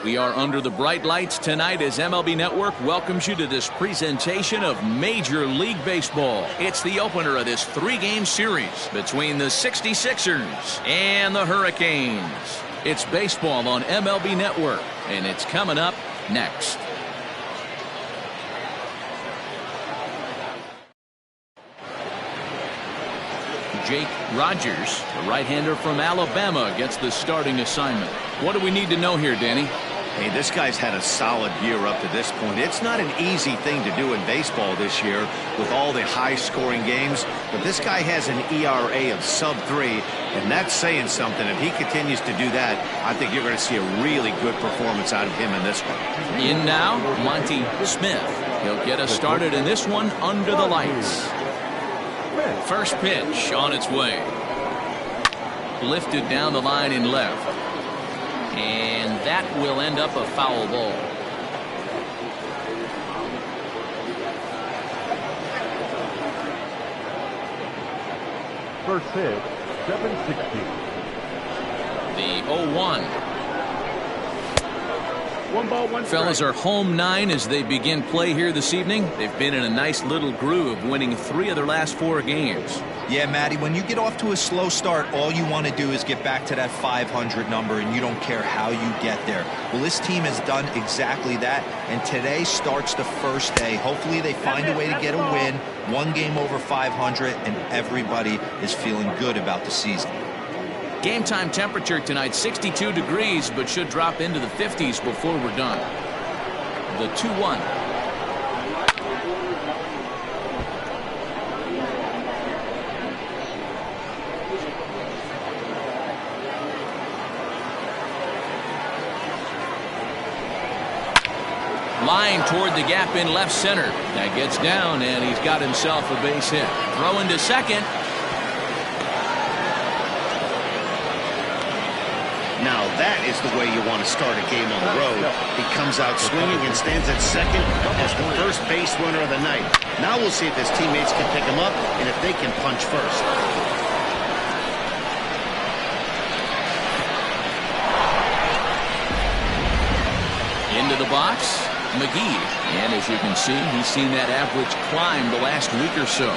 We are under the bright lights tonight as MLB Network welcomes you to this presentation of Major League Baseball. It's the opener of this three-game series between the 66ers and the Hurricanes. It's baseball on MLB Network, and it's coming up next. Jake Rogers, the right-hander from Alabama, gets the starting assignment. What do we need to know here, Danny? Hey, this guy's had a solid year up to this point. It's not an easy thing to do in baseball this year with all the high-scoring games, but this guy has an ERA of sub-3, and that's saying something. If he continues to do that, I think you're going to see a really good performance out of him in this one. In now, Monty Smith. He'll get us started in this one under the lights. First pitch on its way. Lifted down the line in left. And that will end up a foul ball. First pitch, 760. The 0-1. One ball, one strike. Fellas are home 9 as they begin play here this evening. They've been in a nice little groove, winning 3 of their last 4 games. Yeah, Matty, when you get off to a slow start, all you want to do is get back to that 500 number, and you don't care how you get there. Well, this team has done exactly that, and today starts the first day. Hopefully they find a way to get a win, 1 game over 500, and everybody is feeling good about the season. Game time temperature tonight, 62 degrees, but should drop into the 50s before we're done. The 2-1. Line toward the gap in left center. That gets down, and he's got himself a base hit. Throwing to second. Now that is the way you want to start a game on the road. He comes out swinging and stands at second as the first base runner of the night. Now we'll see if his teammates can pick him up and if they can punch first. Into the box, McGee. And as you can see, he's seen that average climb the last week or so.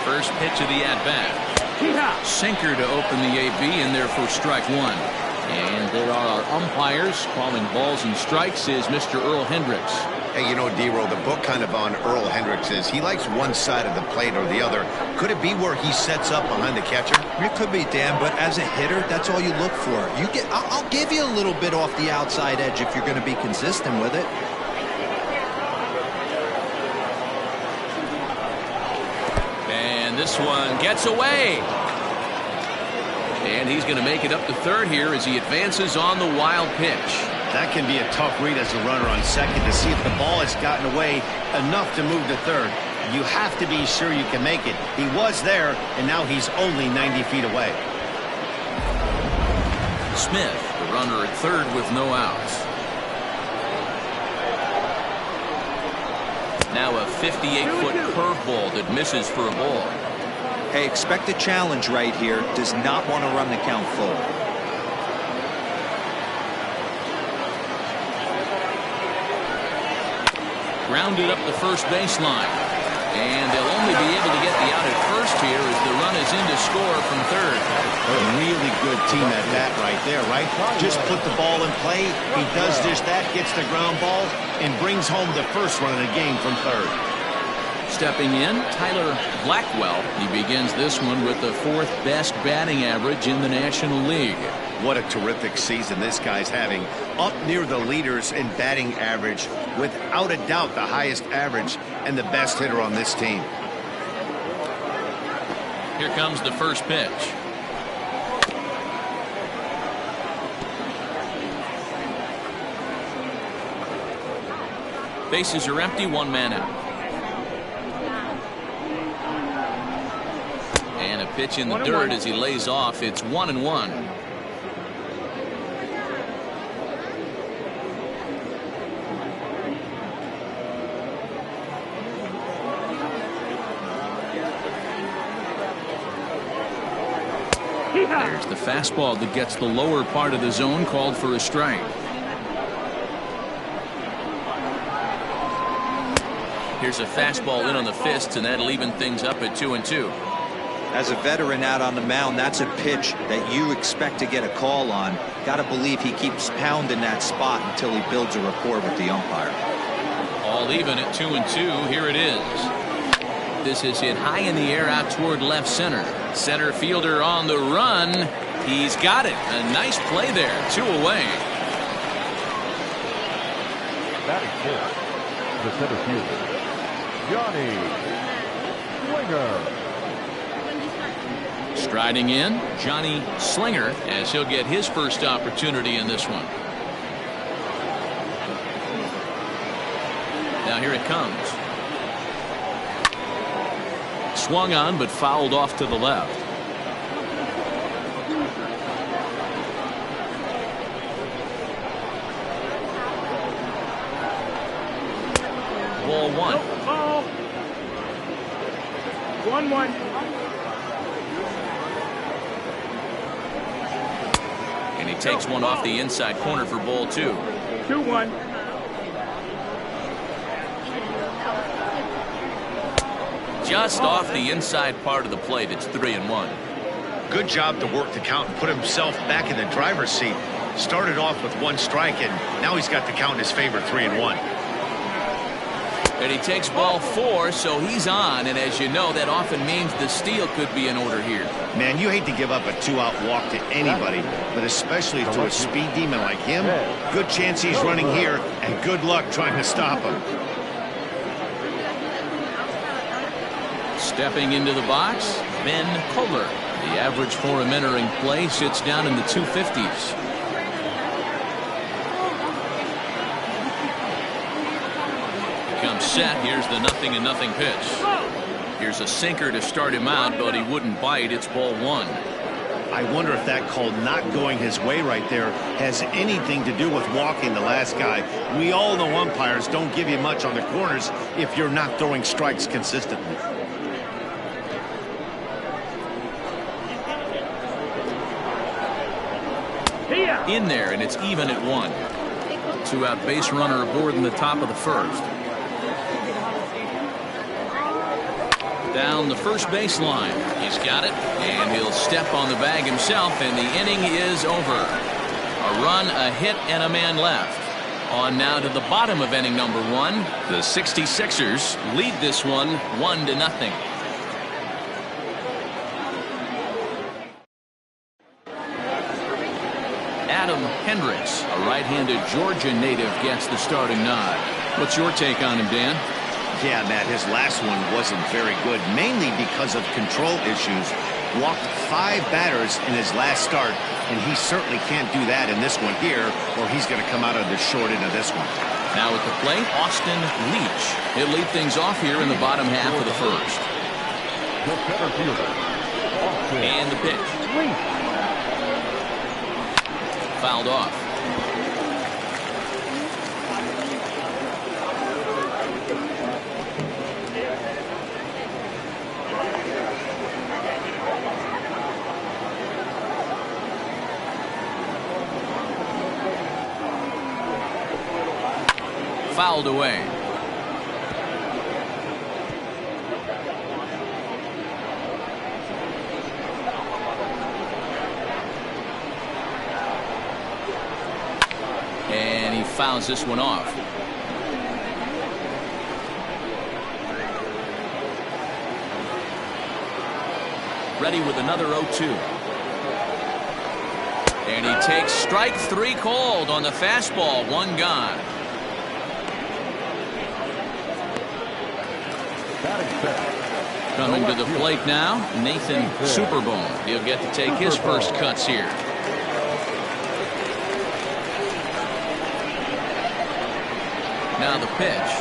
First pitch of the at-bat. Sinker to open the AB, in there for strike 1. And there are our umpires calling balls and strikes is Mr. Earl Hendricks. Hey, you know, D-Roll, the book kind of on Earl Hendricks is he likes one side of the plate or the other. Could it be where he sets up behind the catcher? It could be, Dan, but as a hitter, that's all you look for. I'll give you a little bit off the outside edge if you're going to be consistent with it. This one gets away. And he's going to make it up to third here as he advances on the wild pitch. That can be a tough read as a runner on second to see if the ball has gotten away enough to move to third. You have to be sure you can make it. He was there, and now he's only 90 feet away. Smith, the runner at third with no outs. Now a 58-foot curveball that misses for a ball. Hey, expect a challenge right here. Does not want to run the count full. Grounded up the first baseline. And they'll only be able to get the out at first here as the run is in to score from third. A really good team at bat right there, right? Just put the ball in play. He does just that, gets the ground ball, and brings home the first run of the game from third. Stepping in, Tyler Blackwell. He begins this one with the 4th best batting average in the National League. What a terrific season this guy's having. Up near the leaders in batting average, without a doubt the highest average and the best hitter on this team. Here comes the first pitch. Bases are empty, 1 man out. And a pitch in the dirt as he lays off. It's 1-1. There's the fastball that gets the lower part of the zone, called for a strike. Here's a fastball in on the fists, and that'll even things up at 2-2. As a veteran out on the mound, that's a pitch that you expect to get a call on. Got to believe he keeps pounding that spot until he builds a rapport with the umpire. All even at 2-2. Here it is. This is hit high in the air out toward left center. Center fielder on the run. He's got it. A nice play there. 2 away. Batting fourth, the center fielder, Johnny Slinger. Striding in, Johnny Slinger, as he'll get his first opportunity in this one. Now here it comes. Swung on, but fouled off to the left. Ball 1. Ball. 1-1. And he takes one off the inside corner for ball 2. 2-1. Just off the inside part of the plate. It's 3-1. Good job to work the count and put himself back in the driver's seat. Started off with 1 strike, and now he's got the count in his favor, 3-1. And he takes ball 4, so he's on. And as you know, that often means the steal could be in order here. Man, you hate to give up a 2-out walk to anybody, but especially to a speed demon like him. Good chance he's running here, and good luck trying to stop him. Stepping into the box, Ben Kohler. The average for him entering play sits down in the 250s. Comes set. Here's the 0-0 pitch. Here's a sinker to start him out, but he wouldn't bite. It's ball 1. I wonder if that call not going his way right there has anything to do with walking the last guy. We all know umpires don't give you much on the corners if you're not throwing strikes consistently. In there, and it's even at 1. 2-out base runner aboard in the top of the first. Down the first baseline. He's got it, and he'll step on the bag himself, and the inning is over. A run, a hit, and a man left. On now to the bottom of inning number 1. The 66ers lead this one 1-0. Adam Hendricks, a right-handed Georgia native, gets the starting nod. What's your take on him, Dan? Yeah, Matt, his last one wasn't very good, mainly because of control issues. Walked 5 batters in his last start, and he certainly can't do that in this one here, or he's going to come out of the short end of this one. Now at the plate, Austin Leach. He'll lead things off here in the bottom half of the first. And the pitch. Fouled off. Fouled away. And he fouls this one off. Ready with another 0-2. And he takes strike 3 called on the fastball. 1 gone. Coming to the plate now, Nathan Superbone. He'll get to take his first cuts here. Now the pitch.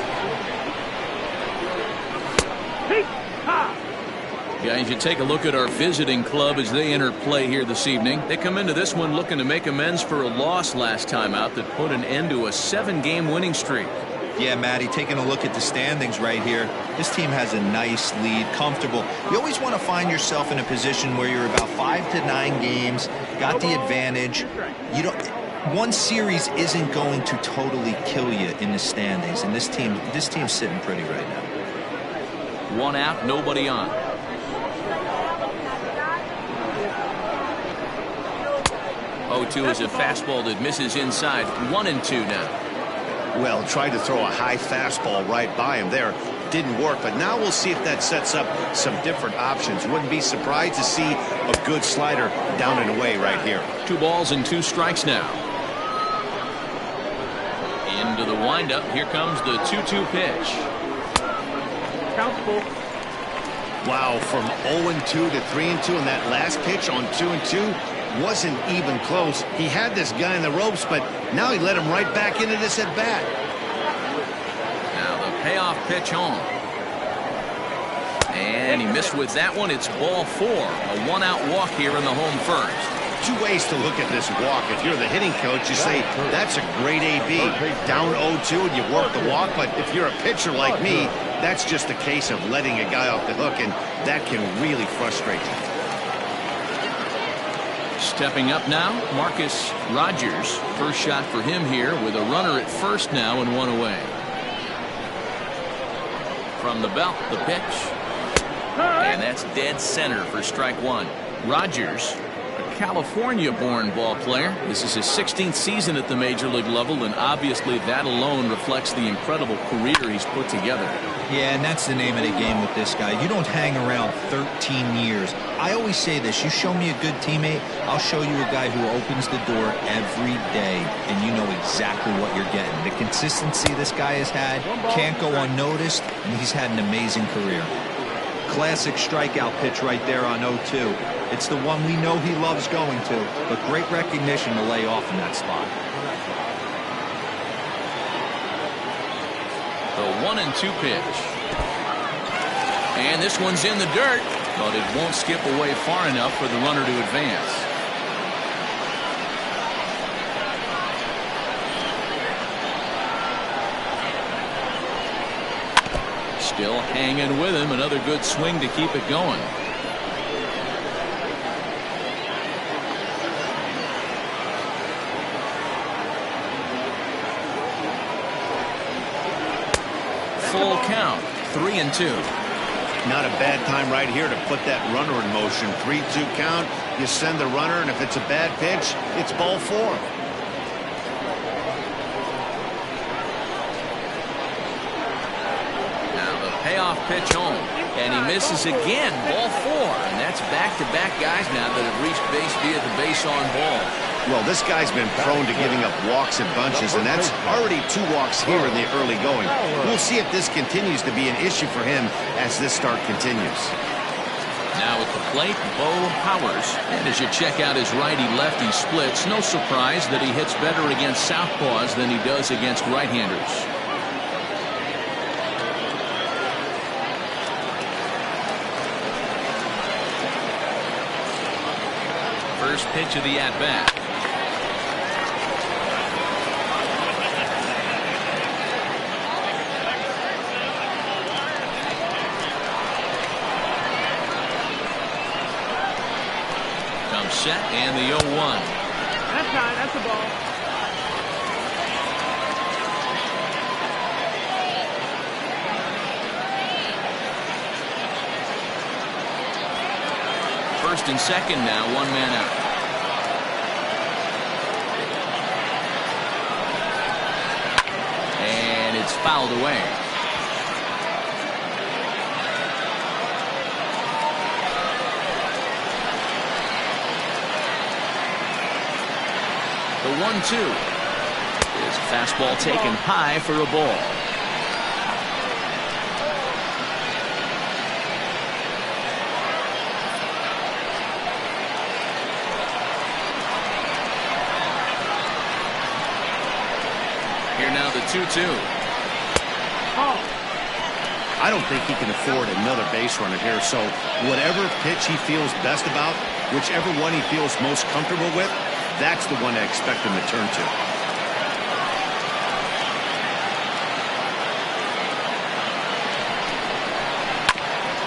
Guys, you take a look at our visiting club as they enter play here this evening. They come into this one looking to make amends for a loss last time out that put an end to a 7-game winning streak. Yeah, Matty, taking a look at the standings right here, this team has a nice lead, comfortable. You always want to find yourself in a position where you're about 5 to 9 games, got the advantage. You don't. One series isn't going to totally kill you in the standings, and this team's sitting pretty right now. One out, nobody on. 0-2 is a fastball that misses inside. 1-2 now. Well, tried to throw a high fastball right by him there. Didn't work, but now we'll see if that sets up some different options. Wouldn't be surprised to see a good slider down and away right here. 2 balls and 2 strikes now. Into the windup. Here comes the 2-2 pitch. Count full. Wow, from 0-2 to 3-2, and that last pitch on 2-2 wasn't even close. He had this guy in the ropes, but now he let him right back into this at bat. Now the payoff pitch home. And he missed with that one. It's ball 4. A 1-out walk here in the home first. 2 ways to look at this walk. If you're the hitting coach, you say, that's a great AB. Down 0-2 and you work the walk, but if you're a pitcher like me, that's just a case of letting a guy off the hook, and that can really frustrate you. Stepping up now, Marcus Rogers. First shot for him here with a runner at first now and 1 away. From the belt, the pitch. And that's dead center for strike 1. Rogers, a California-born ball player. This is his 16th season at the major league level, and obviously that alone reflects the incredible career he's put together. Yeah, and that's the name of the game with this guy. You don't hang around 13 years. I always say this, you show me a good teammate, I'll show you a guy who opens the door every day, and you know exactly what you're getting. The consistency this guy has had can't go unnoticed, and he's had an amazing career. Classic strikeout pitch right there on 0-2. It's the one we know he loves going to, but great recognition to lay off in that spot. The 1-2 pitch. And this one's in the dirt, but it won't skip away far enough for the runner to advance. Still hanging with him. Another good swing to keep it going. Full count, 3-2. Not a bad time right here to put that runner in motion. 3-2 count. You send the runner, and if it's a bad pitch, it's ball 4. Payoff pitch home, and he misses again. Ball 4, and that's back-to-back guys now that have reached base via the base on ball. Well, this guy's been prone to giving up walks in bunches, and that's already 2 walks here in the early going. We'll see if this continues to be an issue for him as this start continues. Now at the plate, Bo Powers. And as you check out his righty-lefty splits, no surprise that he hits better against southpaws than he does against right-handers. First pitch of the at-bat. Comes set, and the 0-1. That's fine. That's the ball. First and second now, 1 man out. And it's fouled away. The 1-2 is fastball taken high for a ball. Here now the 2-2. I don't think he can afford another base runner here, so whatever pitch he feels best about, whichever one he feels most comfortable with, that's the one I expect him to turn to.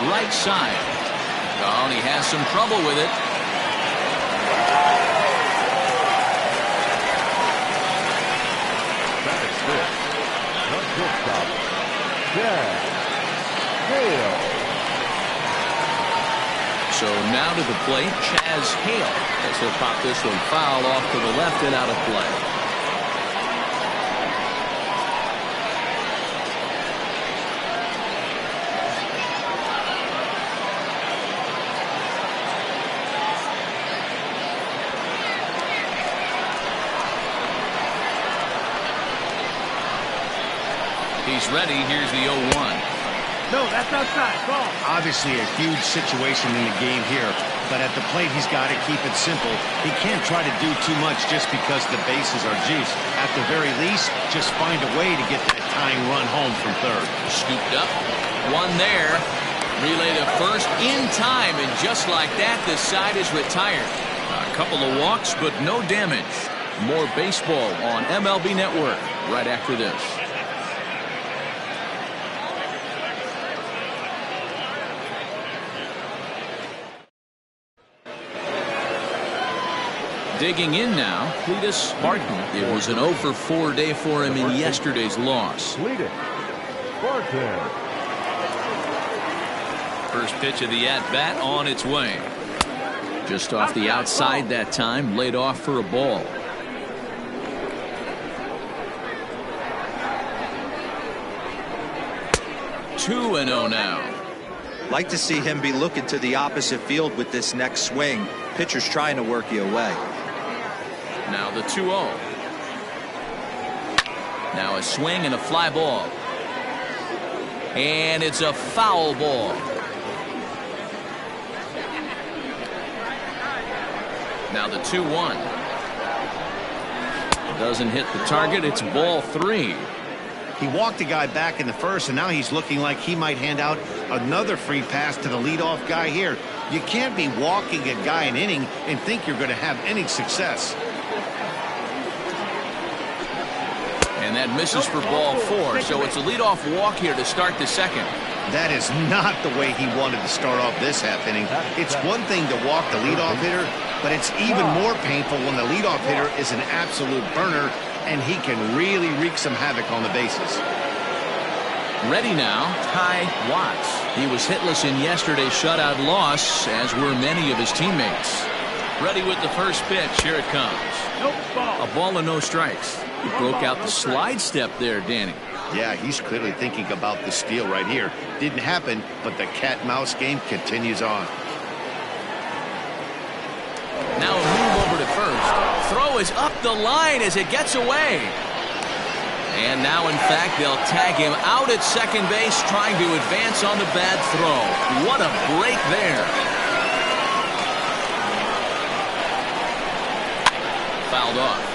right side. Oh, and he has some trouble with it. That is it. The shortstop, Chad Hale. So now to the plate, Chaz Hale. As he'll pop this one foul off to the left and out of play. He's ready. Here's the 0-1. No, that's outside. Ball. Obviously a huge situation in the game here, but at the plate he's got to keep it simple. He can't try to do too much just because the bases are juiced. At the very least, just find a way to get that tying run home from third. Scooped up. One there. Relay to first in time, and just like that, the side is retired. A couple of walks, but no damage. More baseball on MLB Network right after this. Digging in now, Cletus Barton. It was an 0-for-4 day for him in yesterday's loss. Cletus Barton. First pitch of the at-bat on its way. Just off the outside that time, laid off for a ball. Two and 0 now. Like to see him be looking to the opposite field with this next swing. Pitcher's trying to work you away. Now the 2-0. Now a swing and a fly ball. And it's a foul ball. Now the 2-1. Doesn't hit the target. It's ball 3. He walked a guy back in the first, and now he's looking like he might hand out another free pass to the leadoff guy here. You can't be walking a guy an inning and think you're going to have any success. And that misses for ball 4, so it's a leadoff walk here to start the second. That is not the way he wanted to start off this half inning. It's one thing to walk the leadoff hitter, but it's even more painful when the leadoff hitter is an absolute burner, and he can really wreak some havoc on the bases. Ready now, Ty Watts. He was hitless in yesterday's shutout loss, as were many of his teammates. Ready with the first pitch. Here it comes. Nope, ball. A ball and no strikes. He broke out the slide step there, Danny. Yeah, he's clearly thinking about the steal right here. Didn't happen, but the cat-mouse game continues on. Now a move over to first. Throw is up the line as it gets away. And now, in fact, they'll tag him out at second base, trying to advance on the bad throw. What a break there. Fouled off.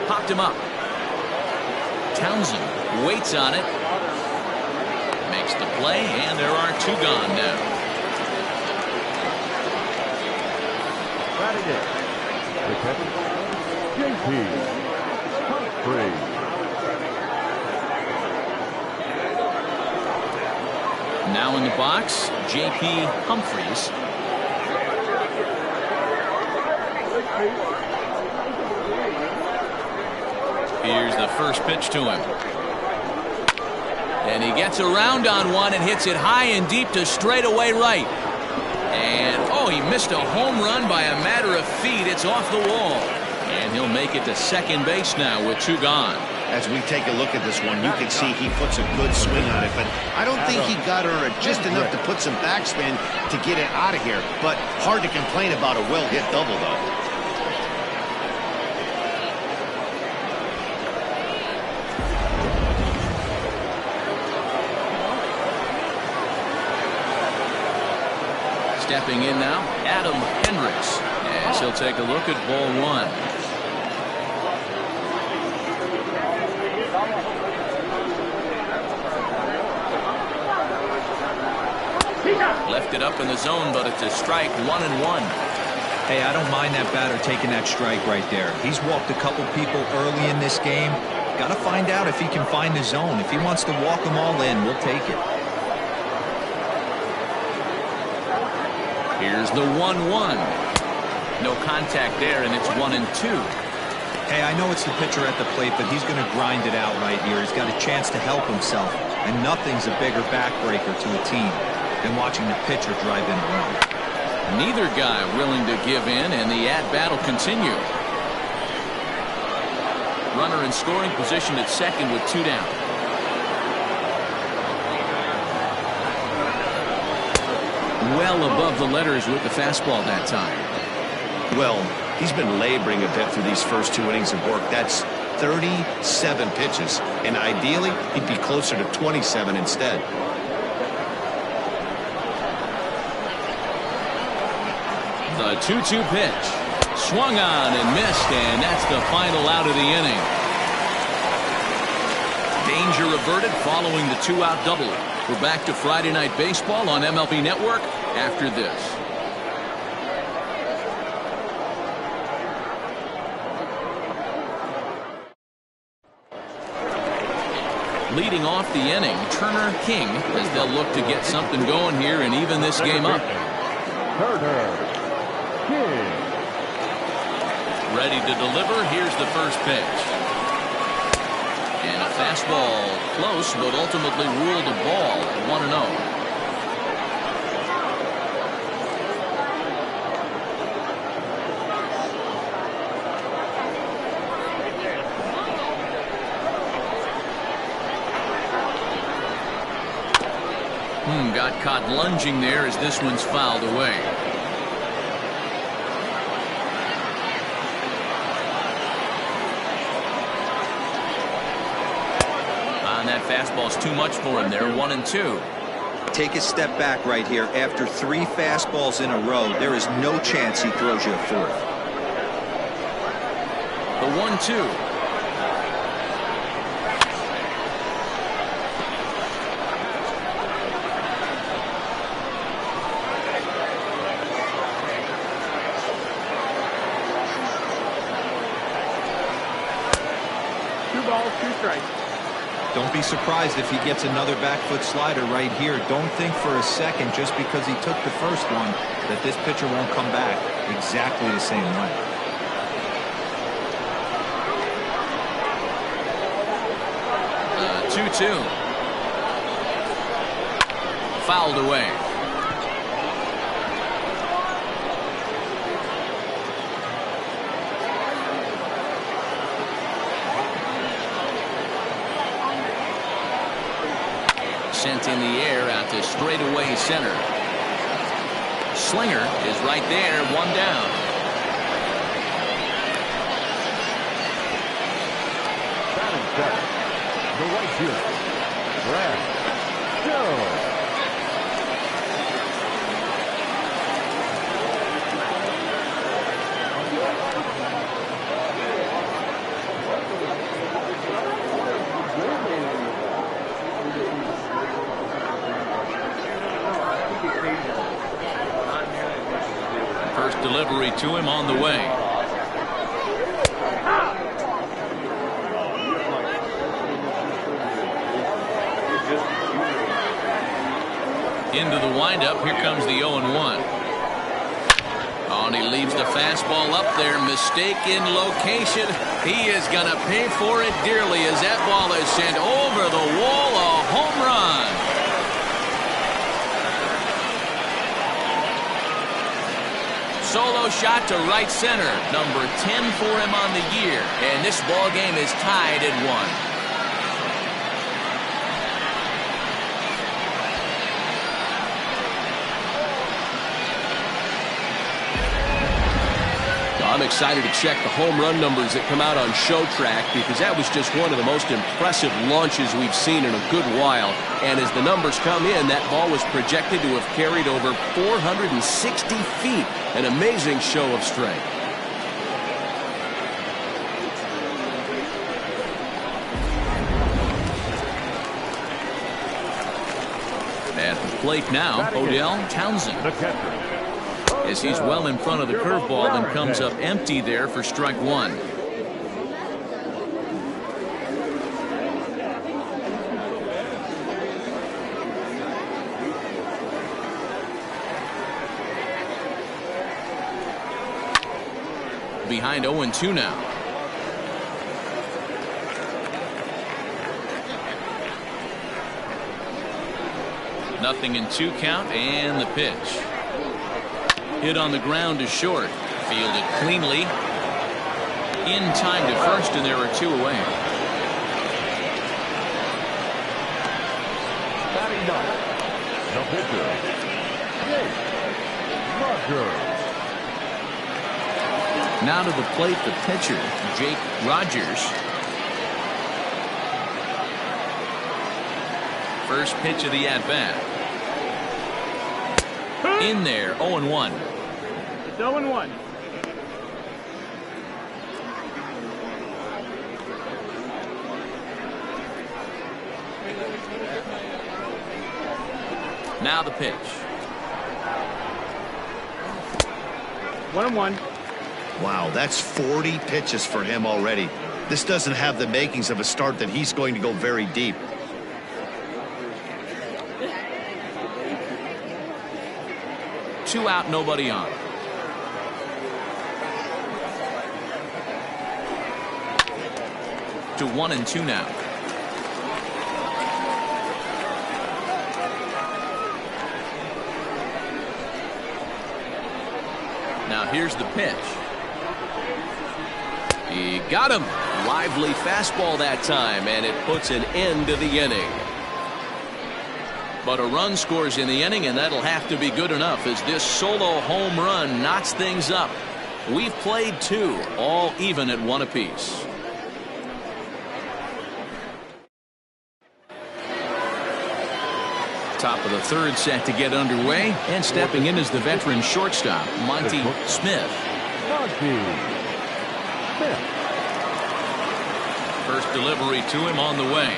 Popped him up. Townsend waits on it. Makes the play, and there are 2 gone now. Batting it, the catcher, J.P. Humphries. Now in the box, J.P. Humphries. Here's the first pitch to him. And he gets around on one and hits it high and deep to straightaway right. And, oh, he missed a home run by a matter of feet. It's off the wall. And he'll make it to second base now with 2 gone. As we take a look at this one, you can see he puts a good swing on it, but I don't think he got her just enough to put some backspin to get it out of here. But hard to complain about a well-hit double, though. Stepping in now, Adam Hendricks, as he'll take a look at ball 1. Left it up in the zone, but it's a strike, 1-1. Hey, I don't mind that batter taking that strike right there. He's walked a couple people early in this game. Got to find out if he can find the zone. If he wants to walk them all in, we'll take it. Here's the 1-1. No contact there, and it's 1-2. Hey, I know it's the pitcher at the plate, but he's going to grind it out right here. He's got a chance to help himself, and nothing's a bigger backbreaker to a team than watching the pitcher drive in a run. Neither guy willing to give in, and the at-bat will continue. Runner in scoring position at second with 2 down. Well above the letters with the fastball that time. Well, he's been laboring a bit through these first 2 innings of work. That's 37 pitches, and ideally he'd be closer to 27 instead. The 2-2 pitch. Swung on and missed, and that's the final out of the inning. Danger averted following the 2-out double. We're back to Friday Night Baseball on MLB Network after this. Leading off the inning, Turner King, as they'll look to get something going here and even this game up. Turner King. Ready to deliver. Here's the first pitch. And a fastball close, but ultimately ruled a ball at 1-0. Got caught lunging there as this one's fouled away. That fastball's too much for him there. 1-2. Take a step back right here. After 3 fastballs in a row, there is no chance he throws you a 4th. The 1-2. Don't be surprised if he gets another back foot slider right here. Don't think for a second, just because he took the first one, that this pitcher won't come back exactly the same way. The 2-2. Fouled away. Sent in the air out to straightaway center. Slinger is right there, 1 down. Batting second, the right fielder, Brad Jones. First delivery to him on the way. Into the windup. Here comes the 0-1. Oh, and he leaves the fastball up there. Mistake in location. He is going to pay for it dearly as that ball is sent over the wall. A home run. Solo shot to right center. Number 10 for him on the year. And this ball game is tied at 1. I'm excited to check the home run numbers that come out on Show Track, because that was just one of the most impressive launches we've seen in a good while. And as the numbers come in, that ball was projected to have carried over 460 feet. An amazing show of strength. At the plate now, Odell Townsend. The catcher, as he's well in front of the curveball and comes up empty there for strike one. Behind 0-2 now. Nothing in 2 count, and the pitch. Hit on the ground is short. Fielded cleanly. In time to first, and there are 2 away. Batting ninth, the pitcher, Jake Rogers. Now to the plate, the pitcher, Jake Rogers. First pitch of the at-bat. In there, 0-1. It's 0-1. Now the pitch. 1-1. Wow, that's 40 pitches for him already. This doesn't have the makings of a start that he's going to go very deep. Two out, nobody on. To 1-2 now. Now here's the pitch. He got him. Lively fastball that time, and it puts an end to the inning. But a run scores in the inning, and that'll have to be good enough as this solo home run knocks things up. We've played 2, all even at 1 apiece. Top of the 3rd set to get underway, and stepping in is the veteran shortstop, Monty Smith. First delivery to him on the way.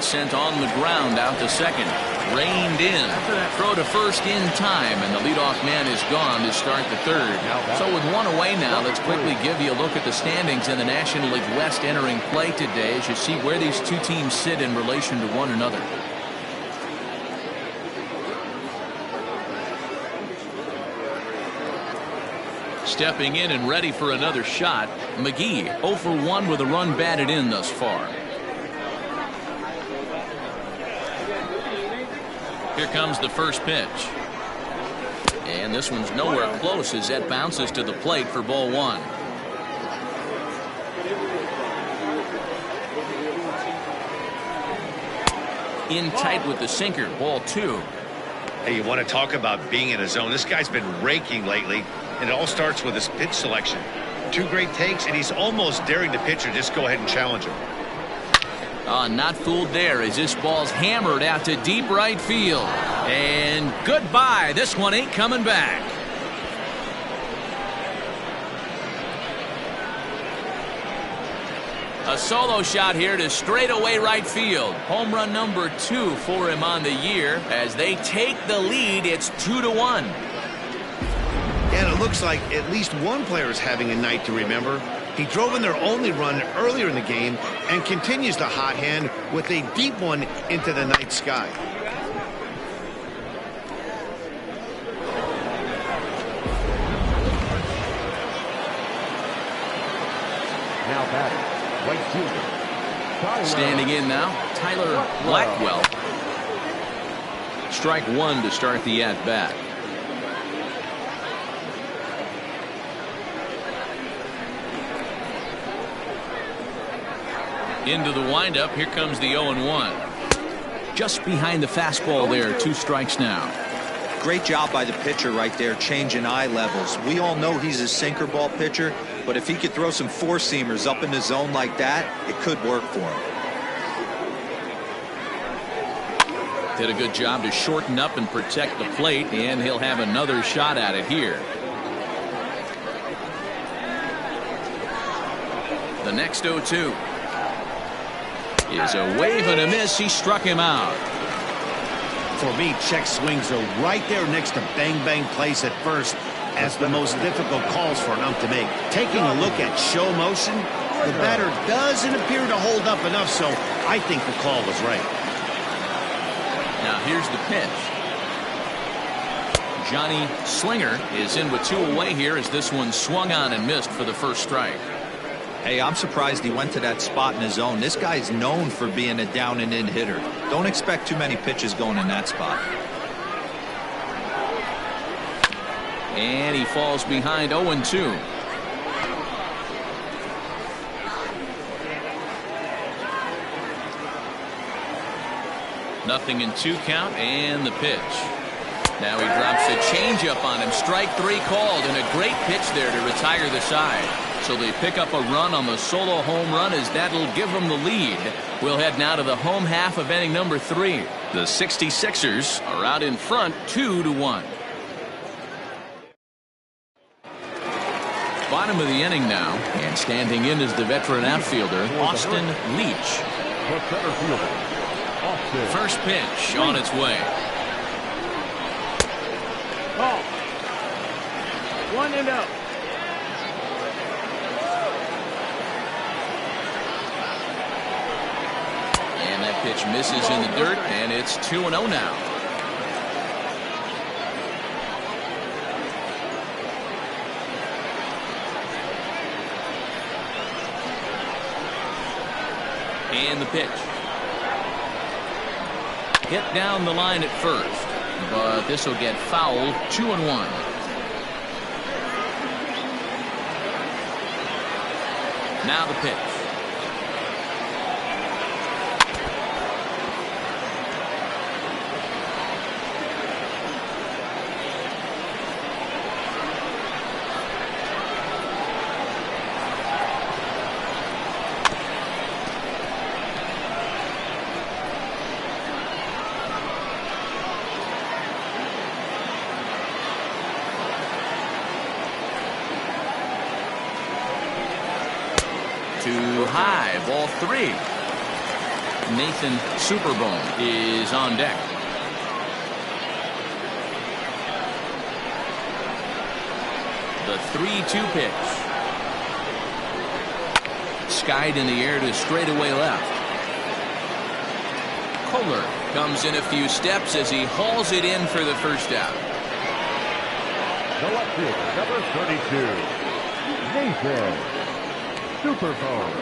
Sent on the ground out to second. Reined in. Throw to first in time, and the leadoff man is gone to start the 3rd. So with 1 away now, let's quickly give you a look at the standings in the National League West entering play today as you see where these 2 teams sit in relation to one another. Stepping in and ready for another shot, McGee 0 for 1 with a run batted in thus far. Here comes the first pitch. And this one's nowhere close as that bounces to the plate for ball 1. In tight with the sinker, ball 2. Hey, you want to talk about being in a zone? This guy's been raking lately, and it all starts with his pitch selection. 2 great takes, and he's almost daring the pitcher just go ahead and challenge him. Not fooled there as this ball's hammered out to deep right field. And goodbye. This one ain't coming back. A solo shot here to straightaway right field. Home run number 2 for him on the year. As they take the lead, it's 2-1. And it looks like at least one player is having a night to remember. He drove in their only run earlier in the game and continues the hot hand with a deep one into the night sky. Now batting, right fielder. Standing in now, Tyler Blackwell. Strike 1 to start the at-bat. Into the windup. Here comes the 0-1. Just behind the fastball there. 2 strikes now. Great job by the pitcher right there, changing eye levels. We all know he's a sinker ball pitcher, but if he could throw some 4-seamers up in the zone like that, it could work for him. Did a good job to shorten up and protect the plate, and he'll have another shot at it here. The next 0-2 is a wave and a miss. He struck him out. For me, check swings are right there next to bang-bang plays at first as the most difficult calls for an ump to make. Taking a look at show motion, the batter doesn't appear to hold up enough, so I think the call was right. Now here's the pitch. Johnny Slinger is in with 2 away here as this one swung on and missed for the first strike. Hey, I'm surprised he went to that spot in his zone. This guy's known for being a down and in hitter. Don't expect too many pitches going in that spot. And he falls behind 0-2. Nothing in 2 count, and the pitch. Now he drops a changeup on him. Strike 3 called, and a great pitch there to retire the side. So they pick up a run on the solo home run as that'll give them the lead. We'll head now to the home half of inning number 3. The 66ers are out in front 2-1. Bottom of the inning now, and standing in is the veteran outfielder, Austin Leach. The center fielder, Austin. First pitch on its way. Ball. 1-0. And that pitch misses in the dirt, and it's 2-0 now. And the pitch. Hit down the line at first, but this will get fouled. 2-1. Now the pitch. Too high, ball 3. Nathan Superbone is on deck. The 3-2 pitch. Skied in the air to straightaway left. Kohler comes in a few steps as he hauls it in for the first out. The left fielder, number 32, Nathan Superbone.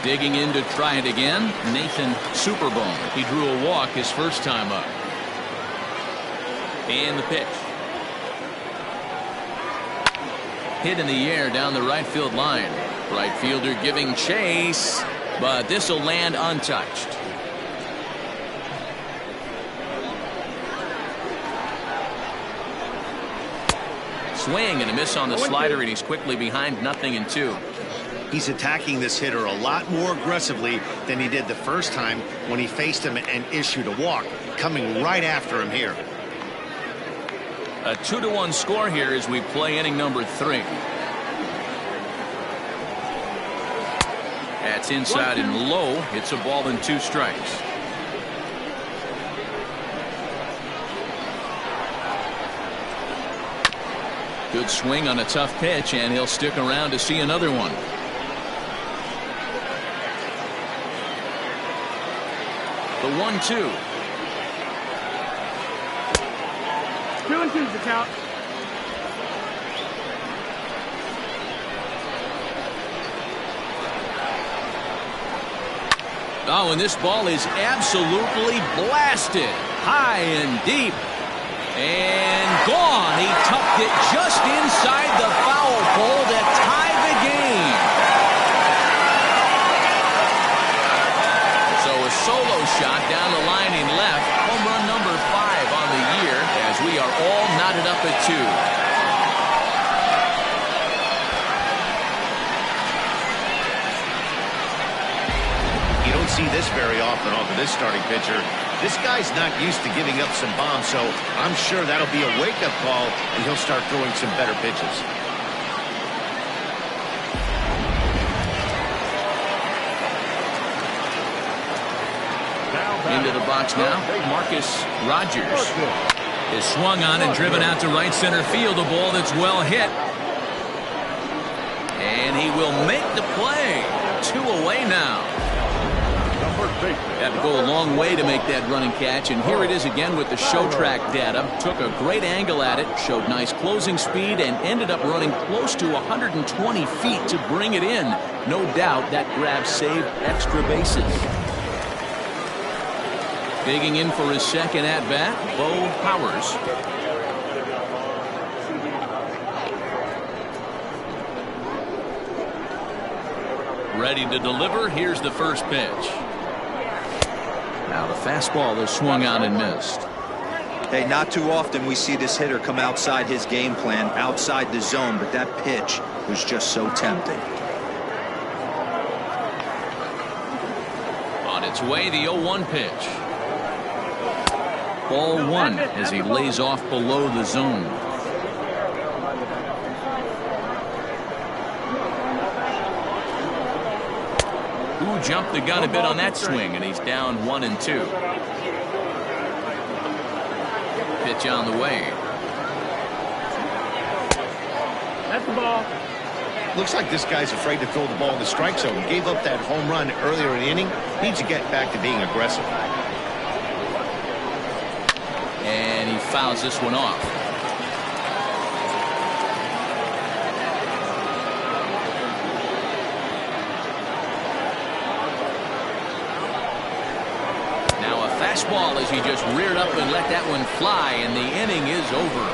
Digging in to try it again, Nathan Superbone. He drew a walk his first time up. And the pitch. Hit in the air down the right field line. Right fielder giving chase, but this will land untouched. Swing and a miss on the slider, and he's quickly behind 0-2. He's attacking this hitter a lot more aggressively than he did the first time when he faced him and issued a walk. Coming right after him here. A 2-1 score here as we play inning number 3. That's inside and low. It's a ball and 2 strikes. Good swing on a tough pitch, and he'll stick around to see another one. The 1-2. 2-2's the count. Oh, and this ball is absolutely blasted. High and deep. And gone. He tucked it just inside the foul pole to tie the game. So a solo shot down the line in left. Home run number 5 on the year as we are all knotted up at 2. You don't see this very often off of this starting pitcher. This guy's not used to giving up some bombs, so I'm sure that'll be a wake-up call, and he'll start throwing some better pitches. Into the box now, Marcus Rogers is swung on and driven out to right center field. A ball that's well hit. And he will make the play. 2 away now. Had to go a long way to make that running catch, and here it is again with the show track data. Took a great angle at it, showed nice closing speed, and ended up running close to 120 feet to bring it in. No doubt that grab saved extra bases. Digging in for his second at-bat, Bo Powers. Ready to deliver. Here's the first pitch. Now the fastball is swung on and missed. Hey, not too often we see this hitter come outside his game plan, outside the zone, but that pitch was just so tempting. On its way, the 0-1 pitch. Ball 1 as he lays off below the zone. Who jumped the gun a bit on that swing, and he's down 1-2. Pitch on the way. That's the ball. Looks like this guy's afraid to throw the ball in the strike zone. He gave up that home run earlier in the inning. Needs to get back to being aggressive. And he fouls this one off. Now a fastball as he just reared up and let that one fly, and the inning is over.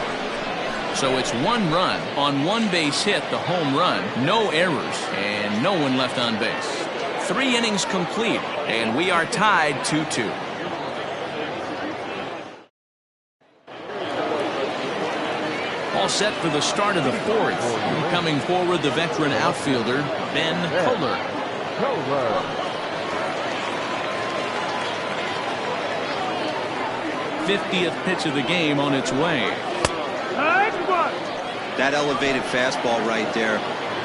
So it's 1 run on 1 base hit, the home run, no errors, and no one left on base. 3 innings complete, and we are tied 2-2. All set for the start of the 4th. Coming forward, the veteran outfielder, Ben Kohler. 50th pitch of the game on its way. That elevated fastball right there,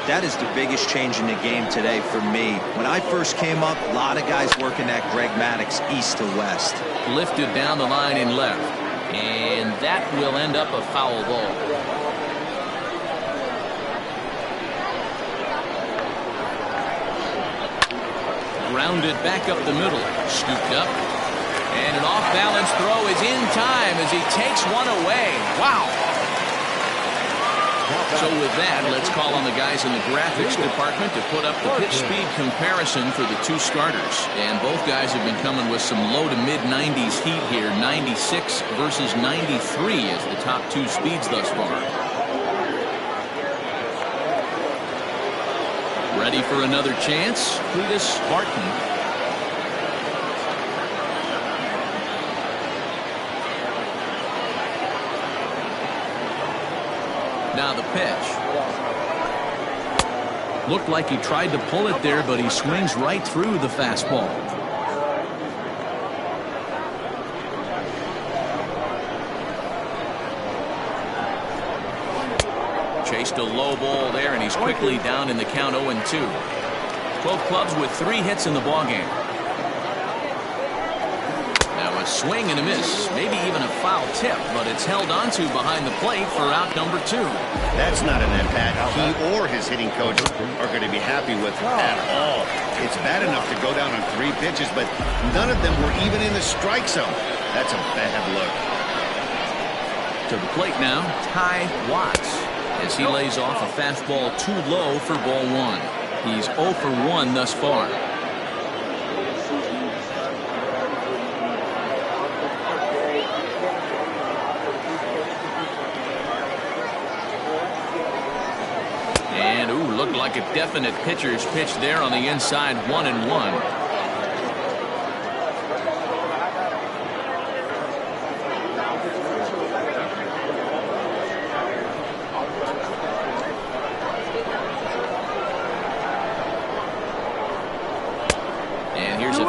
that is the biggest change in the game today for me. When I first came up, a lot of guys working that Greg Maddux east to west. Lifted down the line in left, and that will end up a foul ball. Grounded back up the middle, scooped up, and an off-balance throw is in time as he takes one away. Wow. So with that, let's call on the guys in the graphics department to put up the pitch speed comparison for the 2 starters. And both guys have been coming with some low to mid 90s heat here. 96 versus 93 as the top 2 speeds thus far. Ready for another chance, Cletus Barton. Now the pitch. Looked like he tried to pull it there, but he swings right through the fastball. Chased a low ball there, and he's quickly down in the count 0-2. Both clubs with 3 hits in the ballgame. Now a swing and a miss, maybe even a foul tip, but it's held onto behind the plate for out number 2. That's not an at-bat he or his hitting coach are going to be happy with at all. It's bad enough to go down on 3 pitches, but none of them were even in the strike zone. That's a bad look. To the plate now, Ty Watts, as he lays off a fastball too low for ball 1. He's 0 for 1 thus far. And looked like a definite pitcher's pitch there on the inside, 1-1.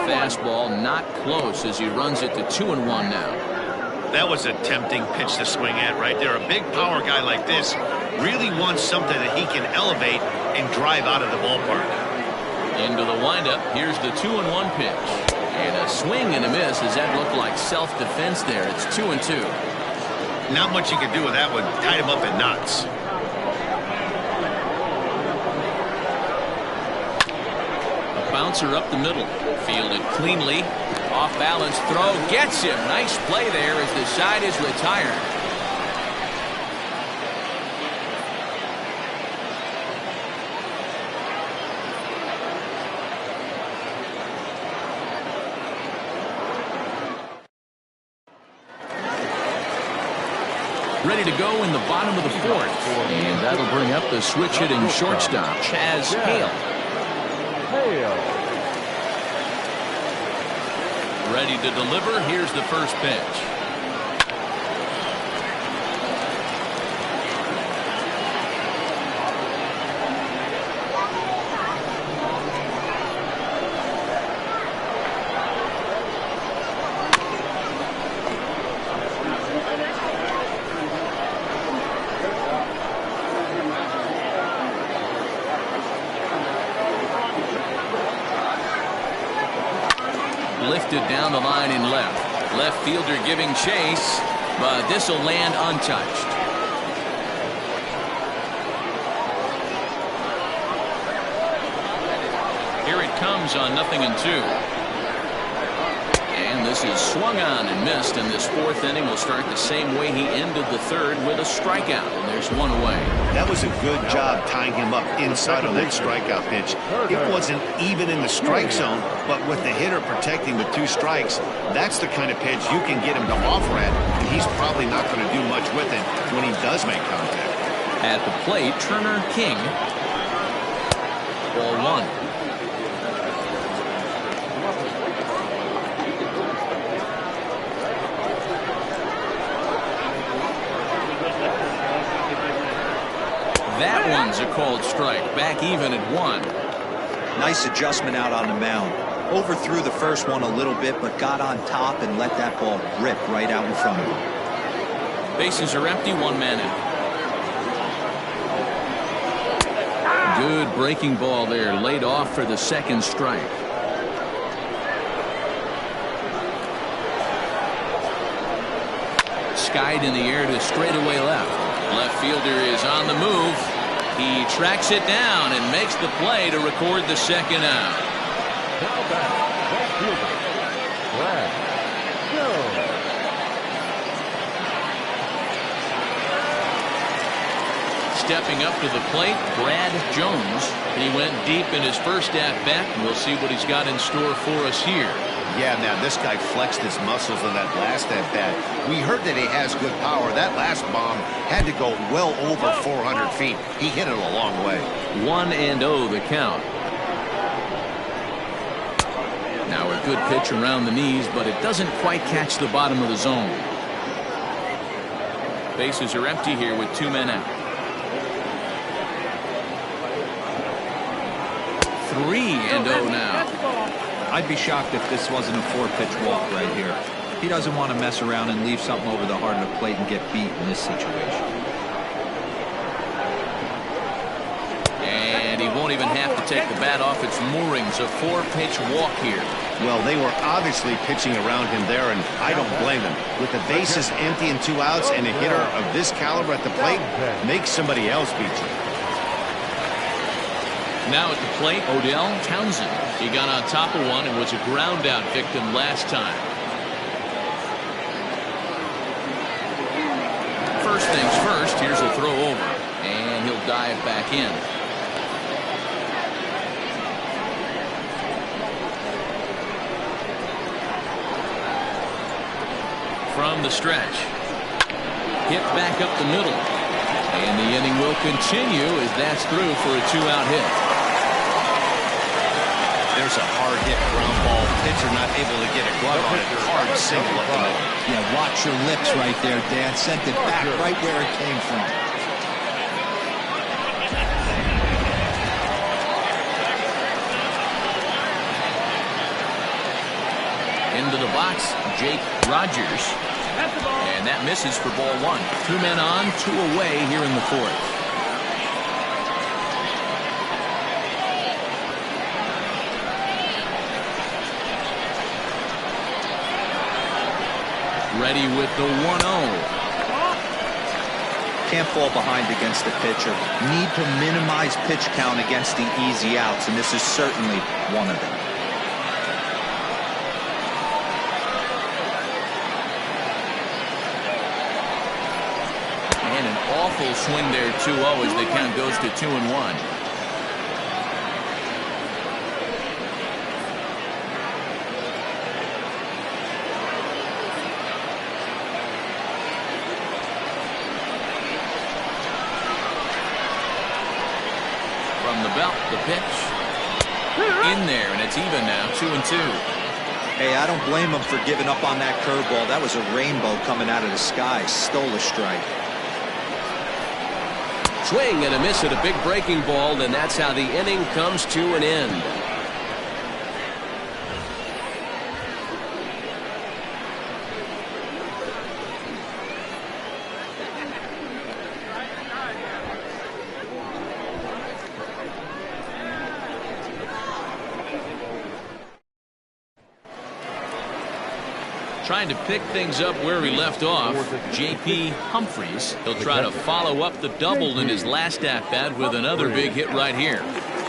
Fastball not close as he runs it to 2-1 now. That was a tempting pitch to swing at right there. A big power guy like this really wants something that he can elevate and drive out of the ballpark. Into the windup. Here's the 2-1 pitch. And a swing and a miss, as that looked like self-defense there. It's 2-2. Not much you can do with that one. Tied him up in knots. A bouncer up the middle. Fielded cleanly. Off balance throw. Gets him. Nice play there as the side is retired. Ready to go in the bottom of the fourth. And that'll bring up the switch hitting shortstop, Chaz Hale. Ready to deliver. Here's the first pitch. Lifted down the line in left. Left fielder giving chase, but this will land untouched. Here it comes on 0-2. And this is swung on and missed, and this fourth inning will start the same way he ended the third, with a strikeout, and there's one away. That was a good job tying him up inside on that strikeout pitch. It wasn't even in the strike zone, but with the hitter protecting with 2 strikes, that's the kind of pitch you can get him to offer at, and he's probably not going to do much with it when he does make contact. At the plate, Turner King. Ball 1. That one's a called strike. Back even at 1. Nice adjustment out on the mound. Overthrew the first one a little bit, but got on top and let that ball rip right out in front of him. Bases are empty. 1 man in. Good breaking ball there. Laid off for the second strike. Skied in the air to straightaway left. Left fielder is on the move. He tracks it down and makes the play to record the second out. Now back, left fielder, Brad Jones. Stepping up to the plate, Brad Jones. He went deep in his first at-bat. We'll see what he's got in store for us here. Yeah, now this guy flexed his muscles on that last at-bat. We heard that he has good power. That last bomb had to go well over 400 feet. He hit it a long way. 1-0 the count. Now a good pitch around the knees, but it doesn't quite catch the bottom of the zone. Bases are empty here with 2 men out. 3-0 now. I'd be shocked if this wasn't a 4-pitch walk right here. He doesn't want to mess around and leave something over the heart of the plate and get beat in this situation. And he won't even have to take the bat off its moorings. A 4-pitch walk here. Well, they were obviously pitching around him there, and I don't blame him. With the bases empty and 2 outs, and a hitter of this caliber at the plate, make somebody else beat you. Now at the plate, Odell Townsend. He got on top of one and was a ground out victim last time. First things first, here's a throw over, and he'll dive back in. From the stretch. Hit back up the middle. And the inning will continue as that's through for a 2-out hit. There's a hard hit ground ball. Pitcher not able to get a glove on it. Hard single up the middle. Yeah, watch your lips right there, Dan. Sent it back right where it came from. Into the box, Jake Rogers. And that misses for ball 1. 2 men on, 2 away here in the fourth. ready with the 1-0. Can't fall behind against the pitcher. Need to minimize pitch count against the easy outs, and this is certainly one of them. And an awful swing there, 2-0 as the count goes to 2-1. From the belt, the pitch. In there, and it's even now, 2-2. Hey, I don't blame him for giving up on that curveball. That was a rainbow coming out of the sky. Stole a strike. Swing and a miss at a big breaking ball, and that's how the inning comes to an end. Trying to pick things up where he left off, J.P. Humphries. He'll try to follow up the double in his last at-bat with another big hit right here.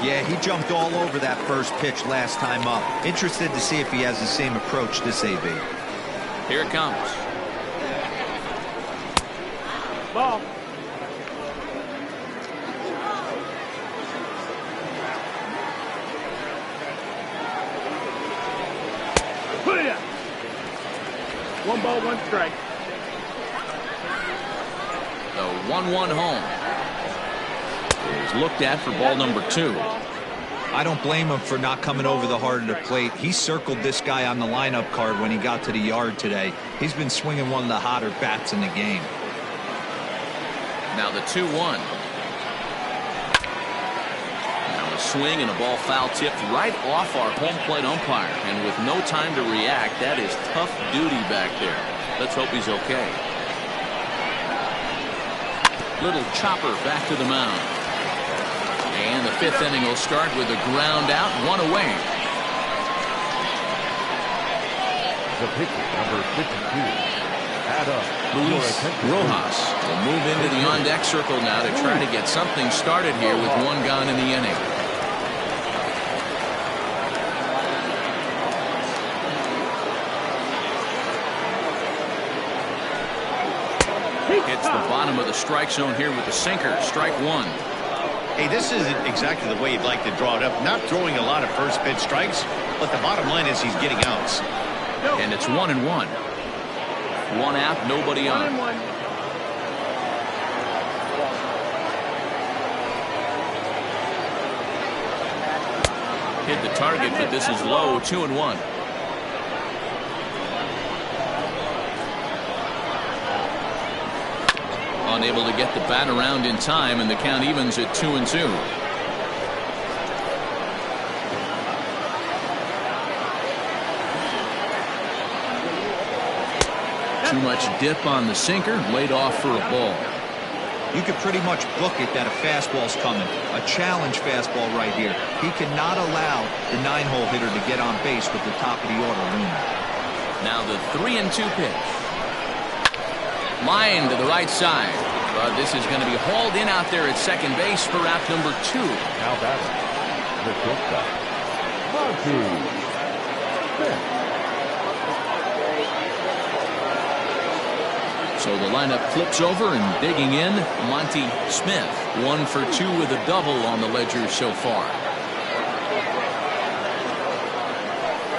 Yeah, he jumped all over that first pitch last time up. Interested to see if he has the same approach this AB. Here it comes. Ball. Put it up. 1 ball, 1 strike. The 1-1 home is looked at for ball number 2. I don't blame him for not coming over the heart of the plate. He circled this guy on the lineup card when he got to the yard today. He's been swinging one of the hotter bats in the game. Now the 2-1. Now a swing and a ball foul tipped right off our home plate umpire. And with no time to react, that is tough duty back there. Let's hope he's okay. Little chopper back to the mound. And the 5th inning will start with a ground out, 1 away. The pitcher, number 52, Adam. Luis Rojas will move into the on-deck circle now to try to get something started here with 1 gone in the inning. Hits the bottom of the strike zone here with the sinker. Strike 1. Hey, this isn't exactly the way you'd like to draw it up. Not throwing a lot of first pitch strikes, but the bottom line is he's getting outs. And it's 1-1. 1 out, nobody on. 1-1. Hit the target, but this is low. 2-1. Unable to get the bat around in time, and the count evens at 2-2. Too much dip on the sinker, laid off for a ball. You could pretty much book it that a fastball's coming. A challenge fastball right here. He cannot allow the 9-hole hitter to get on base with the top of the order looming. Now the 3-2 pitch. Line to the right side. But this is going to be hauled in out there at second base for out number 2. Now batting, the shortstop, Monty Smith. So the lineup flips over, and digging in, Monty Smith. 1 for 2 with a double on the ledger so far.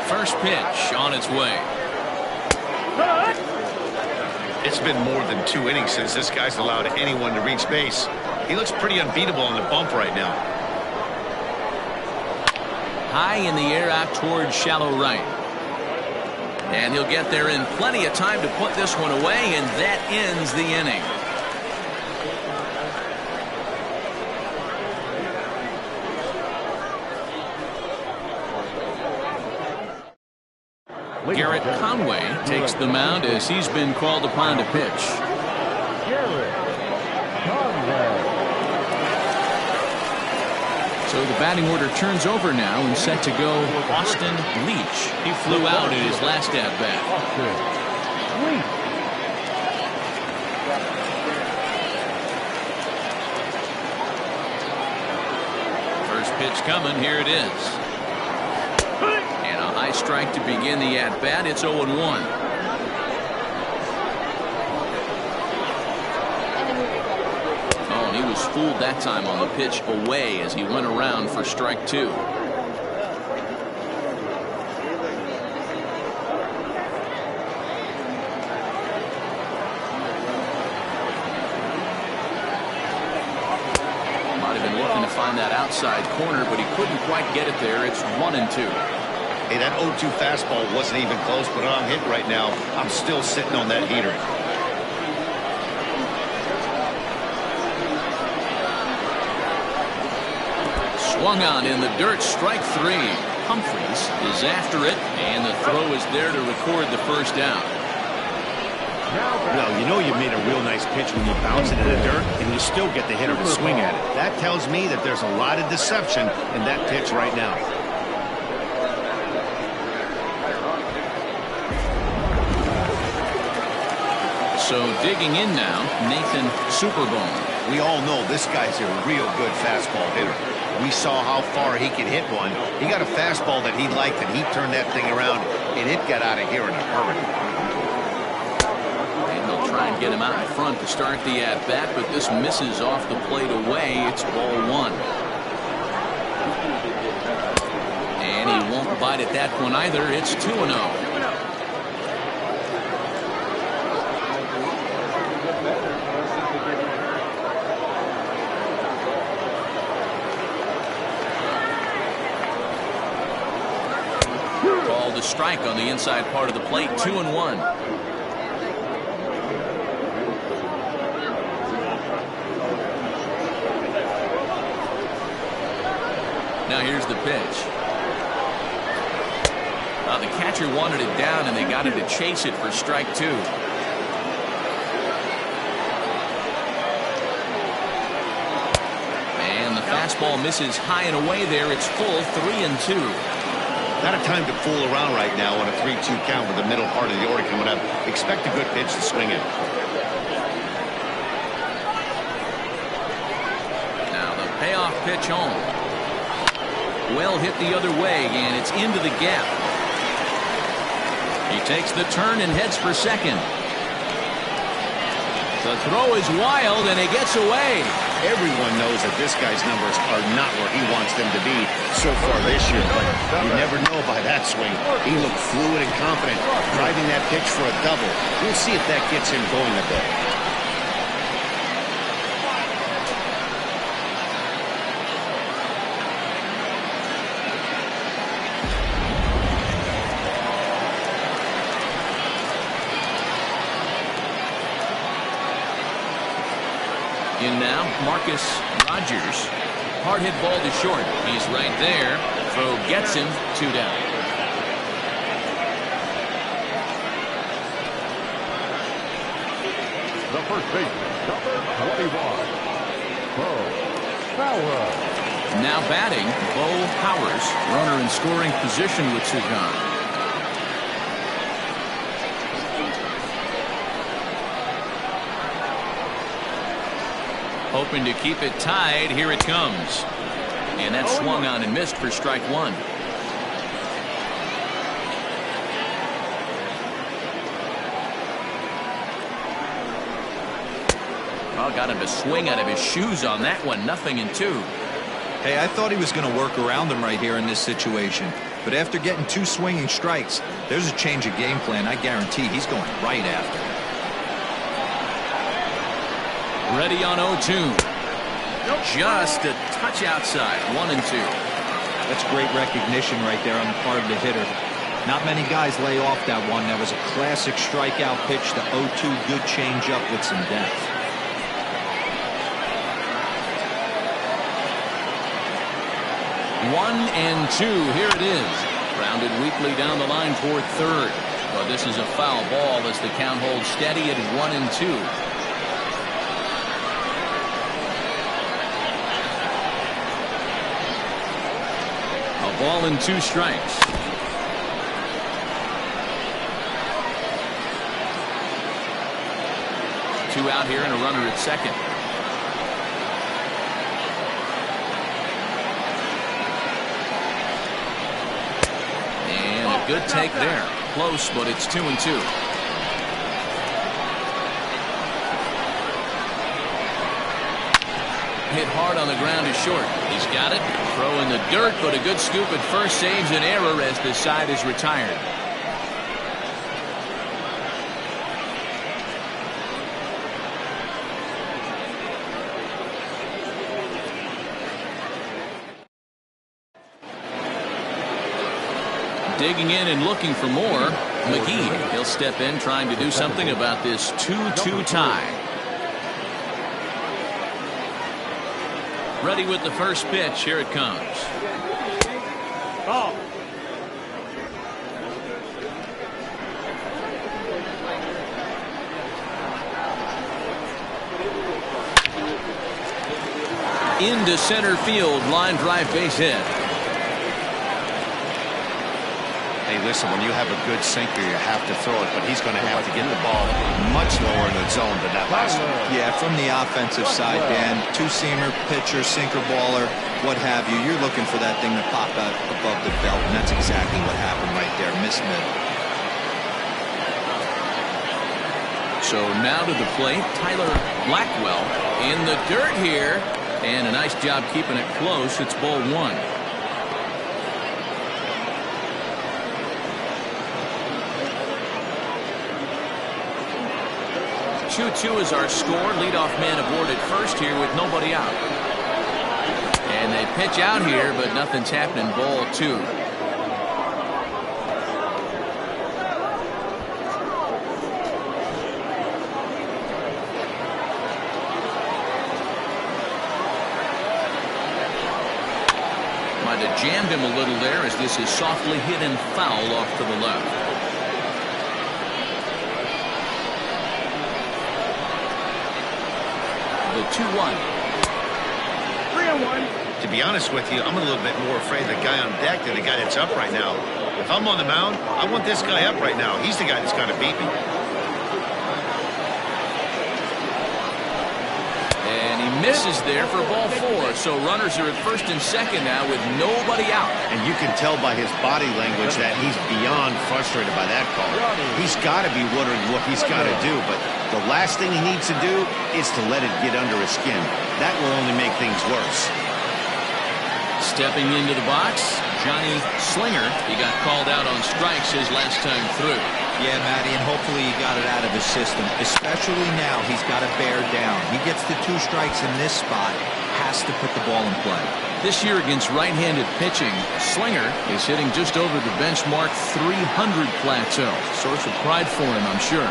First pitch on its way. It's been more than 2 innings since this guy's allowed anyone to reach base. He looks pretty unbeatable on the bump right now. High in the air out towards shallow right. And he'll get there in plenty of time to put this one away, and that ends the inning. Garrett Conway takes the mound as he's been called upon to pitch. Garrett Conway. So the batting order turns over now, and set to go Austin Leach. He flew out in his last at-bat. Austin Leach. Pitch coming. Here it is. And a high strike to begin the at-bat. It's 0-1. Oh, and he was fooled that time on the pitch away as he went around for strike 2. Find that outside corner, but he couldn't quite get it there. It's 1-2. Hey, that 0-2 fastball wasn't even close, but I'm hit right now. I'm still sitting on that heater. Swung on in the dirt, strike 3. Humphries is after it, and the throw is there to record the first down. Well, you know you made a real nice pitch when you bounce it in the dirt and you still get the hitter to swing at it. That tells me that there's a lot of deception in that pitch right now. So digging in now, Nathan Superbone. We all know this guy's a real good fastball hitter. We saw how far he could hit one. He got a fastball that he liked, and he turned that thing around, and it got out of here in a hurry. Try and get him out in front to start the at-bat, but this misses off the plate away. It's ball 1. And he won't bite at that one either. It's 2-0. Called a strike on the inside part of the plate. 2-1. Now here's the pitch. The catcher wanted it down, and they got him to chase it for strike 2. And the fastball misses high and away there. It's full, 3-2. Not a time to fool around right now on a 3-2 count with the middle part of the order coming up. Expect a good pitch to swing it. Now the payoff pitch home. Well hit the other way, and it's into the gap. He takes the turn and heads for second. The throw is wild, and it gets away. Everyone knows that this guy's numbers are not where he wants them to be so far this year, but you never know by that swing. He looked fluid and confident, driving that pitch for a double. We'll see if that gets him going a bit. In now, Marcus Rogers. Hard hit ball to short. He's right there. Throw gets him. 2 down. The first baseman, number 21, Bo Powers. Now batting, Bo Powers. Runner in scoring position with 2 gone. Hoping to keep it tied. Here it comes. And that swung on and missed for strike 1. Oh, got him to swing out of his shoes on that one. 0-2. Hey, I thought he was going to work around him right here in this situation. But after getting 2 swinging strikes, there's a change of game plan. I guarantee he's going right after it. Ready on 0-2. Just a touch outside. 1-2. That's great recognition right there on the part of the hitter. Not many guys lay off that one. That was a classic strikeout pitch. The 0-2, good changeup with some depth. 1-2. Here it is. Grounded weakly down the line toward third. But this is a foul ball as the count holds steady at 1-2. Ball and 2 strikes. 2 out here and a runner at second. good take there. Close, but it's 2-2. Hit hard on the ground is short. He's got it. Throw in the dirt, but a good scoop at first saves an error as the side is retired. Digging in and looking for more. McGee, he'll step in trying to do something about this 2-2 tie. Ready with the first pitch. Here it comes. Oh. Into center field. Line drive base hit. Hey, listen, when you have a good sinker, you have to throw it, but he's going to have to get the ball much lower in the zone than that last one. Yeah, from the offensive side, Dan, two-seamer, pitcher, sinker baller, what have you. You're looking for that thing to pop out above the belt, and that's exactly what happened right there. Miss mid. So now to the plate, Tyler Blackwell in the dirt here, and a nice job keeping it close. It's ball one. 2-2 is our score. Leadoff man aboard at first here with nobody out. And they pitch out here, but nothing's happening. Ball two. Might have jammed him a little there as this is softly hit and foul off to the left. The 2-1. 3-1. To be honest with you, I'm a little bit more afraid of the guy on deck than the guy that's up right now. If I'm on the mound, I want this guy up right now. He's the guy that's going to beat me. And he misses there for ball four. So runners are at first and second now with nobody out. And you can tell by his body language that he's beyond frustrated by that call. He's got to be wondering what he's got to do, but the last thing he needs to do is to let it get under his skin. That will only make things worse. Stepping into the box, Johnny Slinger. He got called out on strikes his last time through. Yeah, Matty, and hopefully he got it out of his system. Especially now, he's got to bear down. He gets the 2 strikes in this spot, has to put the ball in play. This year against right-handed pitching, Slinger is hitting just over the benchmark 300 plateau. Source of pride for him, I'm sure.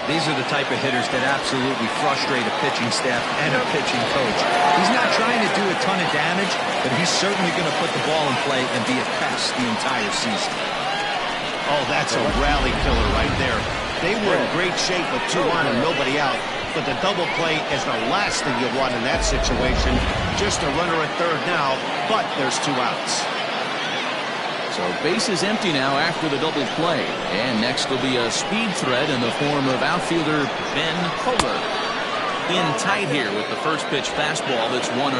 These are the type of hitters that absolutely frustrate a pitching staff and a pitching coach. He's not trying to do a ton of damage, but he's certainly going to put the ball in play and be a pest the entire season. Oh, that's a rally killer right there. They were in great shape with 2 on and nobody out, but the double play is the last thing you want in that situation. Just a runner at third now, but there's 2 outs. So base is empty now after the double play. And next will be a speed threat in the form of outfielder Ben Kohler. In tight here with the first pitch fastball that's 1-0.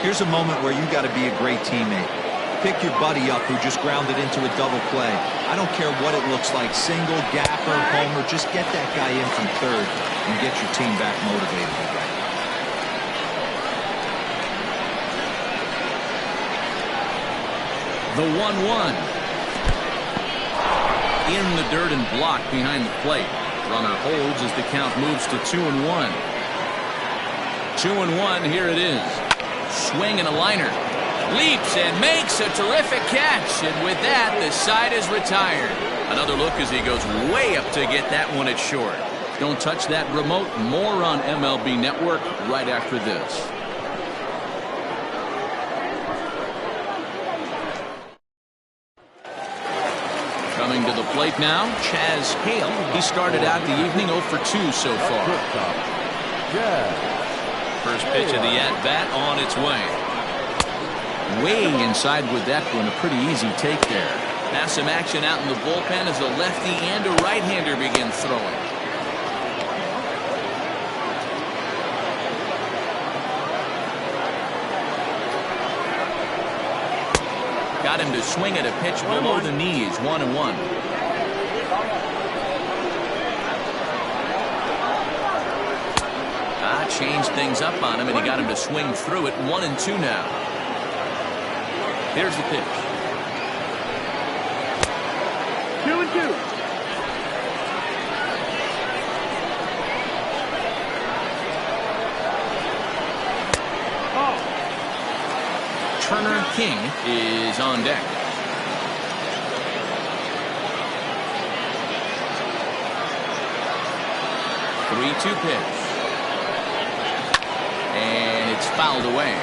Here's a moment where you got to be a great teammate. Pick your buddy up who just grounded into a double play. I don't care what it looks like, single, gapper, homer, just get that guy in from third and get your team back motivated again. The 1-1. In the dirt and blocked behind the plate. Runner holds as the count moves to 2-1. 2-1, here it is. Swing and a liner. Leaps and makes a terrific catch. And with that, the side is retired. Another look as he goes way up to get that one at short. Don't touch that remote. More on MLB Network right after this. Coming to the plate now, Chaz Hale. He started out the evening 0 for 2 so far. First pitch of the at-bat on its way. Way inside with that one, a pretty easy take there. Now some action out in the bullpen as a lefty and a right-hander begin throwing. Got got him to swing at a pitch below the knees. 1-1. Changed things up on him, and he got him to swing through it. 1-2 now. Here's the pitch. 2-2. Turner King is on deck. Three-two pitch. And it's fouled away.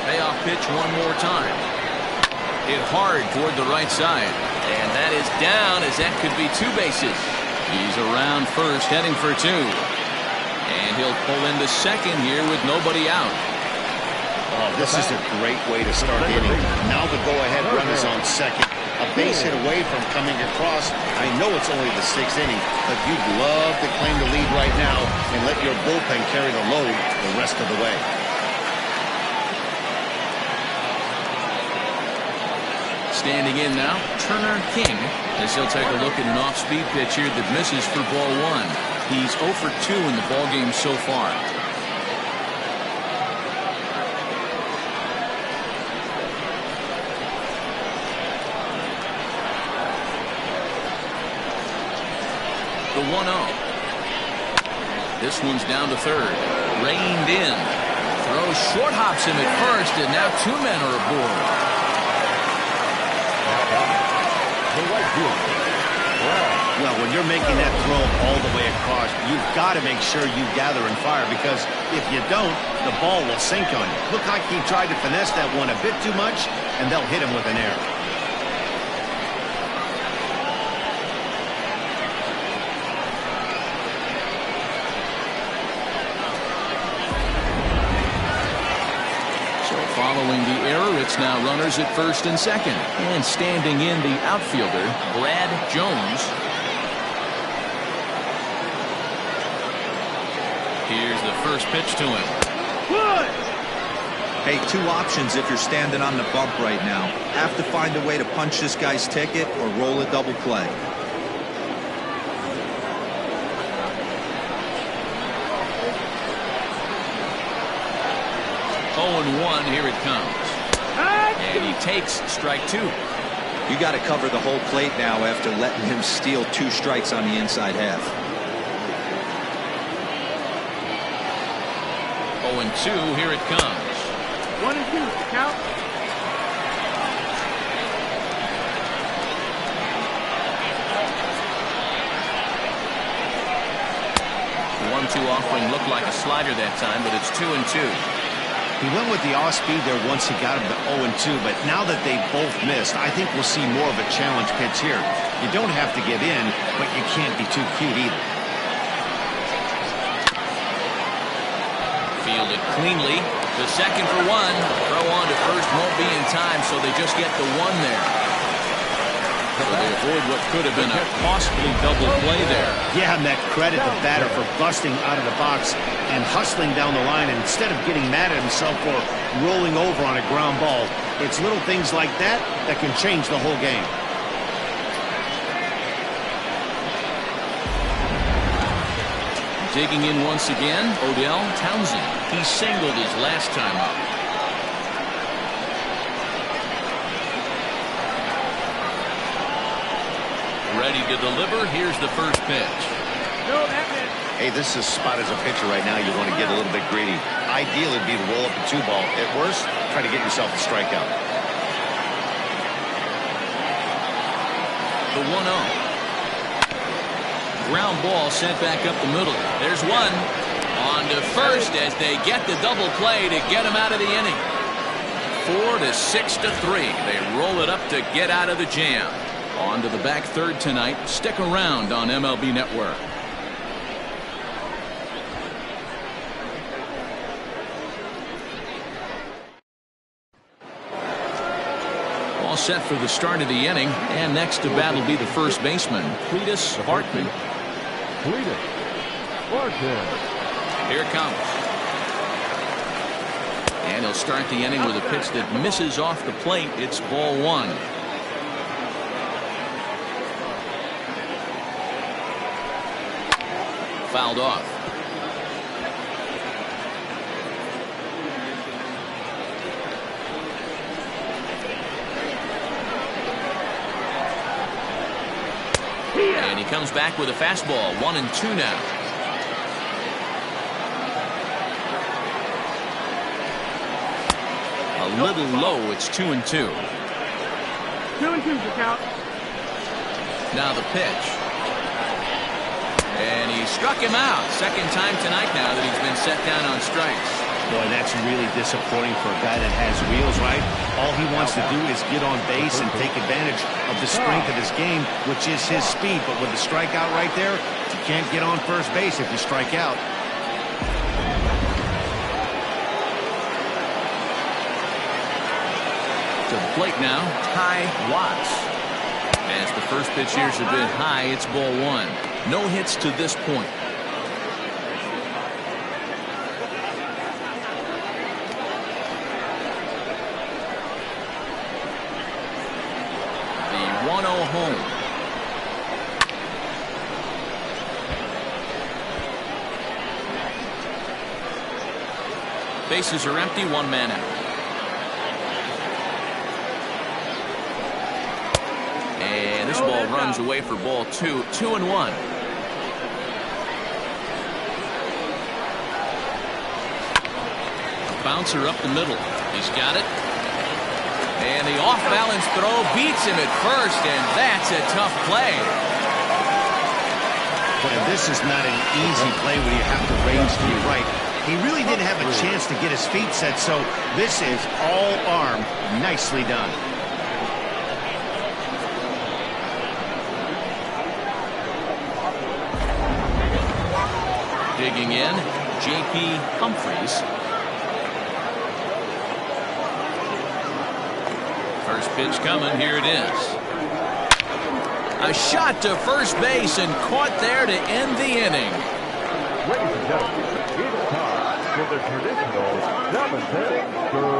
Payoff pitch one more time. Hit hard toward the right side. And that is down, as that could be two bases. He's around first, heading for two. And he'll pull into second here with nobody out. Oh, this is a great way to start the inning. Now the go-ahead run is on second. A base hit away from coming across. I know it's only the sixth inning, but you'd love to claim the lead right now and let your bullpen carry the load the rest of the way. Standing in now, Turner King, as he'll take a look at an off-speed pitch here that misses for ball one. He's 0 for 2 in the ballgame so far. The 1-0. This one's down to third. Reined in. Throws short, hops him at first, and now two men are aboard. Well, when you're making that throw all the way across, you've got to make sure you gather and fire, because if you don't, the ball will sink on you. Looked like he tried to finesse that one a bit too much, and they'll hit him with an error. Following the error, it's now runners at first and second. And standing in the outfielder, Brad Jones. Here's the first pitch to him. Good. Hey, two options if you're standing on the bump right now. Have to find a way to punch this guy's ticket or roll a double play. One, here it comes. And he takes strike two. You got to cover the whole plate now after letting him steal two strikes on the inside half. 0-2, here it comes. 1-2, count. 1-2 offering looked like a slider that time, but it's 2-2. He went with the off-speed there once he got him to 0-2, but now that they've both missed, I think we'll see more of a challenge pitch here. You don't have to give in, but you can't be too cute either. Fielded cleanly. The second for one. Throw on to first won't be in time, so they just get the one there. So they avoid what could have been a costly double play there. Yeah, and that credit the batter for busting out of the box and hustling down the line instead of getting mad at himself for rolling over on a ground ball. It's little things like that that can change the whole game. Digging in once again, Odell Townsend. He singled his last time up. Ready to deliver. Here's the first pitch. Hey, this is a spot as a pitcher right now. You want to get a little bit greedy. Ideally, it'd be to roll up a 2-ball. At worst, try to get yourself a strikeout. The 1-0. Ground ball sent back up the middle. There's one. On to first as they get the double play to get him out of the inning. 4-6-3. They roll it up to get out of the jam. On to the back third tonight. Stick around on MLB Network. All set for the start of the inning. And next to bat will be the first baseman, Cletus Bartman. Cletus Bartman. Here it comes. And he'll start the inning with a pitch that misses off the plate. It's ball one. Fouled off. And he comes back with a fastball. 1-2 now. A little low. It's 2-2. 2-2's the count. Now the pitch. And he struck him out. Second time tonight now that he's been set down on strikes. Boy, that's really disappointing for a guy that has wheels, right? All he wants to do is get on base and take advantage of the strength of his game, which is his speed. But with the strikeout right there, you can't get on first base if you strike out. To the plate now, Ty Watts. As the first pitch here's a bit high, it's ball one. No hits to this point. The 1-0 home. Bases are empty, one man out. And this ball runs away for ball two. 2-1. Bouncer up the middle. He's got it. And the off-balance throw beats him at first, and that's a tough play. But this is not an easy play when you have to range to your right. He really didn't have a chance to get his feet set, so this is all arm. Nicely done. Digging in, J.P. Humphries. First pitch coming, here it is. A shot to first base and caught there to end the inning. Ladies and gentlemen, it's time for the traditional 7-10 stretch.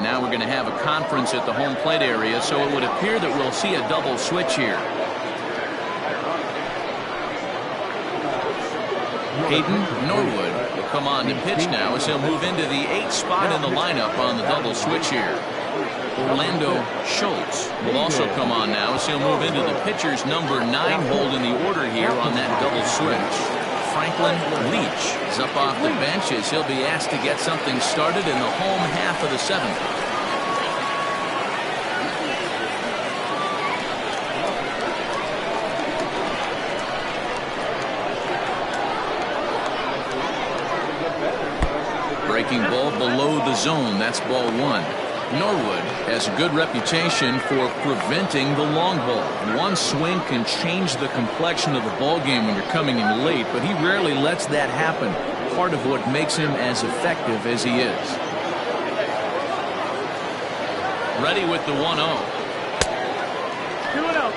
Now we're going to have a conference at the home plate area, so it would appear that we'll see a double switch here. Hayden Norwood will come on to pitch now as he'll move into the 8th spot in the lineup on the double switch here. Orlando Schultz will also come on now as he'll move into the pitcher's number 9 hold in the order here on that double switch. Franklin Leach is up off the bench as he'll be asked to get something started in the home half of the 7th. Breaking ball below the zone. That's ball one. Norwood has a good reputation for preventing the long ball. One swing can change the complexion of the ball game when you're coming in late, but he rarely lets that happen. Part of what makes him as effective as he is. Ready with the 1-0. 2-0.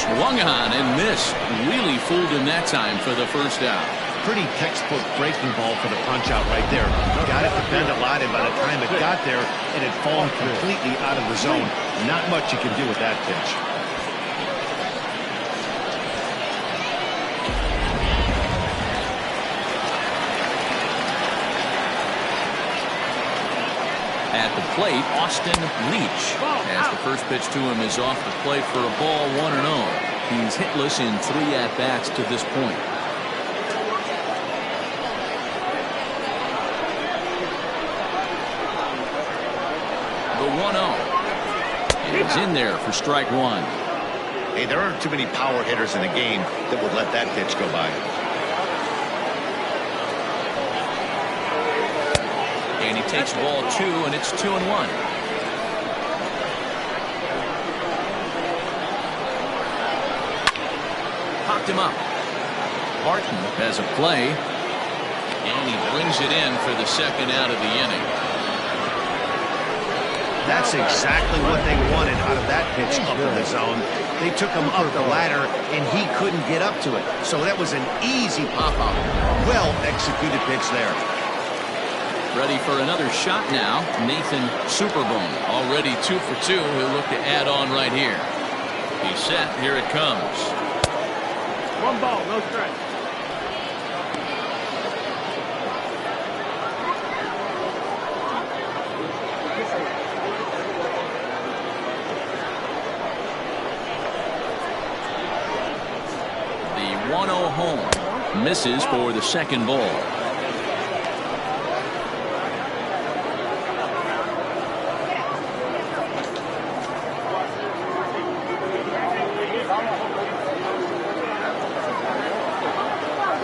Swung on and missed. Really fooled him that time for the first out. Pretty textbook breaking ball for the punch out right there. Got it to bend a lot, and by the time it got there, it had fallen completely out of the zone. Not much you can do with that pitch. At the plate, Austin Leach, as the first pitch to him is off the plate for a ball, 1-0. He's hitless in 3 at-bats to this point. is in there for strike one. Hey, there aren't too many power hitters in the game that would let that pitch go by. And he takes ball 2, and it's 2-1. Popped him up. Barton has a play, and he brings it in for the second out of the inning. That's exactly what they wanted out of that pitch up in the zone. They took him up the ladder, and he couldn't get up to it. So that was an easy pop-out. Well-executed pitch there. Ready for another shot now. Nathan Superbone already 2 for 2. He'll look to add on right here. He's set. Here it comes. 1 ball, no strike. The 1-0 home misses for the second ball.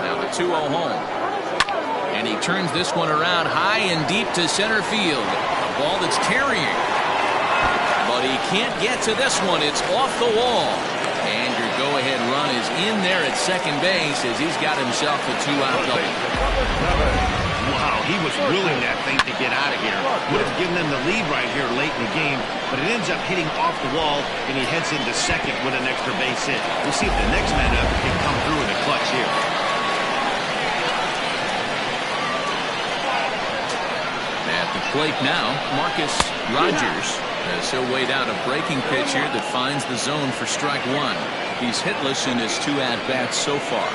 Now the 2-0 home. And he turns this one around high and deep to center field. A ball that's carrying. But he can't get to this one. It's off the wall. And your go-ahead run is in there at second base as he's got himself a 2-out double. Wow, he was willing that thing to get out of here. Would have given them the lead right here late in the game, but it ends up hitting off the wall, and he heads into second with an extra base hit. We'll see if the next man up can come through in the clutch here. At the plate now, Marcus Rogers, as he'll wait out a breaking pitch here that finds the zone for strike one. He's hitless in his 2 at-bats so far.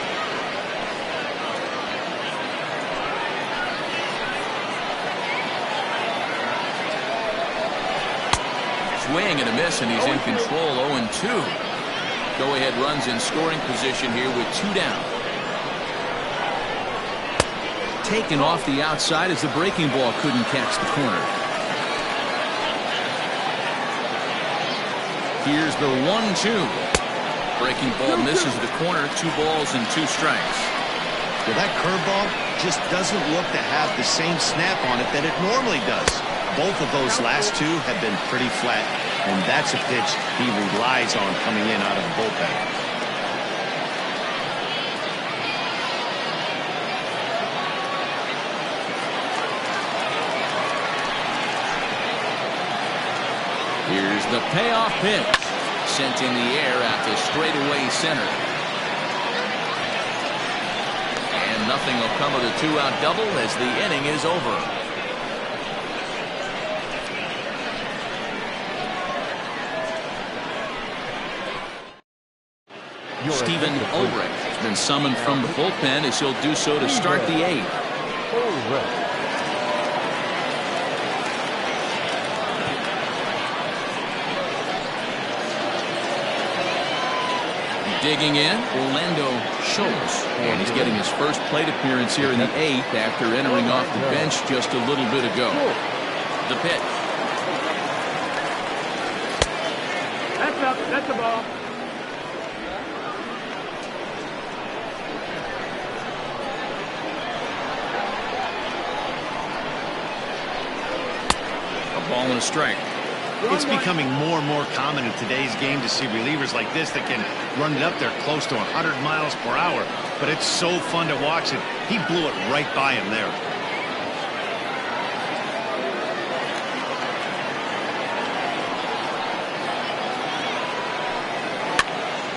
Swing and a miss, and he's in control. 0-2. Go-ahead runs in scoring position here with 2 down. Taken off the outside as the breaking ball couldn't catch the corner. Here's the 1-2. Breaking ball misses the corner. 2 balls and 2 strikes. Well, that curveball just doesn't look to have the same snap on it that it normally does. Both of those last 2 have been pretty flat, and that's a pitch he relies on coming in out of the bullpen. Here's the payoff pitch. Sent in the air at the straightaway center. And nothing will come of the 2-out double as the inning is over. Stephen Ulrich has been summoned from the bullpen as he'll do so to start the 8th. Digging in, Orlando Schultz, and he's getting his first plate appearance here in the 8th after entering off the bench just a little bit ago. The pitch. That's up. That's a ball. A ball and a strike. It's becoming more and more common in today's game to see relievers like this that can run it up there close to 100 miles per hour. But it's so fun to watch it. He blew it right by him there.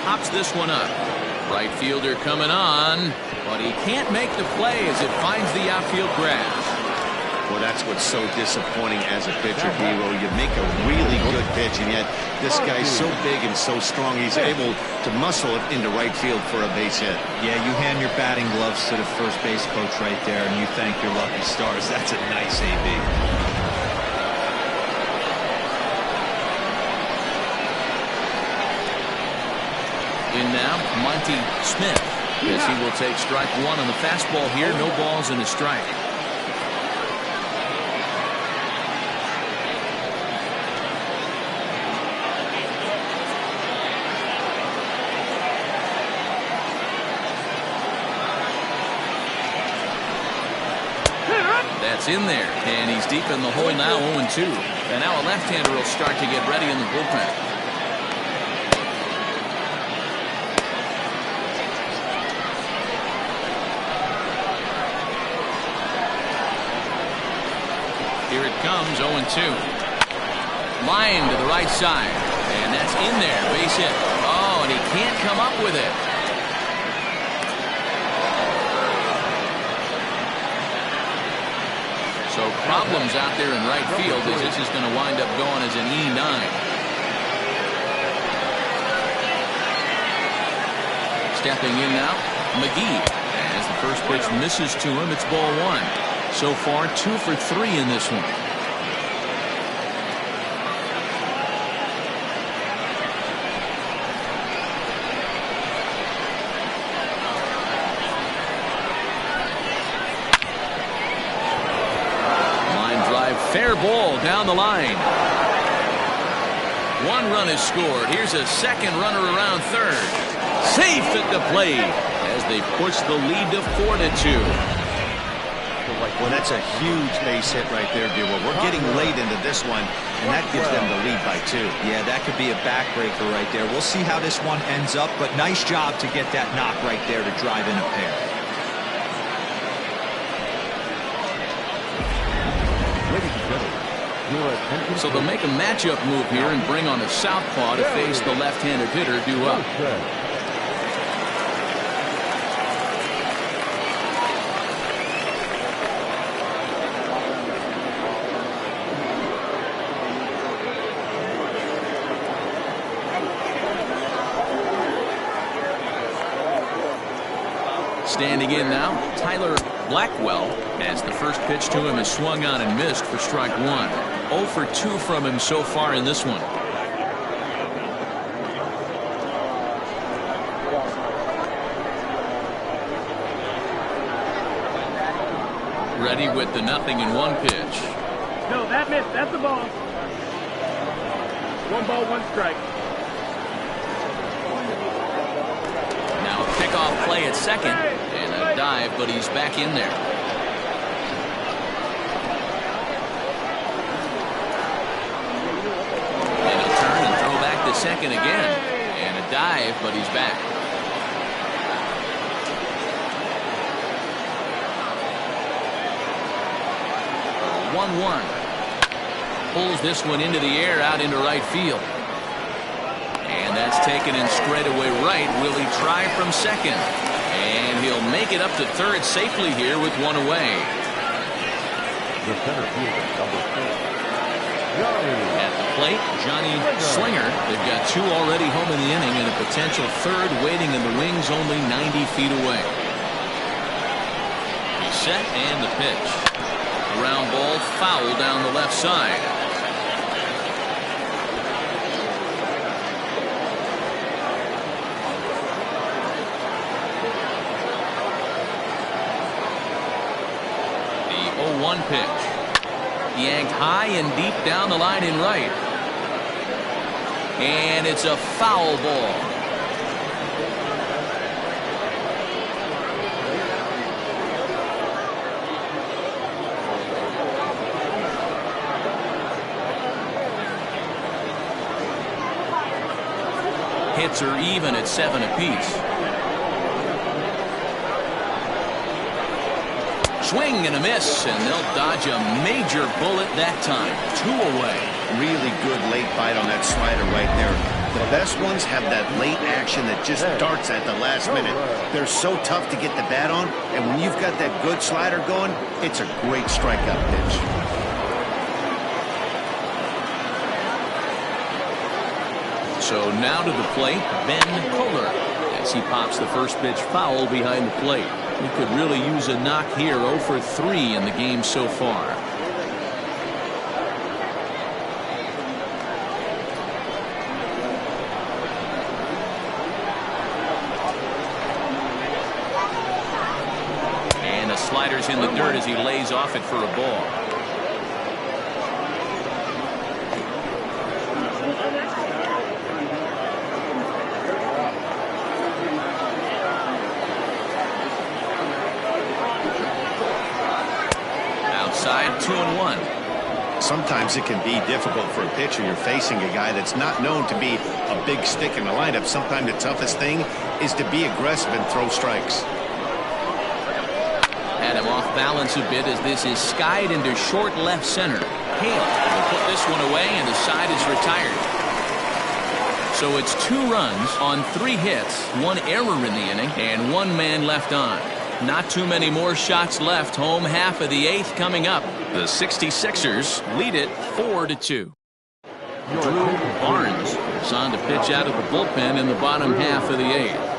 Pops this one up. Right fielder coming on, but he can't make the play as it finds the outfield grass. Well, that's what's so disappointing as a pitcher, Hero. You make a really good pitch, and yet this guy's so big and so strong, he's able to muscle it into right field for a base hit. Yeah, you hand your batting gloves to the first base coach right there, and you thank your lucky stars. That's a nice AB. In now, Monty Smith, as he will take strike one on the fastball here. No balls and a strike. That's in there, and he's deep in the hole now, 0-2. And now a left-hander will start to get ready in the bullpen. Here it comes, 0-2. Line to the right side, and that's in there, base hit. Oh, and he can't come up with it. So problems out there in right field as this is going to wind up going as an E9. Stepping in now, McGee. As the first pitch misses to him, it's ball one. So far, 2 for 3 in this one. Fair ball down the line. 1 run is scored. Here's a second runner around third. Safe at the plate as they push the lead to 4-2. Well, that's a huge base hit right there, Dewar. We're getting late into this one, and that gives them the lead by 2. Yeah, that could be a backbreaker right there. We'll see how this one ends up, but nice job to get that knock right there to drive in a pair. So they'll make a matchup move here and bring on a southpaw to face the left-handed hitter due up. Standing in now, Tyler Blackwell, as the first pitch to him is swung on and missed for strike 1. 0 for 2 from him so far in this one. Ready with the 0-1 pitch. No, that missed. That's the ball. 1 ball, 1 strike. Now a pickoff play at second. And a dive, but he's back in there. And he'll turn and throw back to second again. And a dive, but he's back. A 1-1. Pulls this one into the air out into right field. And that's taken in straightaway right. Will he try from second? And he'll make it up to third safely here with 1 away. The center fielder, number 4. At the plate, Johnny Slinger. They've got 2 already home in the inning and a potential third waiting in the wings only 90 feet away. He's set and the pitch. Ground ball foul down the left side. The 0-1 pitch. Yanked high and deep down the line in right. And it's a foul ball. Hits are even at 7 apiece. Swing and a miss, and they'll dodge a major bullet that time. 2 away. Really good late bite on that slider right there. The best ones have that late action that just darts at the last minute. They're so tough to get the bat on, and when you've got that good slider going, it's a great strikeout pitch. So now to the plate, Ben Kohler, as he pops the first pitch foul behind the plate. He could really use a knock here. 0 for 3 in the game so far. And the slider's in the dirt as he lays off it for a ball. at 2-1. Sometimes it can be difficult for a pitcher. You're facing a guy that's not known to be a big stick in the lineup. Sometimes the toughest thing is to be aggressive and throw strikes. Had him off balance a bit as this is skied into short left center. Hale will put this one away, and the side is retired. So it's 2 runs on 3 hits, 1 error in the inning, and 1 man left on. Not too many more shots left. Home half of the 8th coming up. The 66ers lead it 4-2. Drew Barnes is on to pitch out of the bullpen in the bottom half of the 8th.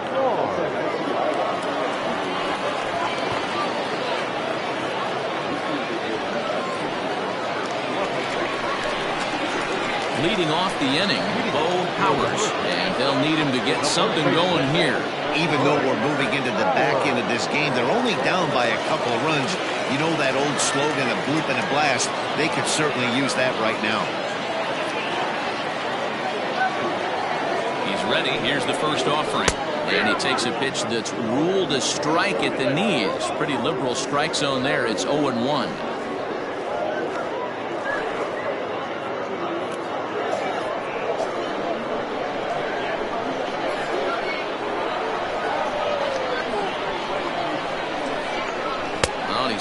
Leading off the inning, Bo Powers, and they'll need him to get something going here. Even though we're moving into the back end of this game, they're only down by a couple of runs. You know that old slogan, a bloop and a blast. They could certainly use that right now. He's ready. Here's the first offering. And he takes a pitch that's ruled a strike at the knees. Pretty liberal strike zone there. It's 0-1.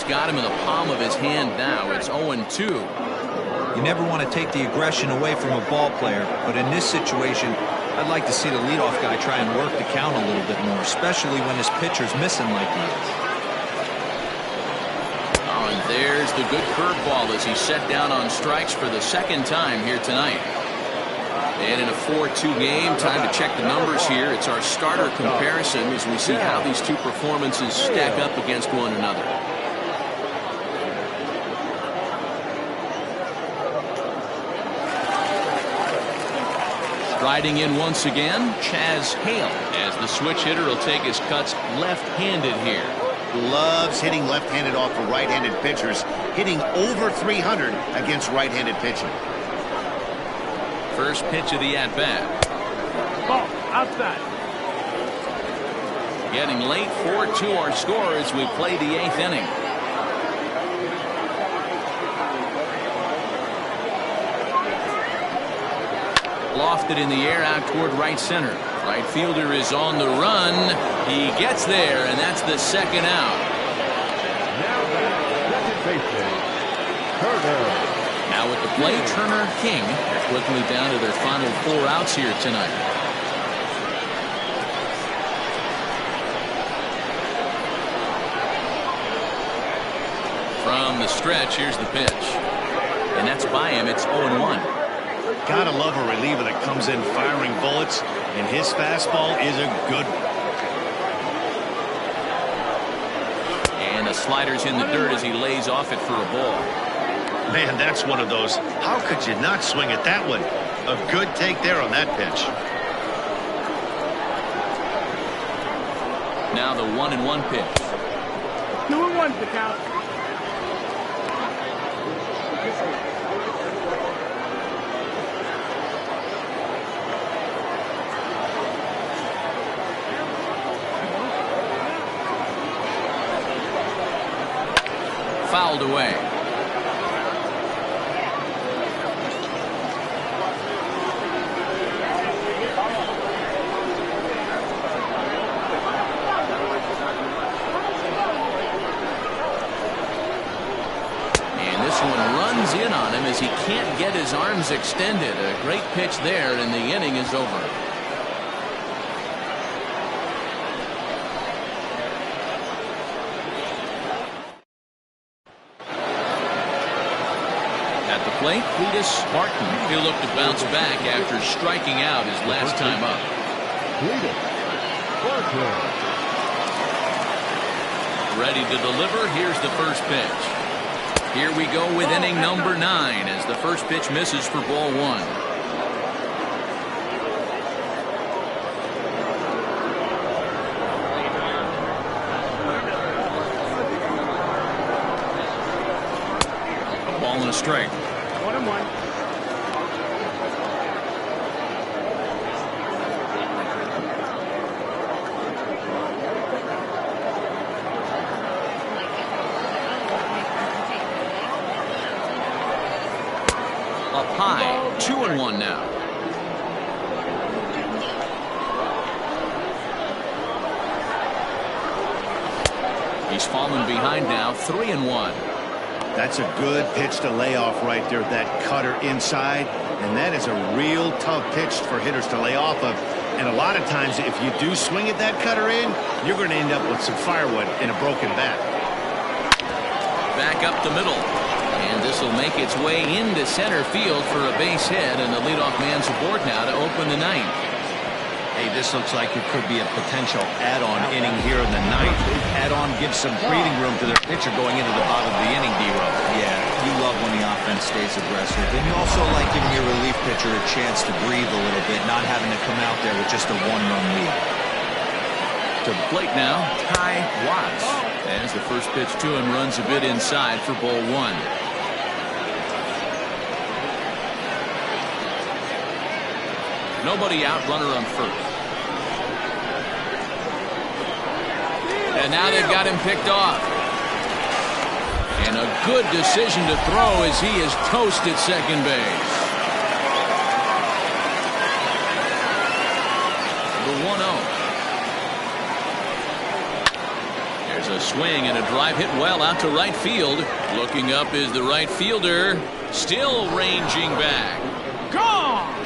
Got him in the palm of his hand now. It's 0-2. You never want to take the aggression away from a ball player, but in this situation, I'd like to see the leadoff guy try and work the count a little bit more, especially when his pitcher's missing like he is. Oh, and there's the good curveball as he set down on strikes for the 2nd time here tonight. And in a 4-2 game, time to check the numbers here. It's our starter comparison as we see how these 2 performances stack up against one another. Riding in once again, Chaz Hale, as the switch hitter will take his cuts left-handed here. Loves hitting left-handed off of right-handed pitchers, hitting over 300 against right-handed pitching. First pitch of the at-bat. Ball, outside. Getting late, 4-2 our score as we play the 8th inning. Lofted in the air out toward right center. Right fielder is on the run. He gets there, and that's the 2nd out. Now second baseman, Turner. Now at the plate, Turner, King. They're quickly down to their final 4 outs here tonight. From the stretch, here's the pitch. And that's by him. It's 0-1. Gotta love a reliever that comes in firing bullets, and his fastball is a good one. And the slider's in the dirt as he lays off it for a ball. Man, that's one of those. How could you not swing at that one? A good take there on that pitch. Now the 1-1 pitch. 2-1 to count. Fouled away. And this one runs in on him as he can't get his arms extended. A great pitch there, and the inning is over. Plate, Cletus Martin. He'll look to bounce back after striking out his last time up. Cletus Martin. Ready to deliver. Here's the first pitch. Here we go with inning number 9 as the first pitch misses for ball 1. A ball and a strike. 1-1. high. 2-1 now. He's fallen behind now. 3-1. That's a good pitch to lay off right there. That cutter inside. And that is a real tough pitch for hitters to lay off of. And a lot of times, if you do swing at that cutter in, you're going to end up with some firewood in a broken bat. Back up the middle. And this will make its way into center field for a base hit. And the leadoff man's aboard now to open the ninth. Hey, this looks like it could be a potential add-on inning here in the ninth. Add-on gives some breathing room to their pitcher going into the bottom of the inning, D-Row. Yeah, you love when the offense stays aggressive. And you also like giving your relief pitcher a chance to breathe a little bit, not having to come out there with just a one-run lead. To the plate now, Ty Watts. As the first pitch to him runs a bit inside for ball one. Nobody out, runner on first. And now they've got him picked off. And a good decision to throw as he is toast at second base. The 1-0. There's a swing and a drive hit well out to right field. Looking up is the right fielder. Still ranging back. Gone!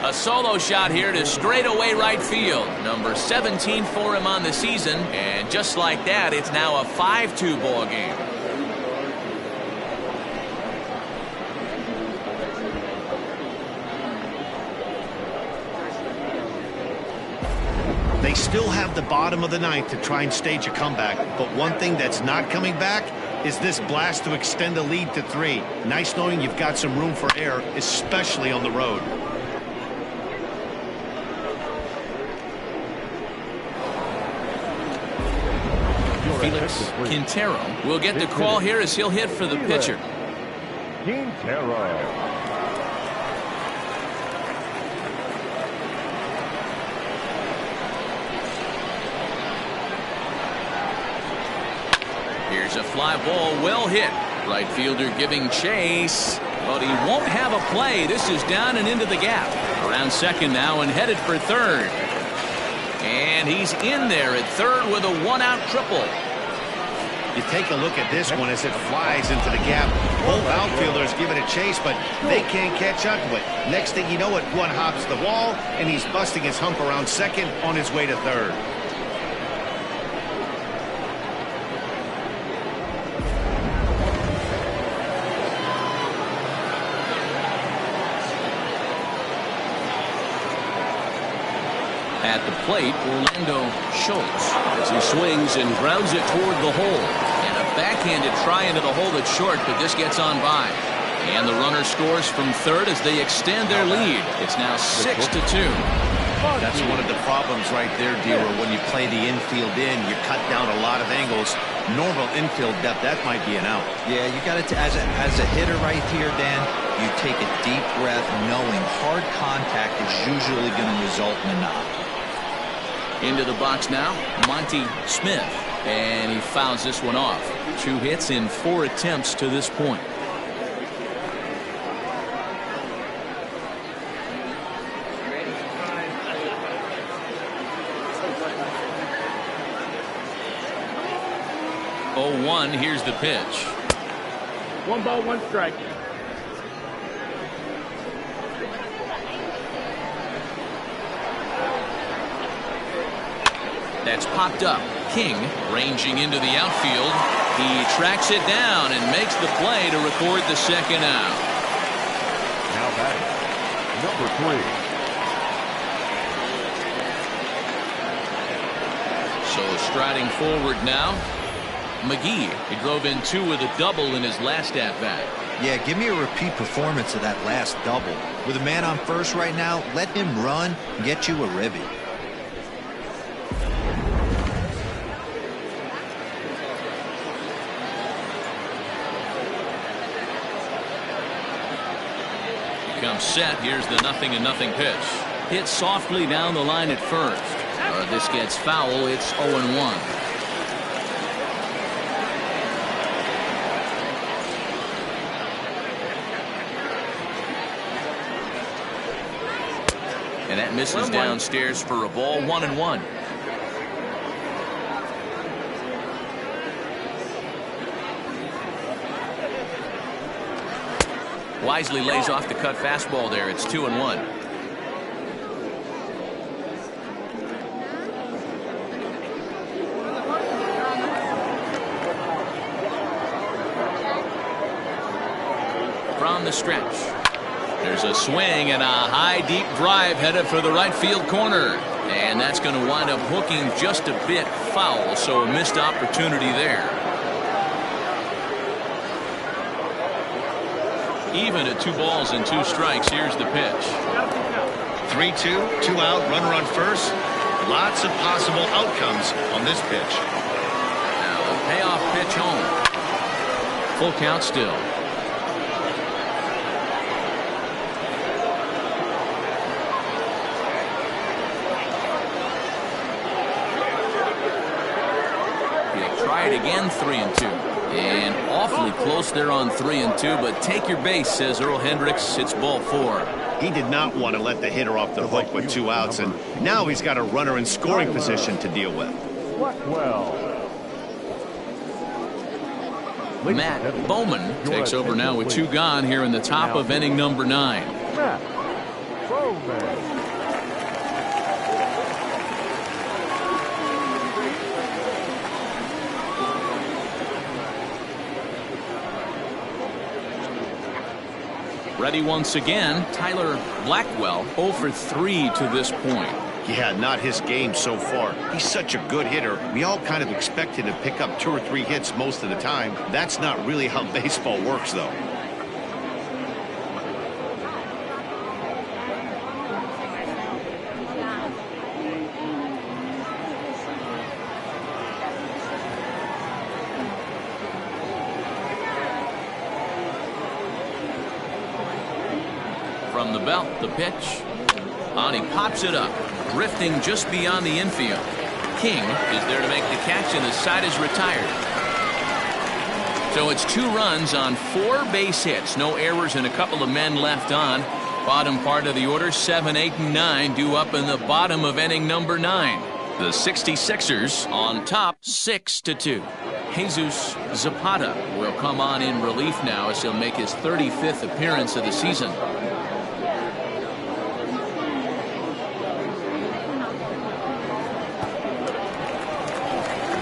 A solo shot here to straightaway right field. Number 17 for him on the season. And just like that, it's now a 5-2 ball game. They still have the bottom of the ninth to try and stage a comeback. But one thing that's not coming back is this blast to extend the lead to 3. Nice knowing you've got some room for error, especially on the road. Felix Quintero will get the call here as he'll hit for the pitcher. Quintero. Here's a fly ball, well hit. Right fielder giving chase, but he won't have a play. This is down and into the gap. Around second now and headed for third. And he's in there at third with a one-out triple. You take a look at this one as it flies into the gap. Both outfielders give it a chase, but they can't catch up to it. Next thing you know it, one hops the wall, and he's busting his hump around second on his way to third. At the plate, Orlando Schultz as he swings and grounds it toward the hole. And a backhanded try into the hole that's short, but this gets on by. And the runner scores from third as they extend their lead. It's now 6-2. That's one of the problems right there, Dero. When you play the infield in, you cut down a lot of angles. Normal infield depth, that might be an out. Yeah, you got to, as a hitter right here, Dan, you take a deep breath knowing hard contact is usually going to result in a knock. Into the box now, Monty Smith. And he fouls this one off. 2 hits in 4 attempts to this point. Oh, 1, here's the pitch. 1 ball, 1 strike. That's popped up. King ranging into the outfield. He tracks it down and makes the play to record the second out. Now batting, number 3. So striding forward now, McGee. He drove in 2 with a double in his last at-bat. Yeah, give me a repeat performance of that last double. With a man on first right now, let him run and get you a ribby. Comes set. Here's the 0-0 pitch. Hit softly down the line at first. This gets foul. It's 0-1. And that misses downstairs for a ball, 1-1. Wisely lays off the cut fastball there. It's 2-1. From the stretch, there's a swing and a high deep drive headed for the right field corner, and that's going to wind up hooking just a bit foul, so a missed opportunity there. Even at 2 balls and 2 strikes. Here's the pitch. 3-2, 2 out, runner on first. Lots of possible outcomes on this pitch. Now the payoff pitch home. Full count still. He'll try it again, 3-2. And awfully close there on 3-2, but take your base, says Earl Hendricks. It's ball 4. He did not want to let the hitter off the hook with 2 outs, and now he's got a runner in scoring position to deal with. Matt Bowman takes over now with 2 gone here in the top of inning number 9. Matt Bowman. Ready once again, Tyler Blackwell, 0 for 3 to this point. Yeah, not his game so far. He's such a good hitter. We all kind of expect him to pick up 2 or 3 hits most of the time. That's not really how baseball works, though. From the belt, the pitch. And he pops it up, drifting just beyond the infield. King is there to make the catch, and the side is retired. So it's 2 runs on 4 base hits. No errors and a couple of men left on. Bottom part of the order, 7, 8, and 9 due up in the bottom of inning number 9. The 66ers on top, 6-2. Jesus Zapata will come on in relief now as he'll make his 35th appearance of the season.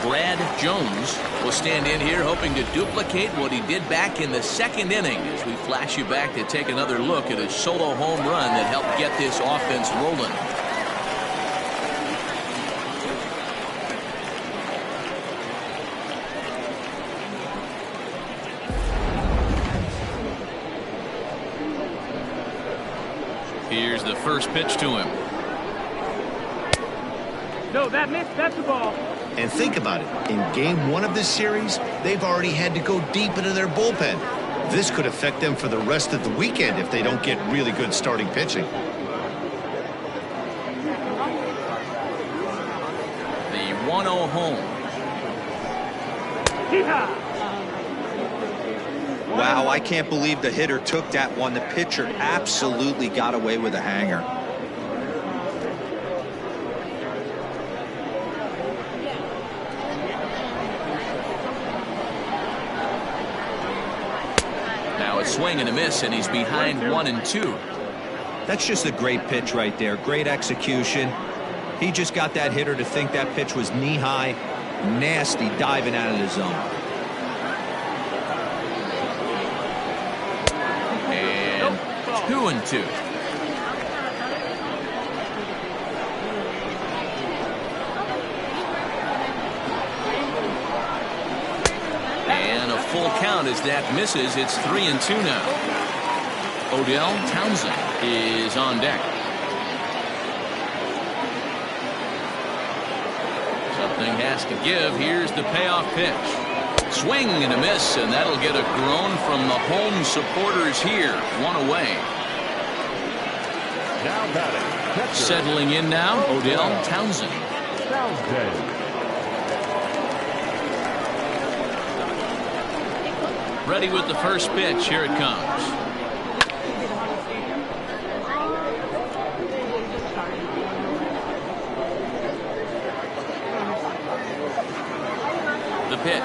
Brad Jones will stand in here hoping to duplicate what he did back in the 2nd inning as we flash you back to take another look at a solo home run that helped get this offense rolling. Here's the first pitch to him. No, that missed. That's the ball. And think about it. In game 1 of this series, they've already had to go deep into their bullpen. This could affect them for the rest of the weekend if they don't get really good starting pitching. The 1-0 home. Wow, I can't believe the hitter took that one. The pitcher absolutely got away with a hanger. Now a swing and a miss, and he's behind 1-2. That's just a great pitch right there. Great execution. He just got that hitter to think that pitch was knee-high. Nasty diving out of the zone. And 2-2. And a full count as that misses. It's 3-2 now. Odell Townsend is on deck. Something has to give. Here's the payoff pitch. Swing and a miss, and that'll get a groan from the home supporters here. 1 away. Now batting. Settling in now, Odell Townsend. Ready with the first pitch. Here it comes. pitch.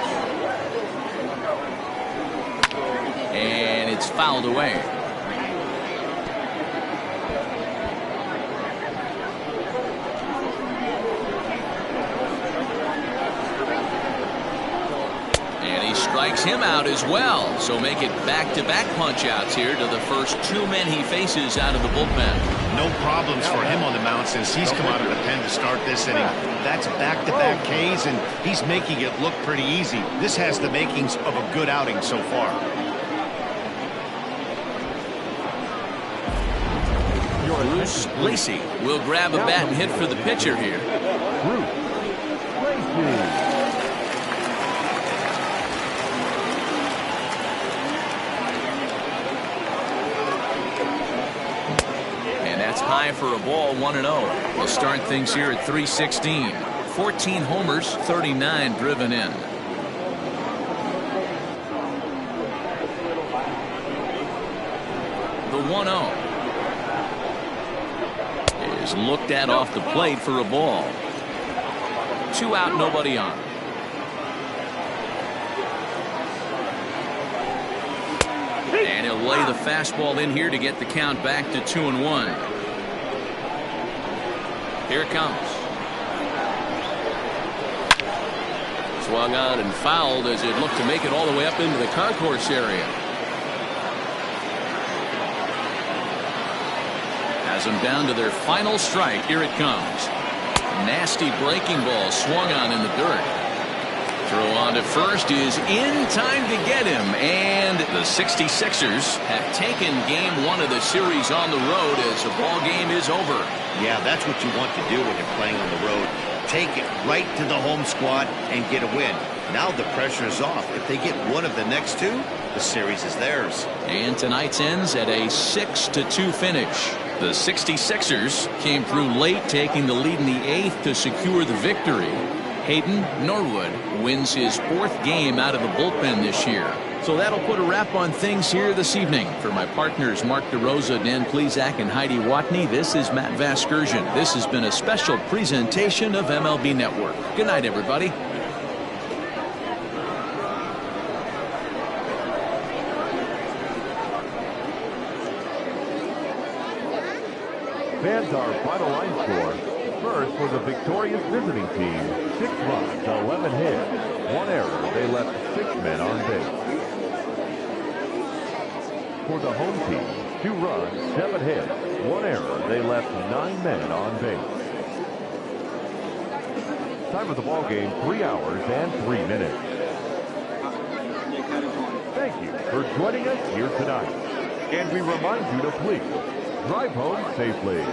And it's fouled away. And he strikes him out as well. So make it back-to-back punch-outs here to the first 2 men he faces out of the bullpen. No problems for him on the mound since he's come out of the pen to start this inning. That's back-to-back Ks, and he's making it look pretty easy. This has the makings of a good outing so far. Bruce Lacey will grab a bat and hit for the pitcher here. Bruce Lacey. High for a ball, 1-0. We'll start things here at 316. 14 homers, 39 driven in. The 1-0 is looked at off the plate for a ball. 2 out, nobody on. And he'll lay the fastball in here to get the count back to 2-1. Here it comes. Swung on and fouled as it looked to make it all the way up into the concourse area. Has them down to their final strike. Here it comes. Nasty breaking ball swung on in the dirt. Throw on to first is in time to get him, and the 66ers have taken game 1 of the series on the road as the ball game is over. Yeah, that's what you want to do when you're playing on the road. Take it right to the home squad and get a win. Now the pressure is off. If they get one of the next 2, the series is theirs. And tonight's ends at a 6-2 finish. The 66ers came through late, taking the lead in the 8th to secure the victory. Hayden Norwood wins his 4th game out of the bullpen this year. So that'll put a wrap on things here this evening. For my partners Mark DeRosa, Dan Plezak, and Heidi Watney, this is Matt Vasgersian. This has been a special presentation of MLB Network. Good night, everybody. Fans, our final line score. First, for the victorious visiting team, 6 runs, 11 hits, 1 error. They left 6 men on base. For the home team, 2 runs, 7 hits, 1 error. They left 9 men on base. Time of the ball game, 3 hours and 3 minutes. Thank you for joining us here tonight. And we remind you to please drive home safely.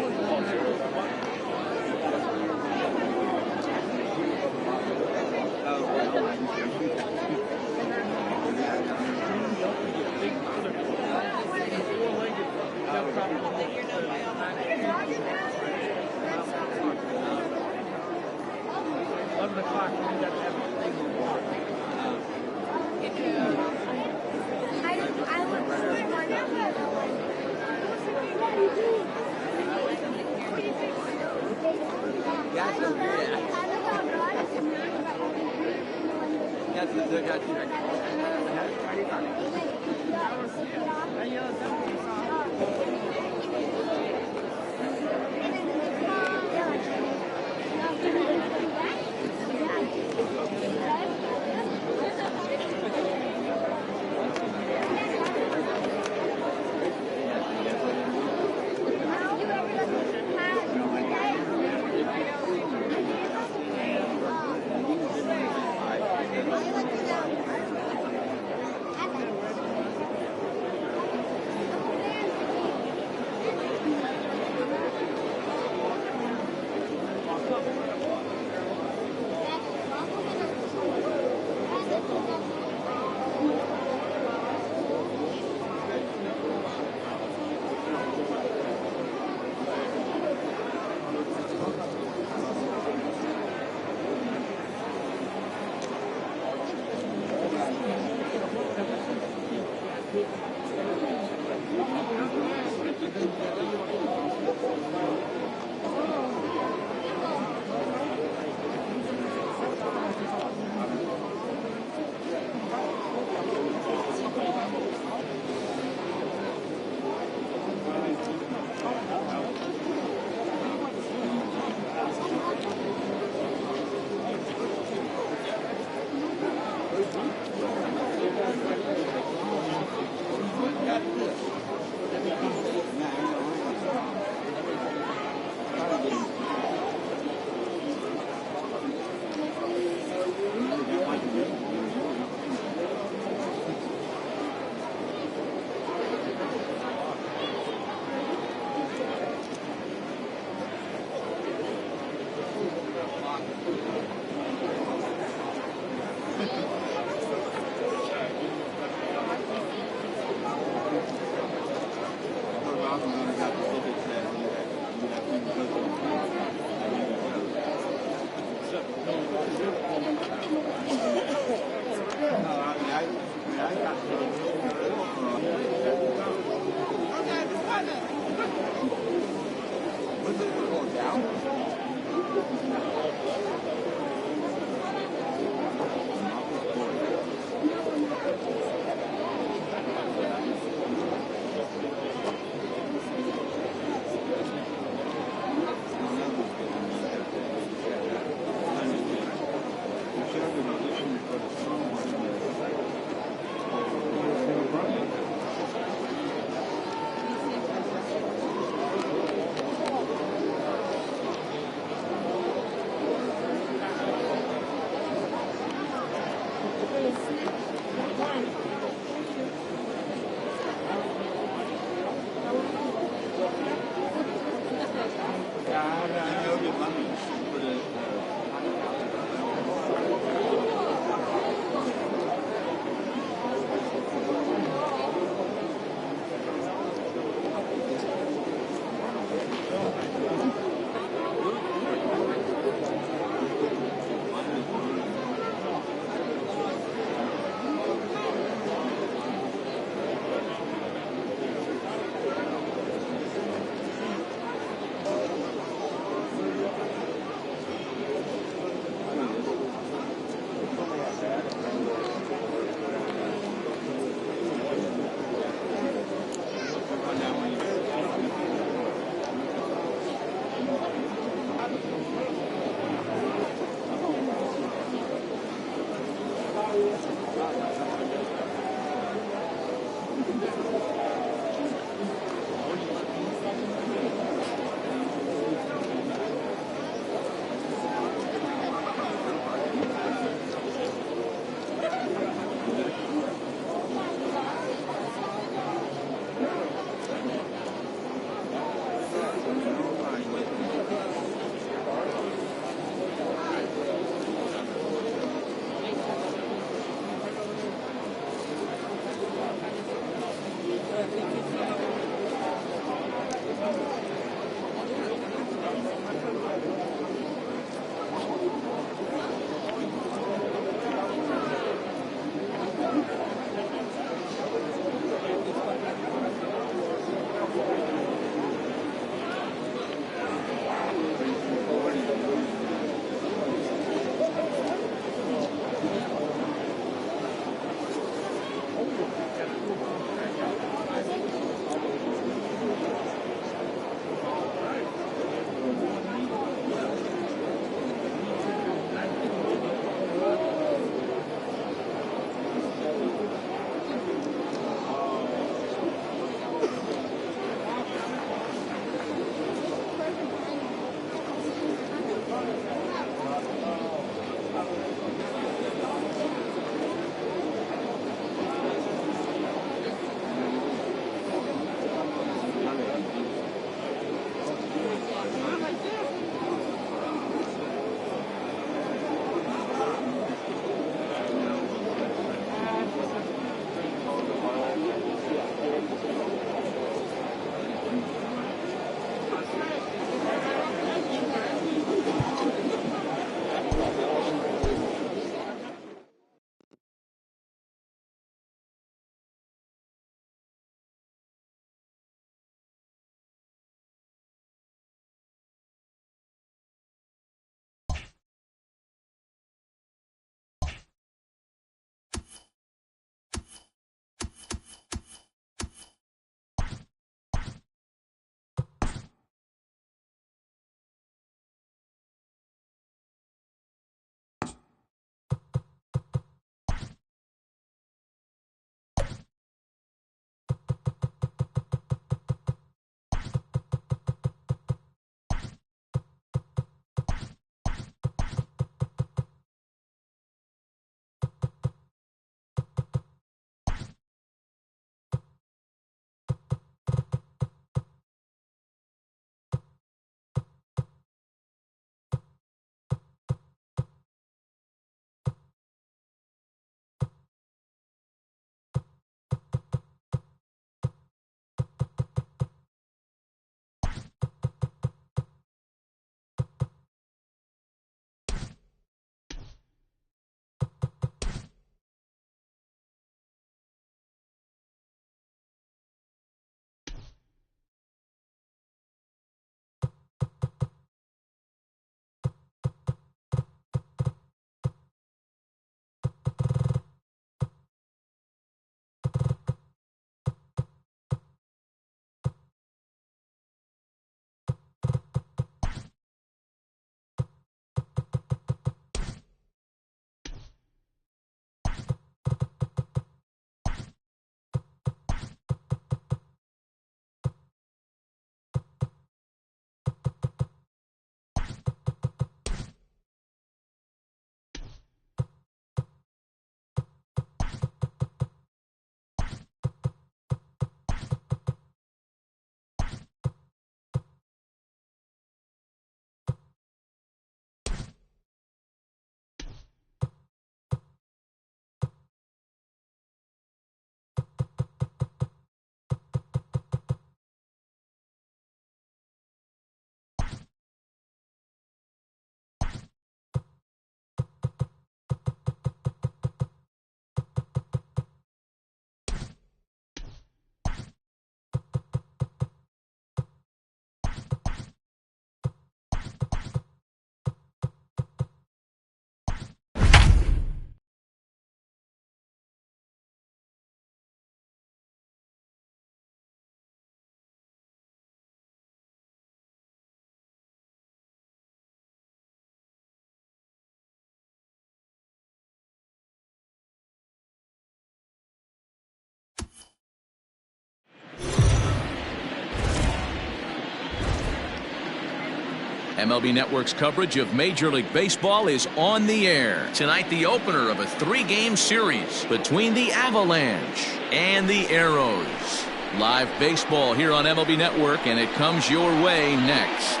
MLB Network's coverage of Major League Baseball is on the air. Tonight, the opener of a 3-game series between the Avalanche and the Arrows. Live baseball here on MLB Network, and it comes your way next.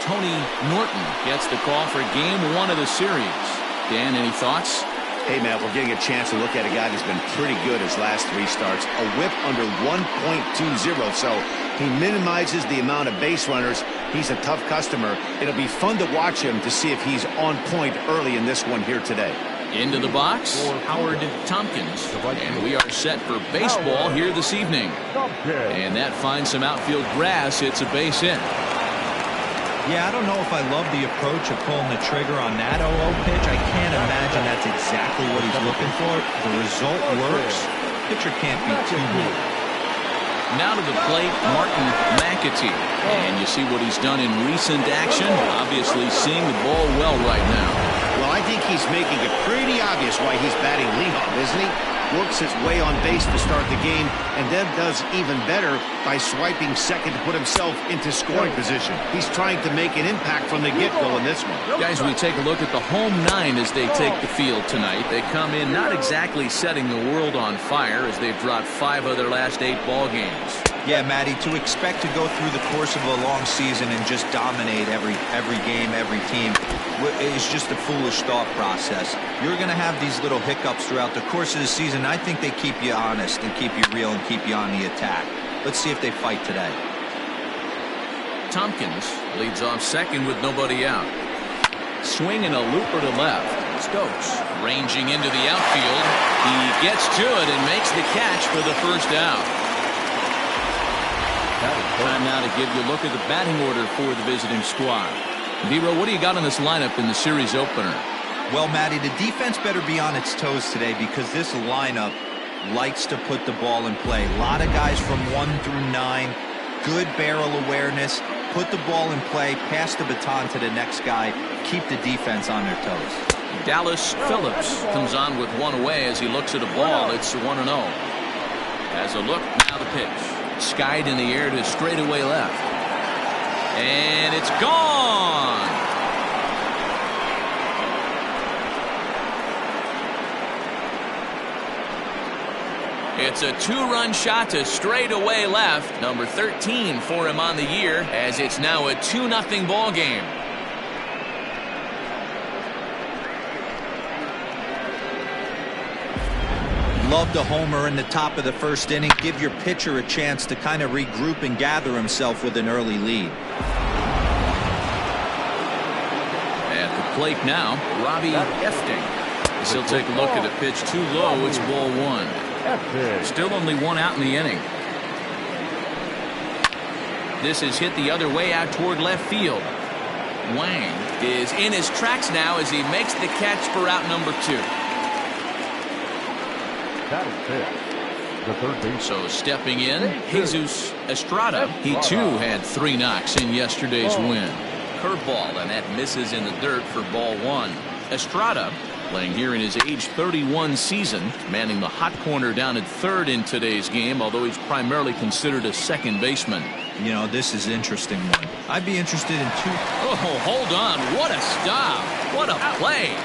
Tony Norton gets the call for Game 1 of the series. Dan, any thoughts? Hey, Matt, we're getting a chance to look at a guy that's been pretty good his last 3 starts. A whip under 1.20, so he minimizes the amount of base runners. He's a tough customer. It'll be fun to watch him to see if he's on point early in this one here today. Into the box, Howard Tompkins. And we are set for baseball here this evening. And that finds some outfield grass. It's a base hit. Yeah, I don't know if I love the approach of pulling the trigger on that 0-0 pitch. I can't imagine that's exactly what he's looking for. The result works. Pitcher can't be too good. Now to the plate, Martin McAtee. And you see what he's done in recent action. Obviously seeing the ball well right now. Well, I think he's making it pretty obvious why he's batting leadoff, isn't he? Works his way on base to start the game, and then does even better by swiping second to put himself into scoring position. He's trying to make an impact from the get-go in this one. Guys, we take a look at the home 9 as they take the field tonight. They come in not exactly setting the world on fire as they've dropped 5 of their last 8 ball games. Yeah, Matty, to expect to go through the course of a long season and just dominate every game, every team, is just a foolish thought process. You're going to have these little hiccups throughout the course of the season. I think they keep you honest and keep you real and keep you on the attack. Let's see if they fight today. Tompkins leads off second with nobody out. Swing and a looper to left. Stokes ranging into the outfield. He gets to it and makes the catch for the first out. Time now to give you a look at the batting order for the visiting squad. Vero, what do you got on this lineup in the series opener? Well, Matty, the defense better be on its toes today because this lineup likes to put the ball in play. A lot of guys from 1 through 9, good barrel awareness, put the ball in play, pass the baton to the next guy, keep the defense on their toes. Dallas Phillips comes on with 1 away as he looks at a ball. It's 1-0. As a look, now the pitch. Skied in the air to straightaway left. And it's gone. It's a 2-run shot to straightaway left. Number 13 for him on the year as it's now a 2-0 ball game. Love the homer in the top of the first inning. Give your pitcher a chance to kind of regroup and gather himself with an early lead. At the plate now, Robbie Efting. As he'll take a look at a pitch too low. It's ball 1. Still only 1 out in the inning. This is hit the other way out toward left field. Wang is in his tracks now as he makes the catch for out number 2. That is it. The third base. So stepping in, Jesus Estrada. He too had 3 knocks in yesterday's win. Curveball, and that misses in the dirt for ball 1. Estrada playing here in his age 31 season, manning the hot corner down at third in today's game, although he's primarily considered a second baseman. You know, this is an interesting one. I'd be interested in 2. Oh, hold on. What a stop. What a play.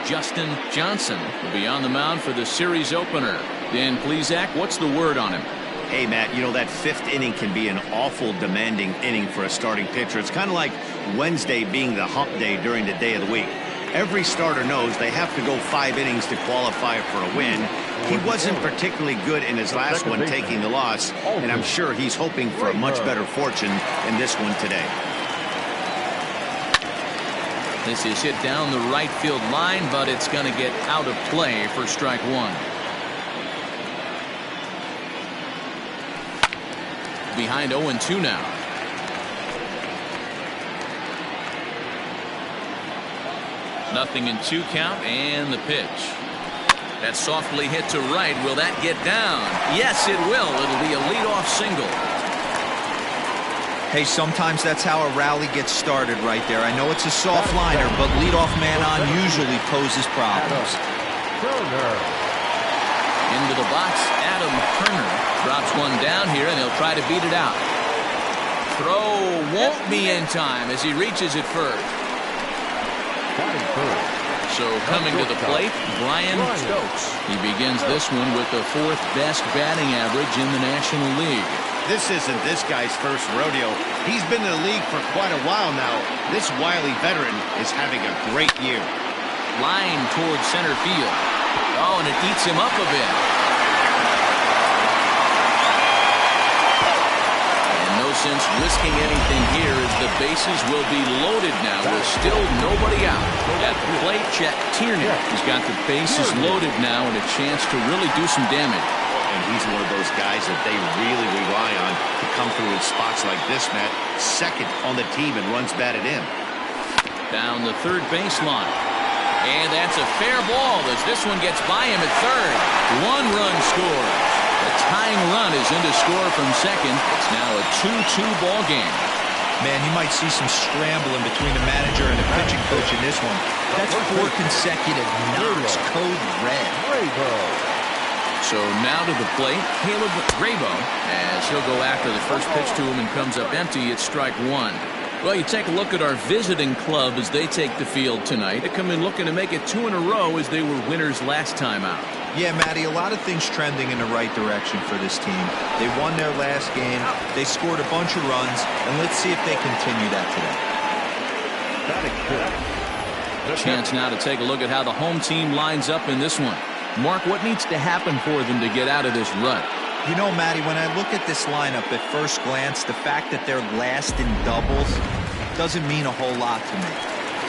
Justin Johnson will be on the mound for the series opener. Dan Plesac, what's the word on him? Hey, Matt, you know that 5th inning can be an awful demanding inning for a starting pitcher. It's kind of like Wednesday being the hump day during the day of the week. Every starter knows they have to go 5 innings to qualify for a win. He wasn't particularly good in his last one, taking the loss, and I'm sure he's hoping for a much better fortune in this one today. This is hit down the right field line, but it's going to get out of play for strike 1. Behind 0-2 now. Nothing in 2 count, and the pitch. That's softly hit to right. Will that get down? Yes, it will. It'll be a leadoff single. Hey, sometimes that's how a rally gets started right there. I know it's a soft liner, but leadoff man on usually poses problems. Into the box, Adam Turner drops one down here, and he'll try to beat it out. Throw won't be in time as he reaches it first. So coming to the plate, Brian Stokes. He begins this one with the 4th best batting average in the National League. This isn't this guy's first rodeo. He's been in the league for quite a while now. This wily veteran is having a great year. Line towards center field. Oh, and it eats him up a bit. And no sense risking anything here as the bases will be loaded now with still nobody out. At the plate, Chet Tierney has got the bases loaded now and a chance to really do some damage. And he's one of those guys that they really rely on to come through in spots like this, Matt. Second on the team and runs batted in. Down the third baseline. And that's a fair ball as this one gets by him at third. 1 run scores. The tying run is in to score from second. It's now a 2-2 ball game. Man, you might see some scrambling between the manager and the pitching coach in this one. That's 4 consecutive knocks. Code red. So now to the plate, Caleb Grabo, as he'll go after the first pitch to him and comes up empty. It's strike 1. Well, you take a look at our visiting club as they take the field tonight. They come in looking to make it 2 in a row as they were winners last time out. Yeah, Matty, a lot of things trending in the right direction for this team. They won their last game. They scored a bunch of runs, and let's see if they continue that today. Chance now to take a look at how the home team lines up in this one. Mark, what needs to happen for them to get out of this rut? You know, Matty, when I look at this lineup at first glance, the fact that they're last in doubles doesn't mean a whole lot to me.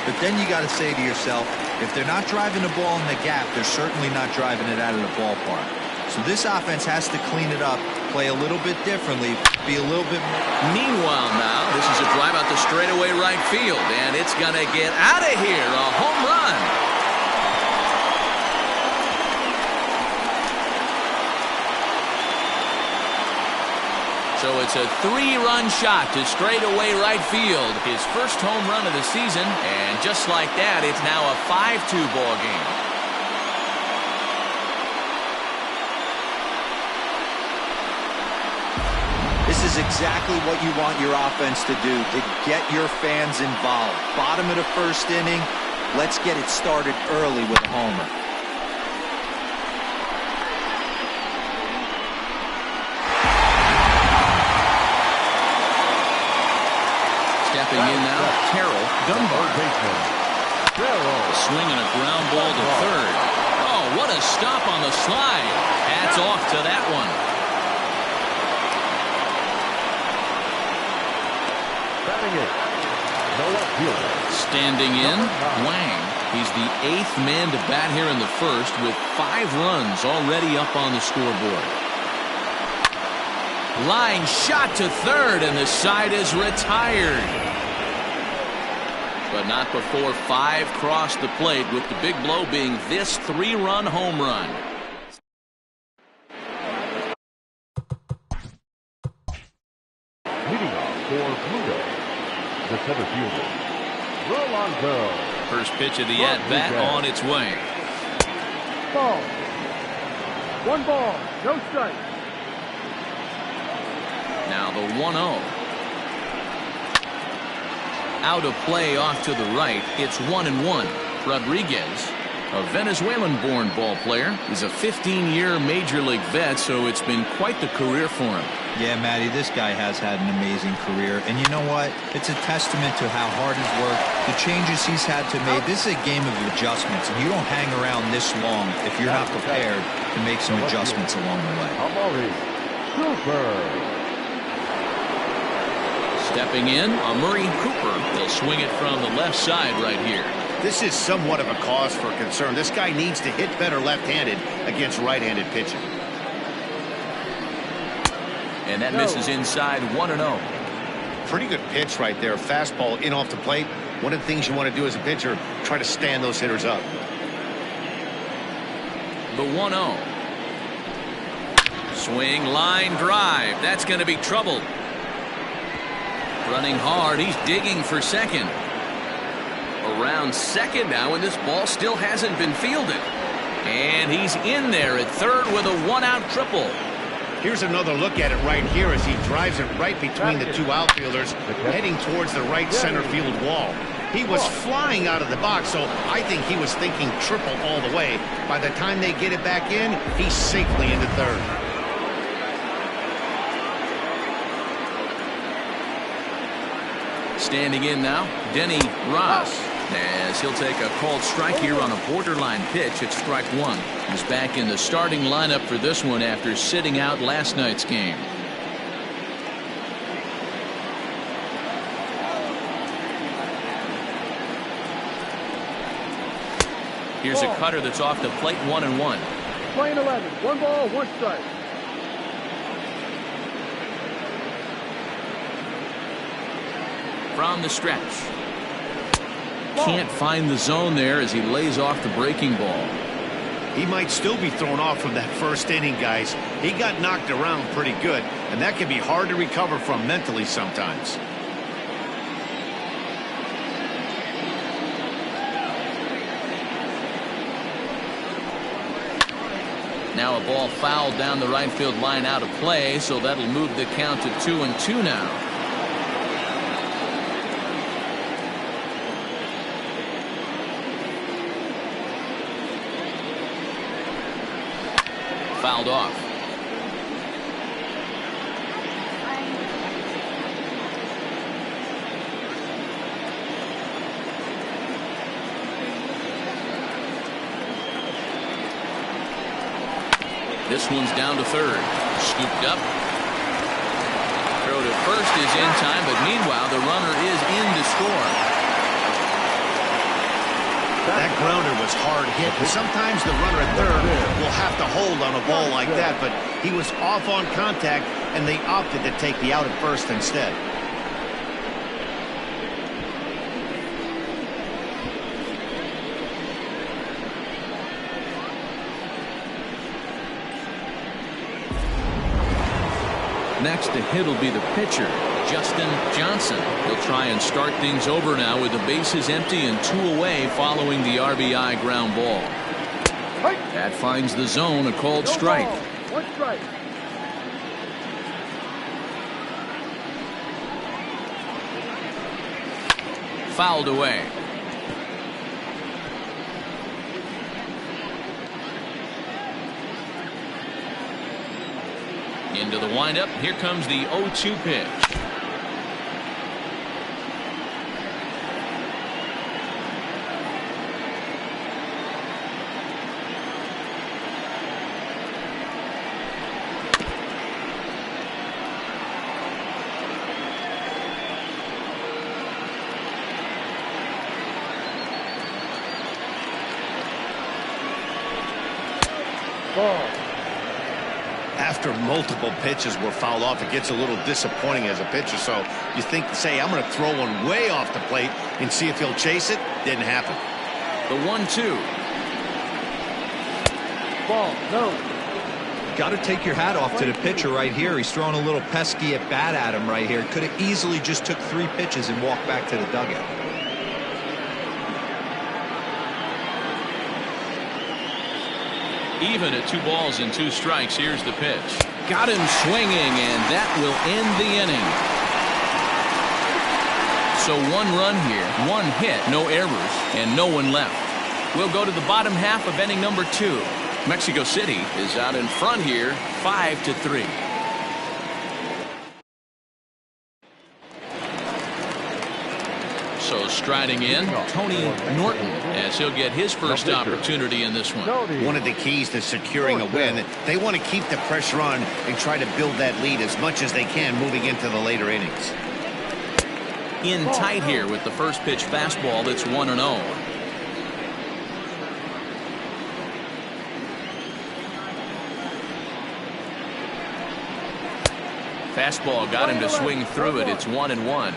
But then you got to say to yourself, if they're not driving the ball in the gap, they're certainly not driving it out of the ballpark. So this offense has to clean it up, play a little bit differently, be a little bit more. Meanwhile now, this is a drive out to straightaway right field, and it's going to get out of here. A home run. So it's a 3-run shot to straightaway right field. His first home run of the season. And just like that, it's now a 5-2 ball game. This is exactly what you want your offense to do, to get your fans involved. Bottom of the first inning, let's get it started early with a homer. Stepping in now, Terrell Dunbar. Swinging a ground ball to third. Oh, what a stop on the slide. Hats off to that one. Standing in, Wang. He's the 8th man to bat here in the first with 5 runs already up on the scoreboard. Line shot to third, and the side is retired. But not before 5 crossed the plate, with the big blow being this 3-run home run. Leading off for Pluto, the center fielder, Rolando. First pitch of the at-bat on its way. Ball. 1 ball, no strike. Now the 1-0. Out of play off to the right. It's 1-1. Rodriguez, a Venezuelan-born ball player, is a 15-year Major League vet, so it's been quite the career for him. Yeah, Matty, this guy has had an amazing career. And you know what? It's a testament to how hard he's worked, the changes he's had to make. This is a game of adjustments, and you don't hang around this long if you're not prepared to make some adjustments along the way. Stepping in, Amari Cooper. He'll swing it from the left side right here. This is somewhat of a cause for concern. This guy needs to hit better left-handed against right-handed pitching. And that misses inside 1-0. Pretty good pitch right there. Fastball in off the plate. One of the things you want to do as a pitcher, try to stand those hitters up. The 1-0. Swing, line, drive. That's going to be trouble. Running hard. He's digging for second. Around second now, and this ball still hasn't been fielded. And he's in there at third with a one-out triple. Here's another look at it right here as he drives it right between the two outfielders, heading towards the right center field wall. He was flying out of the box, so I think he was thinking triple all the way. By the time they get it back in, he's safely into third. Standing in now, Denny Ross, as he'll take a called strike here on a borderline pitch at strike one. He's back in the starting lineup for this one after sitting out last night's game. Here's a cutter that's off the plate, 1-1. Playing 11. 1 ball, 1 strike. From the stretch. Can't find the zone there as he lays off the breaking ball. He might still be thrown off from that first inning, guys. He got knocked around pretty good, and that can be hard to recover from mentally sometimes. Now a ball fouled down the right field line out of play, so that'll move the count to 2-2 now. Fouled off. This one's down to third. Scooped up. Throw to first is in time, but meanwhile the runner is in to score. That grounder was hard hit, and sometimes the runner at third will have to hold on a ball like that, but he was off on contact, and they opted to take the out at first instead. Next to hit will be the pitcher, Justin Johnson. He'll try and start things over now with the bases empty and 2 away following the RBI ground ball. That finds the zone, a called strike. 1 strike. Fouled away. Into the windup. Here comes the 0-2 pitch. Ball. After multiple pitches were fouled off, it gets a little disappointing as a pitcher. So you think, say, I'm going to throw one way off the plate and see if he'll chase it. Didn't happen. The 1-2. Ball. No. Got to take your hat off to the pitcher right here. He's throwing a little pesky at bat at him right here. Could have easily just took 3 pitches and walked back to the dugout. Even at 2 balls and 2 strikes. Here's the pitch. Got him swinging, and that will end the inning. So 1 run here, 1 hit, no errors, and no one left. We'll go to the bottom half of inning number 2. Mexico City is out in front here, 5-3. So striding in, Tony Norton, as he'll get his first opportunity in this one. One of the keys to securing a win, they want to keep the pressure on and try to build that lead as much as they can moving into the later innings. In tight here with the first pitch fastball that's 1-0. Fastball got him to swing through it. It's 1-1.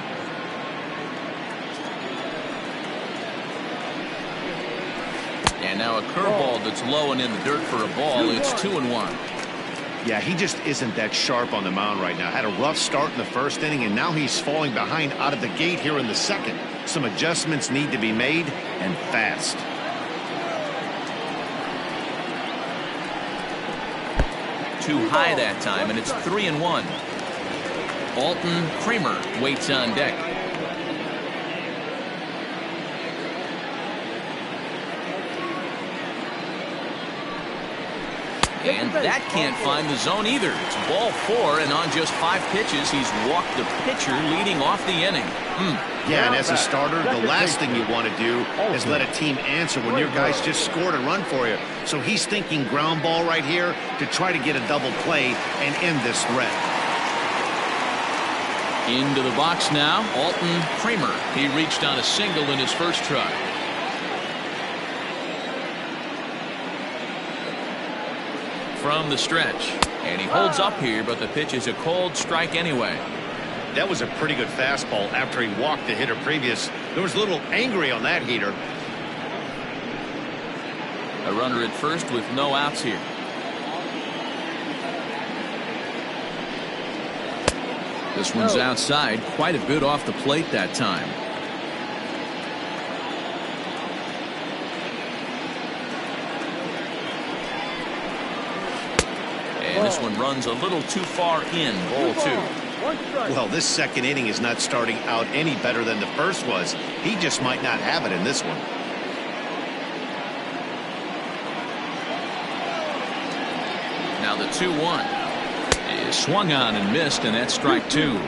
And now a curveball that's low and in the dirt for a ball. It's 2-1. Yeah, he just isn't that sharp on the mound right now. Had a rough start in the first inning, and now he's falling behind out of the gate here in the second. Some adjustments need to be made, and fast. too high that time, and it's 3-1. Alton Kramer waits on deck. And that can't find the zone either. It's ball 4, and on just 5 pitches, he's walked the pitcher leading off the inning. Yeah, and as a starter, the last thing you want to do is let a team answer when your guys just scored a run for you. So he's thinking ground ball right here to try to get a double play and end this threat. Into the box now, Alton Kramer. He reached on a single in his first try. From the stretch, and he holds up here, but the pitch is a cold strike anyway. That was a pretty good fastball after he walked the hitter previous. There was a little angry on that heater. A runner at first with no outs here. This one's outside, quite a bit off the plate that time. And this one runs a little too far in, ball 2. Well, this second inning is not starting out any better than the first was. He just might not have it in this one. Now the 2-1 is swung on and missed, and that's strike 2.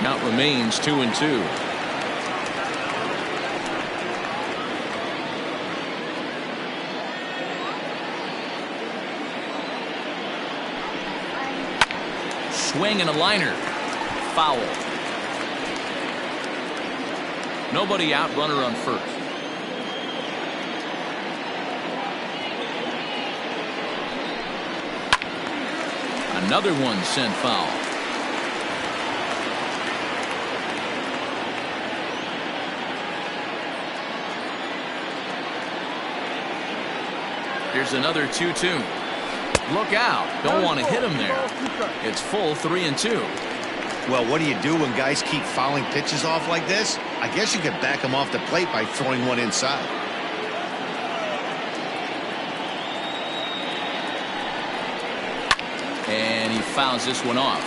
Count remains 2-2. Swing and a liner. Foul. Nobody out, runner on first. Another one sent foul. Here's another 2-2. Look out. Don't want to hit him there. It's full 3-2. Well, what do you do when guys keep fouling pitches off like this? I guess you could back them off the plate by throwing one inside. And he fouls this one off.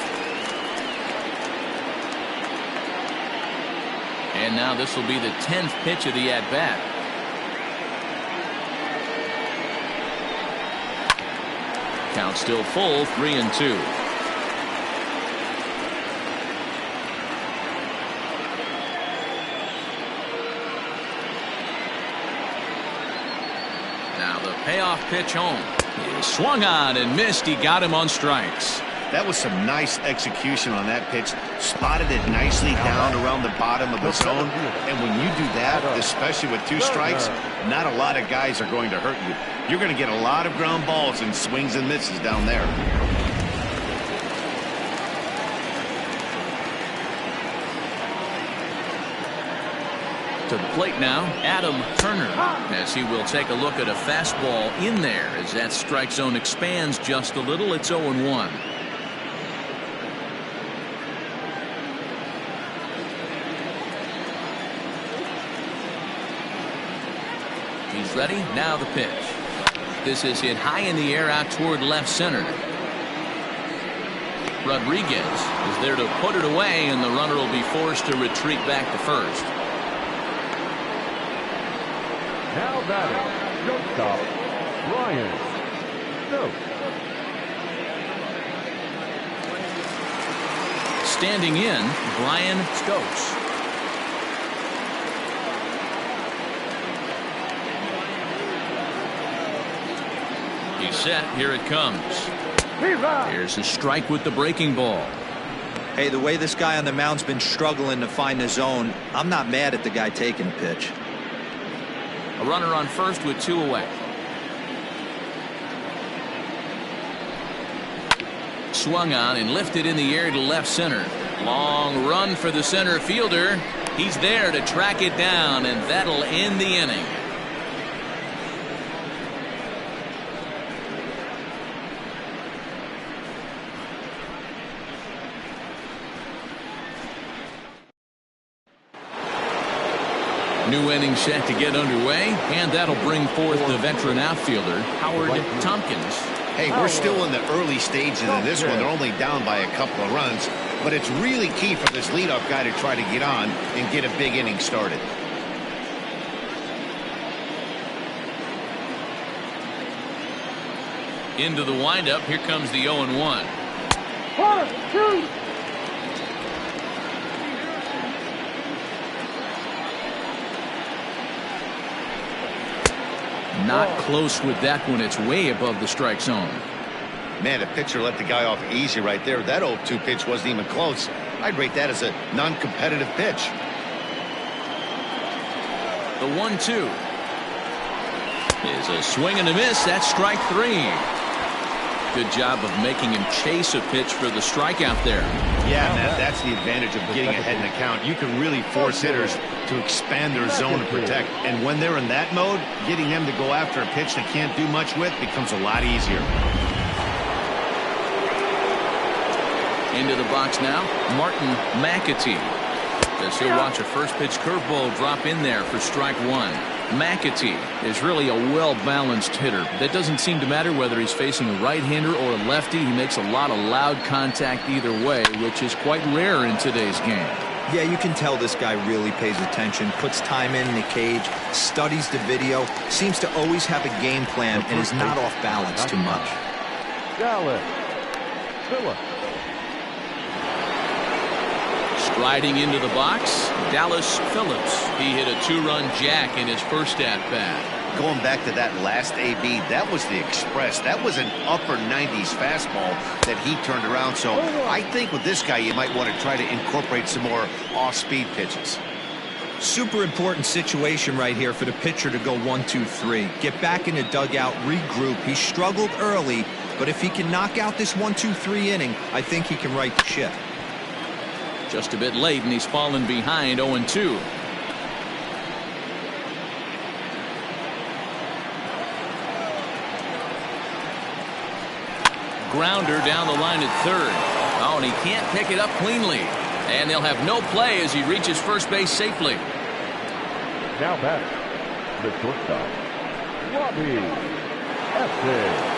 And now this will be the 10th pitch of the at-bat. Count still full, 3-2. Now the payoff pitch home. He swung on and missed. He got him on strikes. That was some nice execution on that pitch. Spotted it nicely down around the bottom of the zone. And when you do that, especially with 2 strikes, not a lot of guys are going to hurt you. You're going to get a lot of ground balls and swings and misses down there. To the plate now, Adam Turner, as he will take a look at a fastball in there as that strike zone expands just a little. It's 0-1. He's ready. Now the pitch. This is hit high in the air out toward left center. Rodriguez is there to put it away, and the runner will be forced to retreat back to first. Now batting, shortstop, Ryan Stokes. Standing in, Brian Stokes. He's set. Here it comes. Here's a strike with the breaking ball. Hey, the way this guy on the mound's been struggling to find the zone, I'm not mad at the guy taking the pitch. A runner on first with 2 away. Swung on and lifted in the air to left center. Long run for the center fielder. He's there to track it down, and that'll end the inning. New inning set to get underway, and that'll bring forth the veteran outfielder, Howard Tompkins. Hey, we're still in the early stages of this one. They're only down by a couple of runs, but it's really key for this leadoff guy to try to get on and get a big inning started. Into the windup, here comes the 0-1. 1, 2. Not close with that one. It's way above the strike zone. Man, the pitcher let the guy off easy right there. That 0-2 pitch wasn't even close. I'd rate that as a non-competitive pitch. The 1-2 is a swing and a miss. That's strike 3. Good job of making him chase a pitch for the strikeout there. Yeah, Matt, that's the advantage of getting ahead in the count. You can really force hitters to expand their zone to protect. And when they're in that mode, getting them to go after a pitch they can't do much with becomes a lot easier. Into the box now, Martin McAtee. As he'll watch a first pitch curveball drop in there for strike 1. McAtee is really a well-balanced hitter. That doesn't seem to matter whether he's facing a right-hander or a lefty. He makes a lot of loud contact either way, which is quite rare in today's game. Yeah, you can tell this guy really pays attention, puts time in the cage, studies the video, seems to always have a game plan, and is not off balance too much. Dallas Phillips. Striding into the box, Dallas Phillips. He hit a 2-run jack in his first at-bat. Going back to that last AB, that was the express. That was an upper 90s fastball that he turned around. So I think with this guy, you might want to try to incorporate some more off-speed pitches. Super important situation right here for the pitcher to go 1-2-3. Get back in the dugout, regroup. He struggled early, but if he can knock out this 1-2-3 inning, I think he can right the ship. Just a bit late, and he's fallen behind 0-2. Grounder down the line at third. Oh, and he can't pick it up cleanly. And they'll have no play as he reaches first base safely. Now back, the shortstop, Robbie Efton.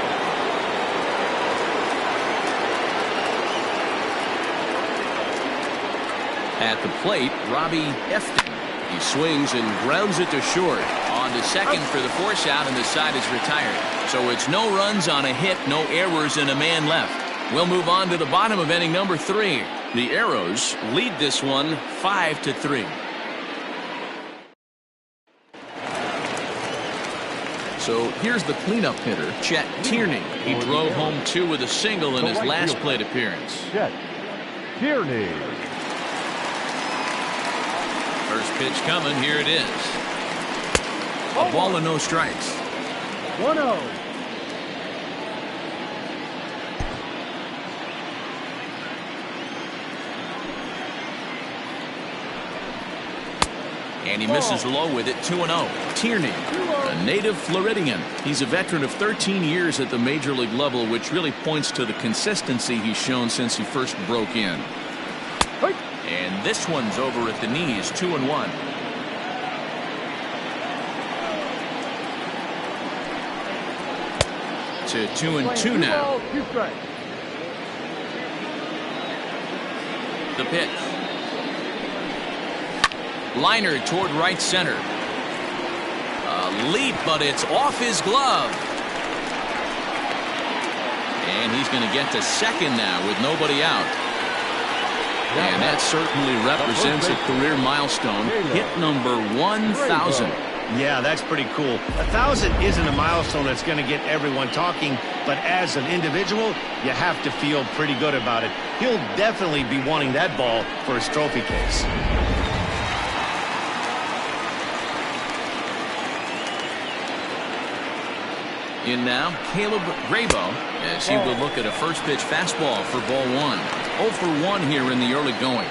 At the plate, Robbie Efton. He swings and grounds it to short. On to second for the force out, and the side is retired. So it's no runs on a hit, no errors, and a man left. We'll move on to the bottom of inning number 3. The Arrows lead this one 5-3. So here's the cleanup hitter, Chet Tierney. He drove home 2 with a single in his last plate appearance. Chet Tierney. First pitch coming. Here it is. A ball and no strikes. 1-0. And he misses low with it. 2-0. Tierney, a native Floridian. He's a veteran of 13 years at the major league level, which really points to the consistency he's shown since he first broke in. And this one's over at the knees. 2-1. To 2-2 now. The pitch. Liner toward right center. A leap, but it's off his glove. And he's going to get to second now with nobody out. And that certainly represents a career milestone. Hit number 1,000. Yeah, that's pretty cool. 1,000 isn't a milestone that's going to get everyone talking, but as an individual, you have to feel pretty good about it. He'll definitely be wanting that ball for his trophy case. In now, Caleb Grabo, as he will look at a first pitch fastball for ball 1. 0 for 1 here in the early going.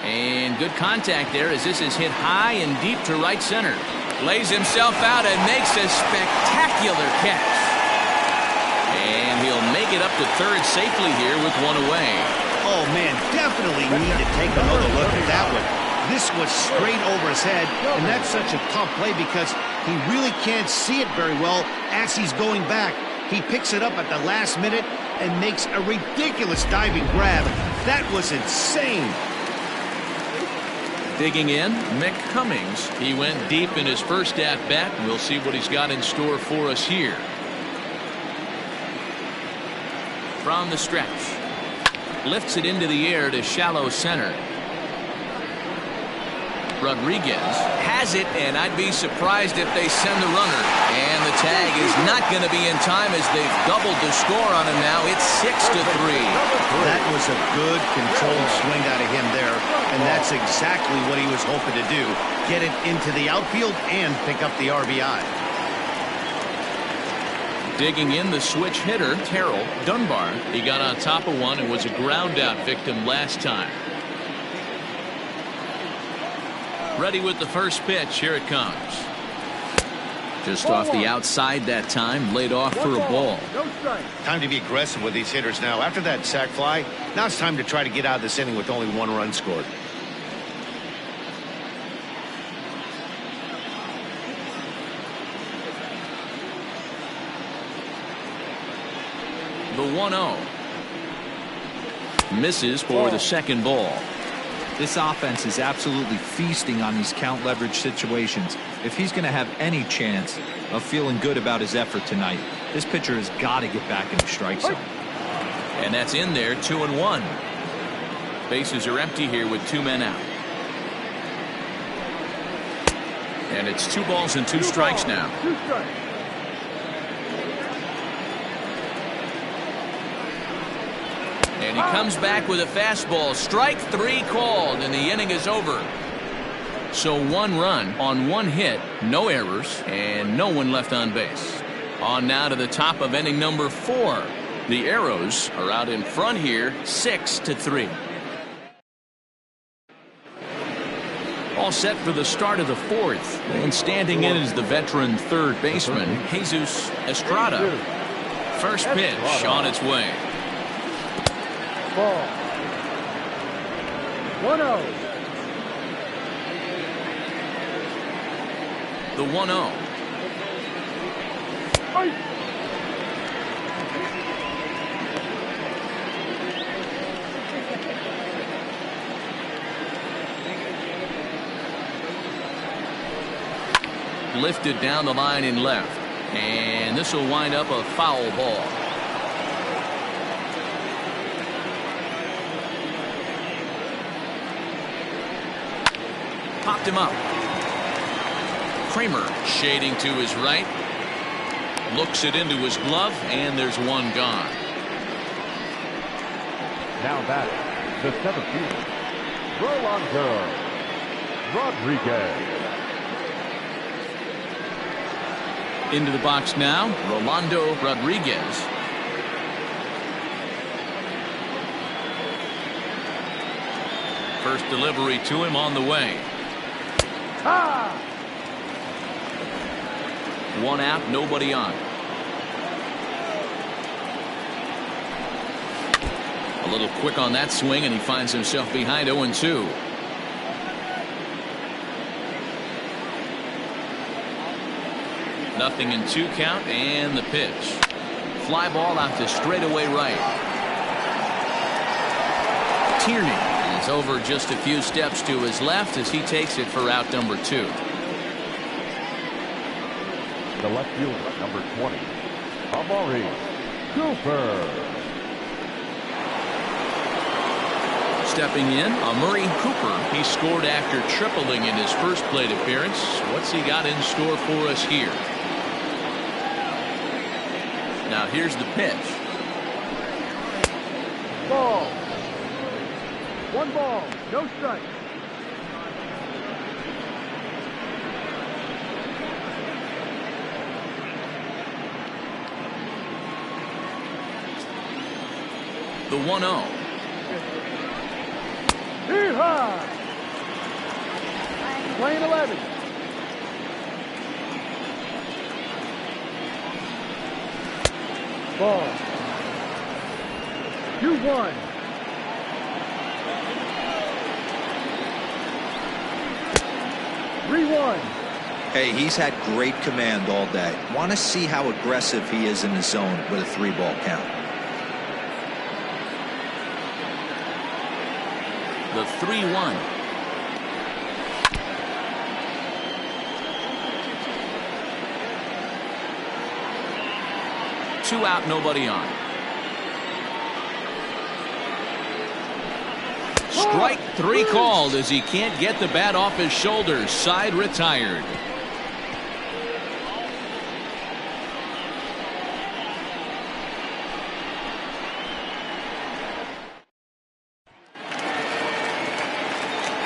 And good contact there as this is hit high and deep to right center. Lays himself out and makes a spectacular catch. And he'll make it up to third safely here with one away. Oh, man, definitely need to take another look at that one. This was straight over his head, and that's such a tough play because he really can't see it very well as he's going back. He picks it up at the last minute and makes a ridiculous diving grab. That was insane. Digging in, Mick Cummings. He went deep in his first at-bat. We'll see what he's got in store for us here. From the stretch. Lifts it into the air to shallow center. Rodriguez has it, and I'd be surprised if they send the runner. And the tag is not going to be in time as they've doubled the score on him now. It's 6-3. That was a good controlled swing out of him there, and that's exactly what he was hoping to do. Get it into the outfield and pick up the RBI. Digging in, the switch hitter, Terrell Dunbar. He got on top of one and was a ground out victim last time. Ready with the first pitch. Here it comes. Just off the outside that time. Laid off for a ball. Time to be aggressive with these hitters now. After that sac fly, now it's time to try to get out of this inning with only one run scored. The 1-0. Misses for the second ball. This offense is absolutely feasting on these count leverage situations. If he's going to have any chance of feeling good about his effort tonight, this pitcher has got to get back in the strike zone. And that's in there, 2-1. Bases are empty here with 2 men out. And it's 2 balls and 2 strikes now. And he comes back with a fastball. Strike 3 called, and the inning is over. So 1 run on 1 hit, no errors, and no one left on base. On now to the top of inning number 4. The Arrows are out in front here, 6-3. All set for the start of the 4th. And standing in is the veteran third baseman, Jesus Estrada. First pitch on its way. Ball. 1-0. The 1-0. Lifted down the line in left. And this will wind up a foul ball. Popped him up. Kramer shading to his right. Looks it into his glove, and there's 1 gone. Now that the 7th fielder, Rolando Rodriguez. Into the box now, Rolando Rodriguez. First delivery to him on the way. 1 out, nobody on. A little quick on that swing, and he finds himself behind 0-2. Nothing in 2 count, and the pitch. Fly ball out to straightaway right. Tierney is over just a few steps to his left as he takes it for out number 2. The left fielder, number 20, Amari Cooper. Stepping in, Amari Cooper. He scored after tripling in his first plate appearance. What's he got in store for us here? Now here's the pitch. Ball. 1 ball, no strike. The 1-0. Hee-haw! Lane 11. Ball. 2-1. Hey, he's had great command all day. Want to see how aggressive he is in the zone with a 3-ball count. The 3-1. Two out, nobody on. Strike three called as he can't get the bat off his shoulders. Side retired.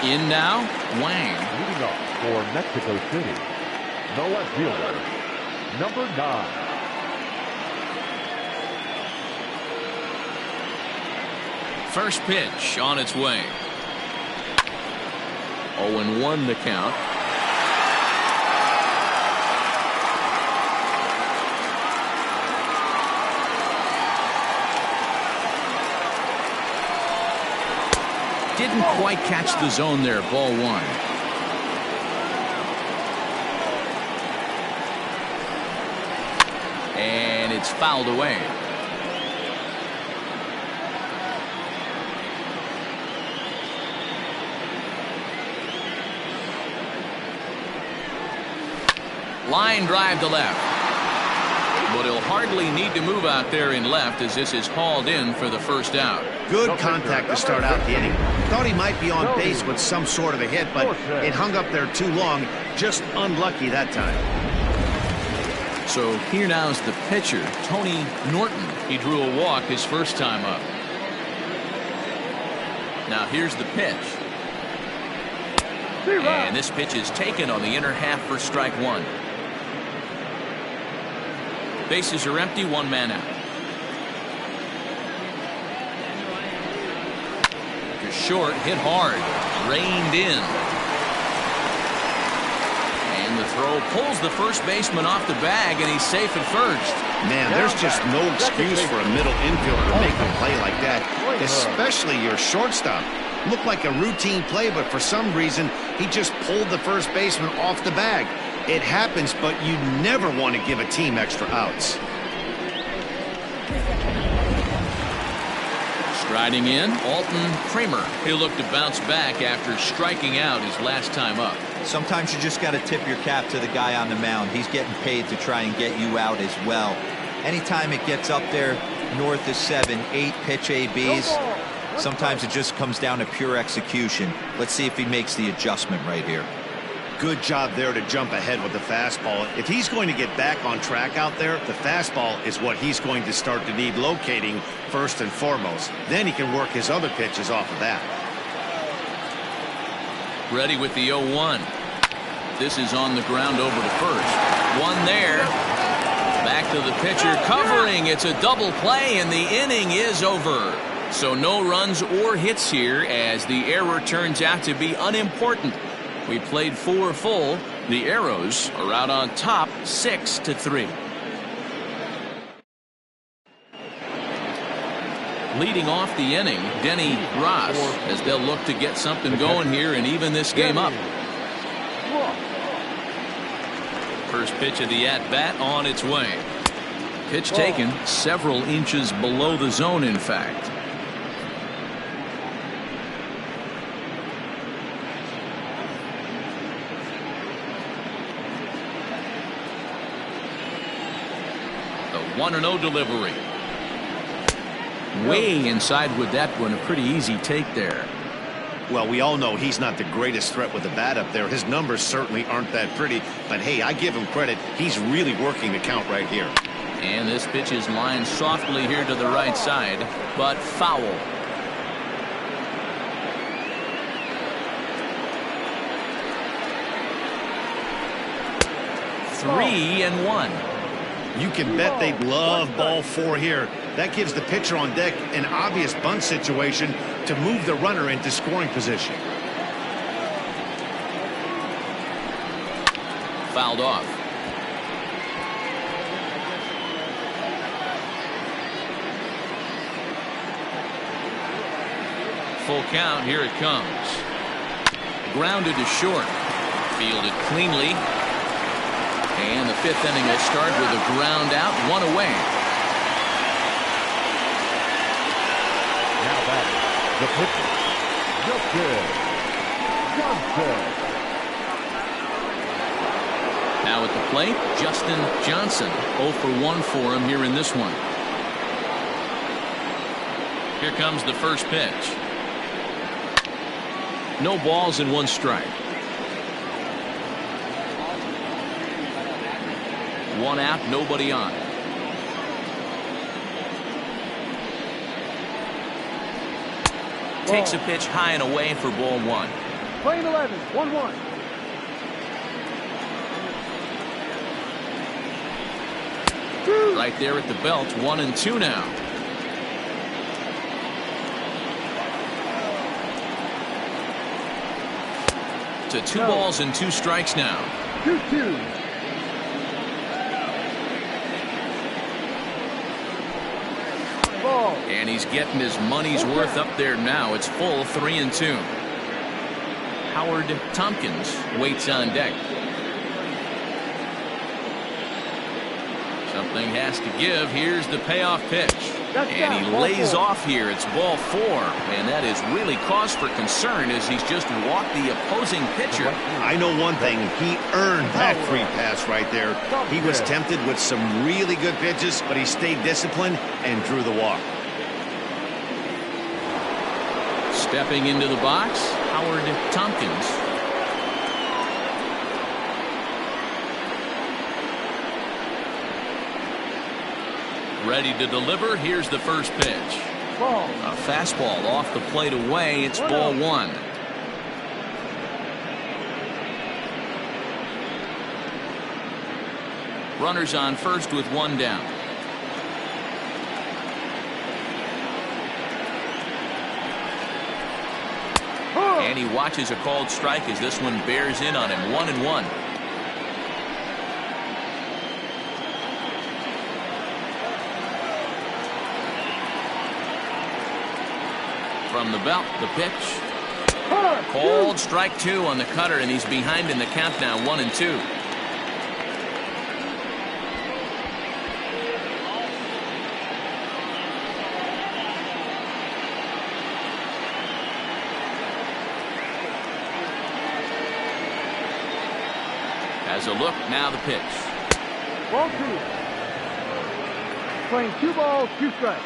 In now, Wang. Leading off for Mexico City, the left fielder, number 9. First pitch on its way. 0-1 the count. Didn't quite catch the zone there. Ball 1. And it's fouled away. Line drive to left. But he'll hardly need to move out there in left as this is hauled in for the first out. Good contact to start out the inning. Thought he might be on base with some sort of a hit, but it hung up there too long. Just unlucky that time. So here now is the pitcher, Tony Norton. He drew a walk his first time up. Now here's the pitch. And this pitch is taken on the inner half for strike 1. Bases are empty, 1 man out. To short, hit hard, reined in. And the throw pulls the first baseman off the bag, and he's safe at first. Man, there's just no excuse for a middle infielder to make a play like that, especially your shortstop. Looked like a routine play, but for some reason, he just pulled the first baseman off the bag. It happens, but you never want to give a team extra outs. Striding in, Alton Kramer. He'll look to bounce back after striking out his last time up. Sometimes you just got to tip your cap to the guy on the mound. He's getting paid to try and get you out as well. Anytime it gets up there north of 7, 8 pitch ABs, sometimes it just comes down to pure execution. Let's see if he makes the adjustment right here. Good job there to jump ahead with the fastball. If he's going to get back on track out there, the fastball is what he's going to start to need locating first and foremost. Then he can work his other pitches off of that. Ready with the 0-1. This is on the ground over to first. One there. Back to the pitcher covering. It's a double play and the inning is over. So no runs or hits here as the error turns out to be unimportant. We played 4 full. The Arrows are out on top 6-3. Leading off the inning, Denny Ross, as they'll look to get something going here and even this game up. First pitch of the at-bat on its way. Pitch taken several inches below the zone, in fact. The 1-0 delivery. Way inside with that one. A pretty easy take there. Well, we all know he's not the greatest threat with the bat up there. His numbers certainly aren't that pretty. But, hey, I give him credit. He's really working the count right here. And this pitch is lined softly here to the right side, but foul. Three and one. You can bet they'd love ball 4 here. That gives the pitcher on deck an obvious bunt situation to move the runner into scoring position. Fouled off. full count. Here it comes. Grounded to short. Fielded cleanly. And the 5th inning will start with a ground out, 1 away. Now back, the pitcher, Justin Johnson. Now at the plate, Justin Johnson. 0 for 1 for him here in this one. Here comes the first pitch. No balls and 1 strike. 1 out, nobody on. Takes a pitch high and away for ball 1. Playing 11, 1-1. Right there at the belt, 1-2 now. To 2 balls and 2 strikes now. 2-2. Ball. And he's getting his money's worth up there now. It's full, 3-2. Howard Tompkins waits on deck. Something has to give. Here's the payoff pitch. And he lays off here. It's ball 4. And that is really cause for concern as he's just walked the opposing pitcher. I know one thing. He earned that free pass right there. He was tempted with some really good pitches, but he stayed disciplined and drew the walk. Stepping into the box, Howard Tompkins. Ready to deliver. Here's the first pitch. Ball. A fastball off the plate away. It's ball 1. Runners on first with 1 down. And he watches a called strike as this one bears in on him. 1-1. From the belt, the pitch. Called strike 2 on the cutter, and he's behind in the count now, 1-2. Has a look, now the pitch. Ball 2. Playing 2 balls, 2 strikes.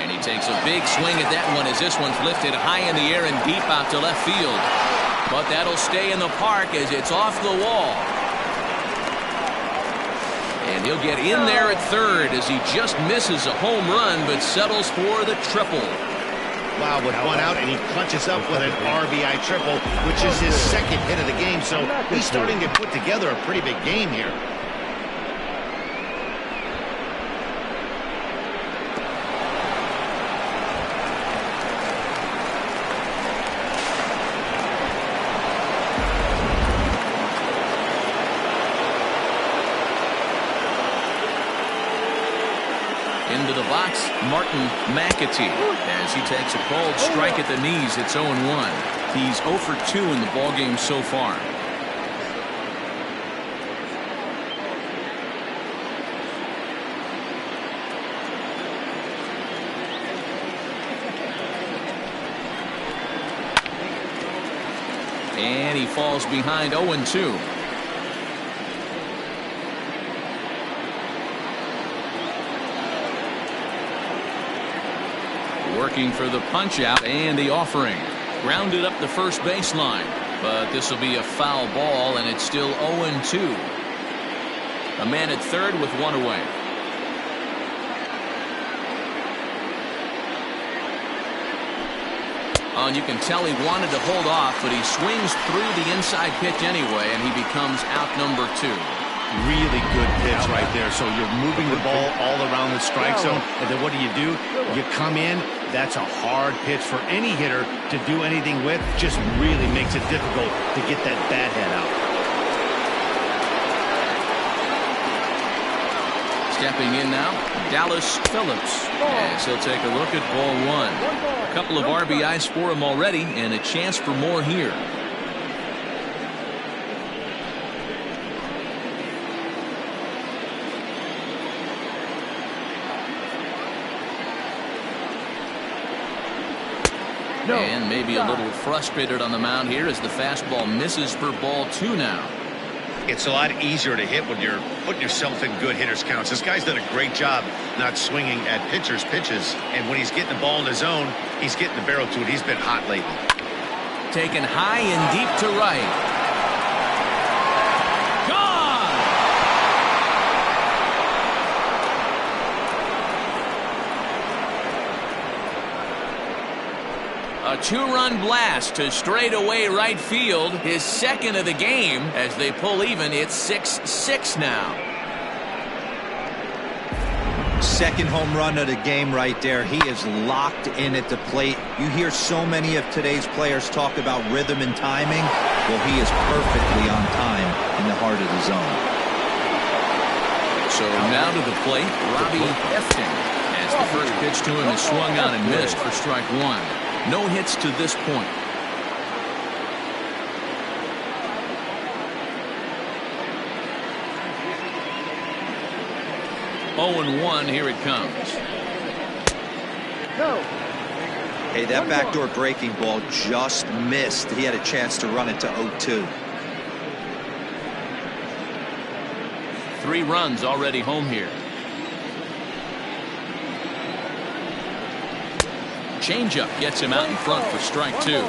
And he takes a big swing at that one as this one's lifted high in the air and deep out to left field. But that'll stay in the park as it's off the wall. And he'll get in there at third as he just misses a home run but settles for the triple. Wow, with 1 out, and he clutches up with an RBI triple, which is his 2nd hit of the game. So he's starting to put together a pretty big game here. Into the box, Martin McAtee, as he takes a cold strike at the knees. It's 0-1. He's 0 for 2 in the ballgame so far. And he falls behind 0-2. Working for the punch out and the offering. Grounded up the first baseline, but this will be a foul ball, and it's still 0-2. A man at third with 1 away. Oh, and you can tell he wanted to hold off, but he swings through the inside pitch anyway, and he becomes out number 2. Really good pitch right there. So you're moving the ball all around the strike zone, and then what do? You come in. That's a hard pitch for any hitter to do anything with. Just really makes it difficult to get that bat head out. Stepping in now, Dallas Phillips, as he'll take a look at ball one. A couple of RBIs for him already, and a chance for more here. And maybe a little frustrated on the mound here as the fastball misses for ball two now. It's a lot easier to hit when you're putting yourself in good hitters counts. This guy's done a great job not swinging at pitchers' pitches. And when he's getting the ball in his zone, he's getting the barrel to it. He's been hot lately. Taken high and deep to right. A two-run blast to straightaway right field, his second of the game. As they pull even, it's 6-6 now. Second home run of the game right there. He is locked in at the plate. You hear so many of today's players talk about rhythm and timing. Well, he is perfectly on time in the heart of the zone. So now to the plate, Robbie Efting, as the first pitch to him is swung on and missed for strike one. No hits to this point. Oh and 1, here it comes. Hey, that backdoor breaking ball just missed. He had a chance to run it to 0-2. 3 runs already home here. Changeup gets him out in front for strike two.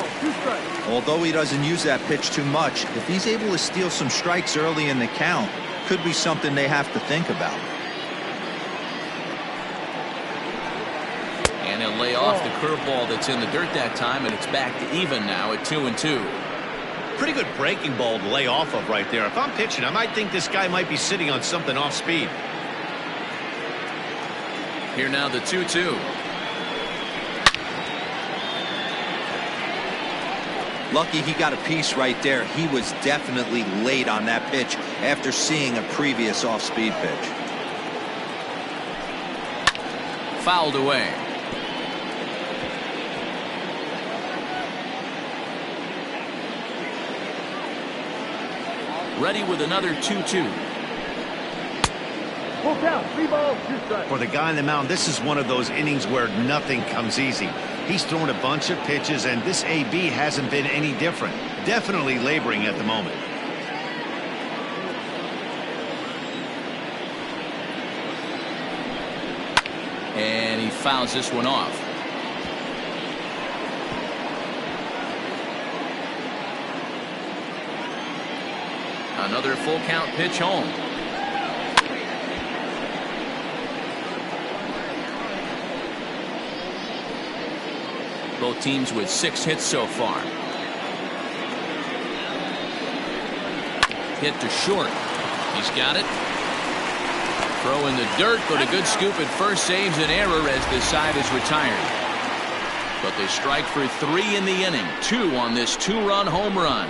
Although he doesn't use that pitch too much, if he's able to steal some strikes early in the count, could be something they have to think about. And he'll lay off the curveball that's in the dirt that time, and it's back to even now at 2-2. Pretty good breaking ball to lay off of right there. If I'm pitching, I might think this guy might be sitting on something off speed. Here now the 2-2. Lucky he got a piece right there. He was definitely late on that pitch after seeing a previous off-speed pitch. Fouled away. Ready with another 2-2. Full count, 3 balls, 2 strikes. For the guy on the mound, this is one of those innings where nothing comes easy. He's thrown a bunch of pitches, and this AB hasn't been any different. Definitely laboring at the moment. And he fouls this one off. Another full count pitch home. Both teams with 6 hits so far. Hit to short. He's got it. Throw in the dirt, but a good scoop at first saves an error as this side is retired. But they strike for 3 in the inning. 2 on this 2-run home run.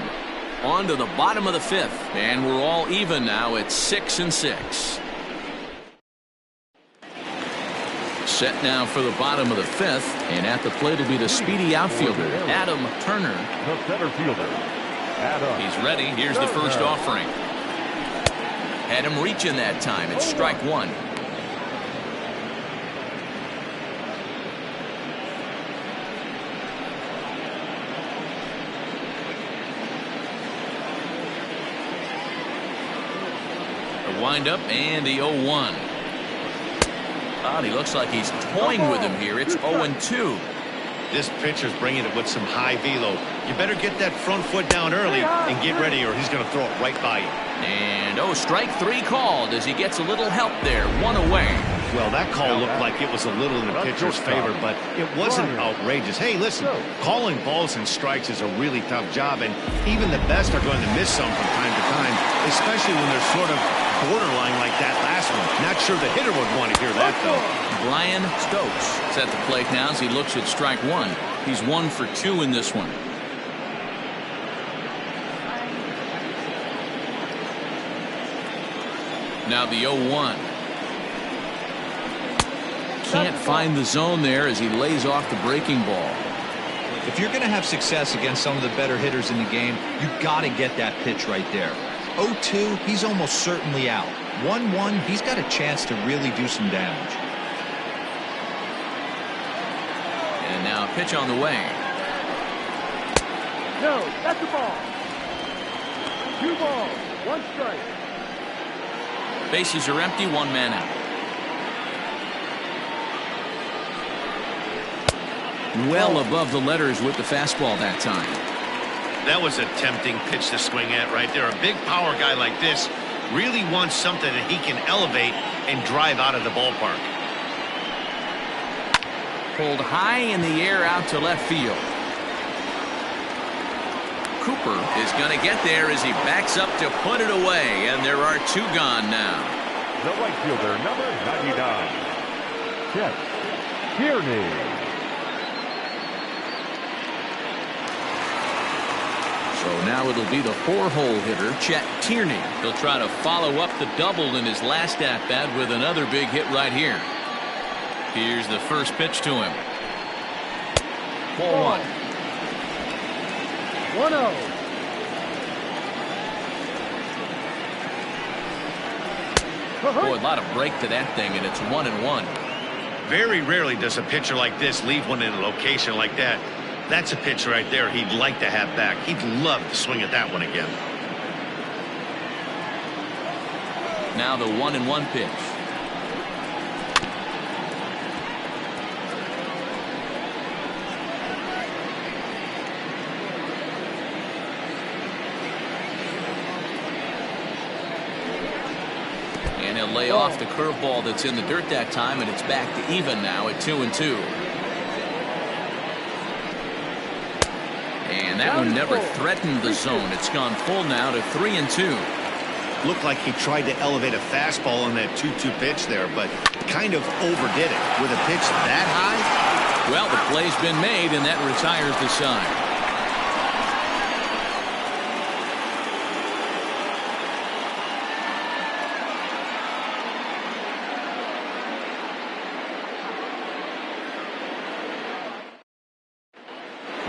On to the bottom of the 5th, and we're all even now at 6-6. Set now for the bottom of the 5th, and at the plate will be the speedy outfielder, Adam Turner. The center fielder, Adam. He's ready. Here's the first offering. Had him reaching that time. It's strike one. A windup and the 0-1. He looks like he's toying with him here. It's 0-2. This pitcher's bringing it with some high velo. You better get that front foot down early and get ready, or he's going to throw it right by you. And strike 3 called as he gets a little help there. 1 away. Well, that call looked like it was a little in the pitcher's favor, but it wasn't outrageous. Hey, listen, calling balls and strikes is a really tough job, and even the best are going to miss some from time to time, especially when they're sort of borderline like that last one. Not sure the hitter would want to hear that, though. Brian Stokes is at the plate now as he looks at strike 1. He's 1 for 2 in this one. Now the 0-1. can't find the zone there as he lays off the breaking ball. If you're going to have success against some of the better hitters in the game, you've got to get that pitch right there. 0-2, he's almost certainly out. 1-1, he's got a chance to really do some damage. And now a pitch on the way. No, that's the ball. 2 balls, 1 strike. Bases are empty, 1 man out. Well above the letters with the fastball that time. That was a tempting pitch to swing at right there. A big power guy like this really wants something that he can elevate and drive out of the ballpark. Pulled high in the air out to left field. Cooper is going to get there as he backs up to put it away, and there are 2 gone now. The right fielder, number 99, Chet Tierney. So now it'll be the 4-hole hitter, Chet Tierney. He'll try to follow up the double in his last at-bat with another big hit right here. Here's the first pitch to him. Ball 1. 1-0. Boy, a lot of break to that thing, and it's 1-1. Very rarely does a pitcher like this leave one in a location like that. That's a pitch right there he'd like to have back. He'd love to swing at that one again. Now the 1-1 pitch. And he'll lay off the curveball that's in the dirt that time, and it's back to even now at 2-2. And that one never threatened the zone. It's gone full now to 3-2. Looked like he tried to elevate a fastball on that 2-2 pitch there, but kind of overdid it. With a pitch that high? Well, the play's been made, and that retires the side.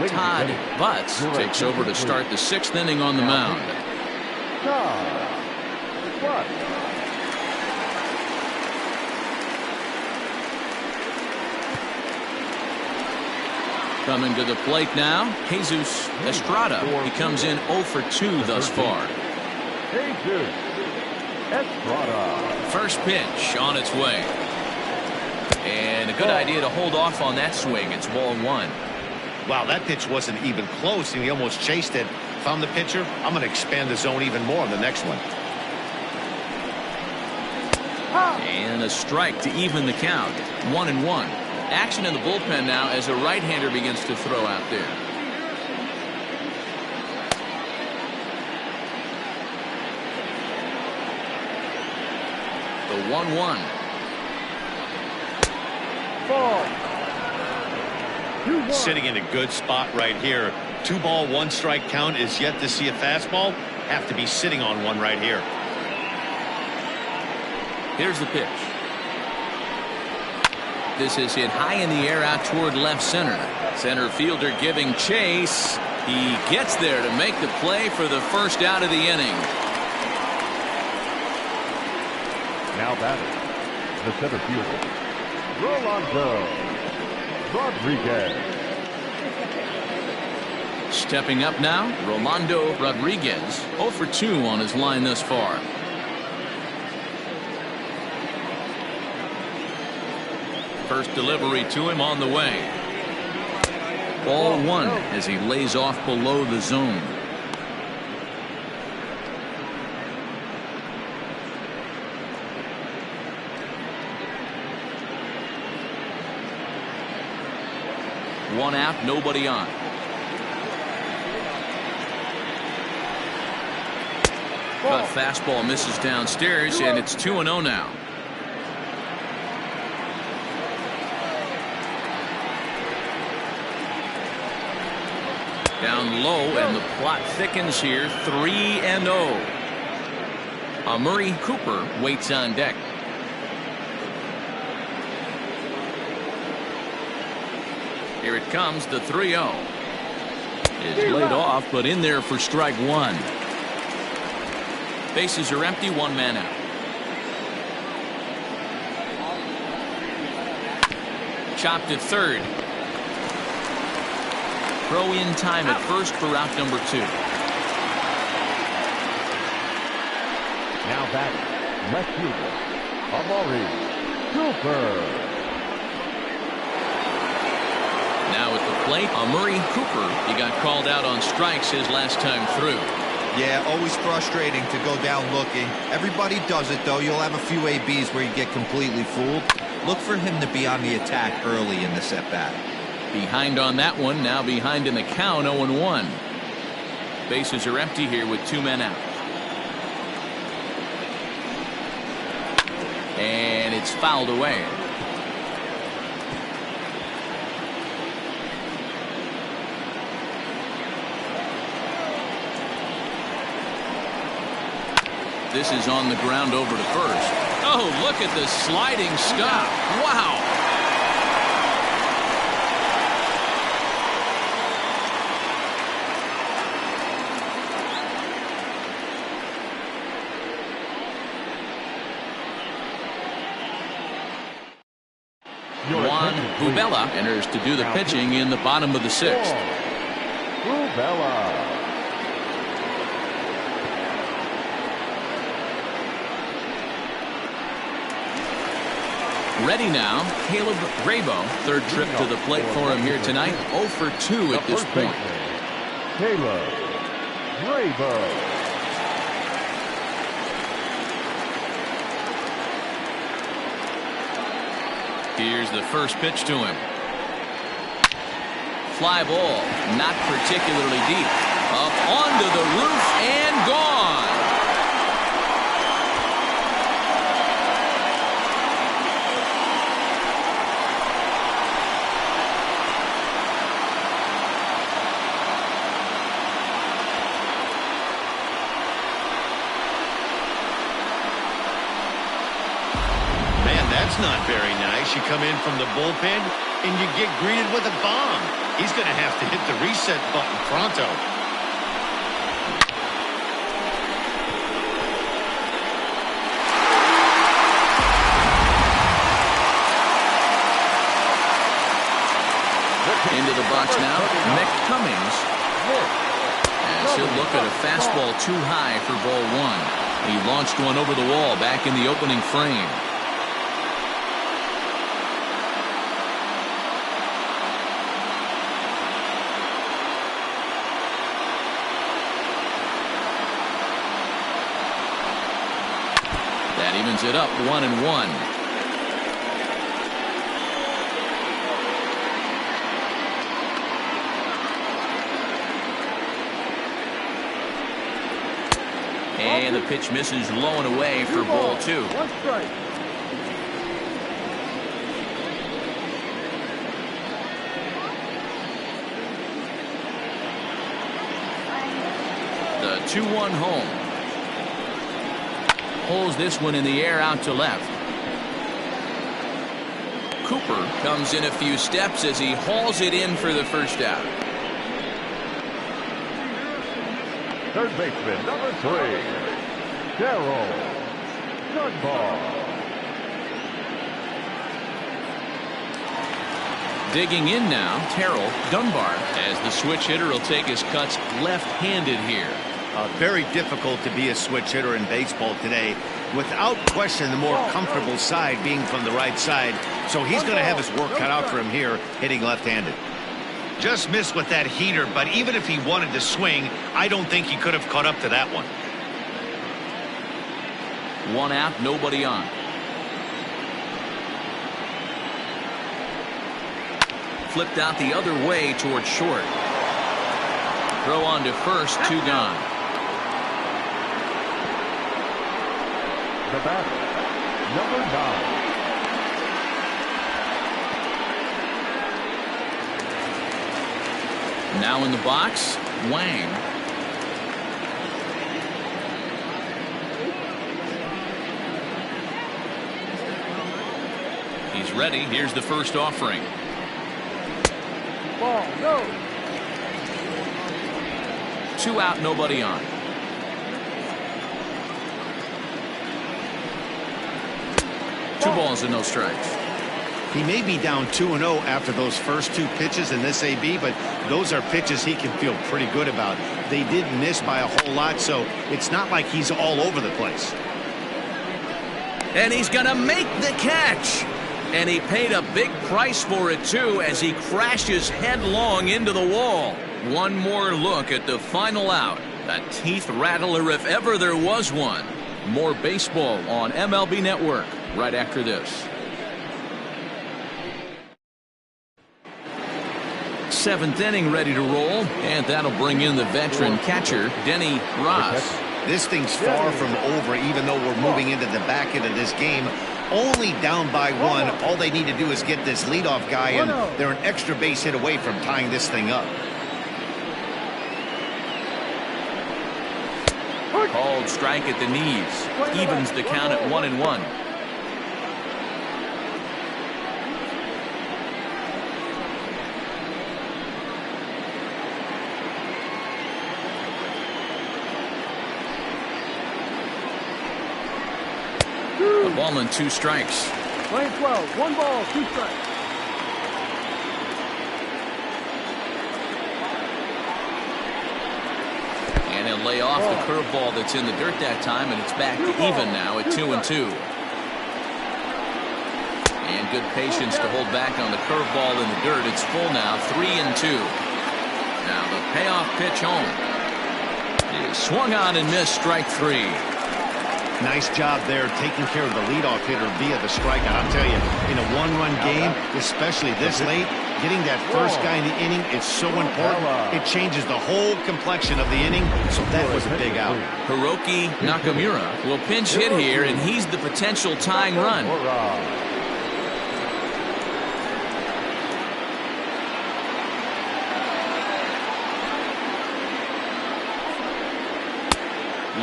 Todd Butts takes over to start the 6th inning on the mound. Coming to the plate now, Jesus Estrada. He comes in 0 for 2 thus far. Jesus Estrada. First pitch on its way. And a good idea to hold off on that swing. It's ball 1. Wow, that pitch wasn't even close, and he almost chased it. If I'm the pitcher, I'm going to expand the zone even more on the next one. And a strike to even the count. 1-1. Action in the bullpen now as a right-hander begins to throw out there. The 1-1. Ball. Sitting in a good spot right here. 2 ball, 1 strike count is yet to see a fastball. Have to be sitting on one right here. Here's the pitch. This is hit high in the air out toward left center. Center fielder giving chase. He gets there to make the play for the first out of the inning. Now batting, the center fielder, Rolando Rodriguez. Stepping up now, Rolando Rodriguez, 0 for 2 on his line thus far. First delivery to him on the way. Ball 1 as he lays off below the zone. One out, nobody on. But fastball misses downstairs, and it's 2-0 now. Down low, and the plot thickens here. 3-0. Murray Cooper waits on deck. Here it comes, the 3-0. It's laid off, but in there for strike one. Bases are empty, one man out. Chopped at third. Throw in time at first for out number 2. Now back, left fielder, Amari Cooper. Now at the plate, Amari Cooper. He got called out on strikes his last time through. Yeah, always frustrating to go down looking. Everybody does it, though. You'll have a few ABs where you get completely fooled. Look for him to be on the attack early in this at-bat. Behind on that one, now behind in the count, 0-1. Bases are empty here with 2 men out. And it's fouled away. This is on the ground over to first. Oh, look at the sliding stop. Wow. Juan Bubella enters to do the pitching in the bottom of the 6th. Bubella. Ready now, Caleb Grabo. Third trip to the plate for him here tonight. 0 for 2 at this point. Caleb Grabo. Here's the first pitch to him. Fly ball, not particularly deep. Up onto the roof and gone. That's not very nice. You come in from the bullpen and you get greeted with a bomb. He's going to have to hit the reset button pronto. Into the box now, Mick Cummings. As he'll look at a fastball too high for ball 1. He launched one over the wall back in the opening frame. That evens it up 1-1. And the pitch misses low and away for ball 2. 1 strike. The 2-1 home. Pulls this one in the air out to left. Cooper comes in a few steps as he hauls it in for the first out. Third baseman, number 3, Darryl Dunbar. Digging in now, Terrell Dunbar, as the switch hitter will take his cuts left-handed here. Very difficult to be a switch hitter in baseball today. Without question, the more comfortable side being from the right side. So he's going to have his work cut out for him here, hitting left-handed. Just missed with that heater, but even if he wanted to swing, I don't think he could have caught up to that one. 1 out, nobody on. Flipped out the other way towards short. Throw on to first, 2 gone. The batter, number 9. Now in the box, Wang. He's ready. Here's the first offering. Ball, go. 2 out, nobody on. Two balls and no strikes. He may be down 2-0 after those first 2 pitches in this AB, but those are pitches he can feel pretty good about. They did miss by a whole lot, so it's not like he's all over the place. And he's going to make the catch. And he paid a big price for it, too, as he crashes headlong into the wall. One more look at the final out. A teeth rattler if ever there was one. More baseball on MLB Network right after this. 7th inning ready to roll, and that'll bring in the veteran catcher, Denny Ross. This thing's far from over, even though we're moving into the back end of this game. Only down by 1. All they need to do is get this leadoff guy, and they're an extra base hit away from tying this thing up. Called strike at the knees. Evens the count at 1-1. A ball and 2 strikes. Playing 12. 1 ball, 2 strikes. And he'll lay off the curveball that's in the dirt that time, and it's back to even now at 2-2. And good patience to hold back on the curveball in the dirt. It's full now, 3-2. Now the payoff pitch home. He swung on and missed, strike 3. Nice job there taking care of the leadoff hitter via the strikeout. I'll tell you, in a 1-run game, especially this late, getting that first guy in the inning is so important. It changes the whole complexion of the inning, so that was a big out. Hiroki Nakamura will pinch hit here, and he's the potential tying run.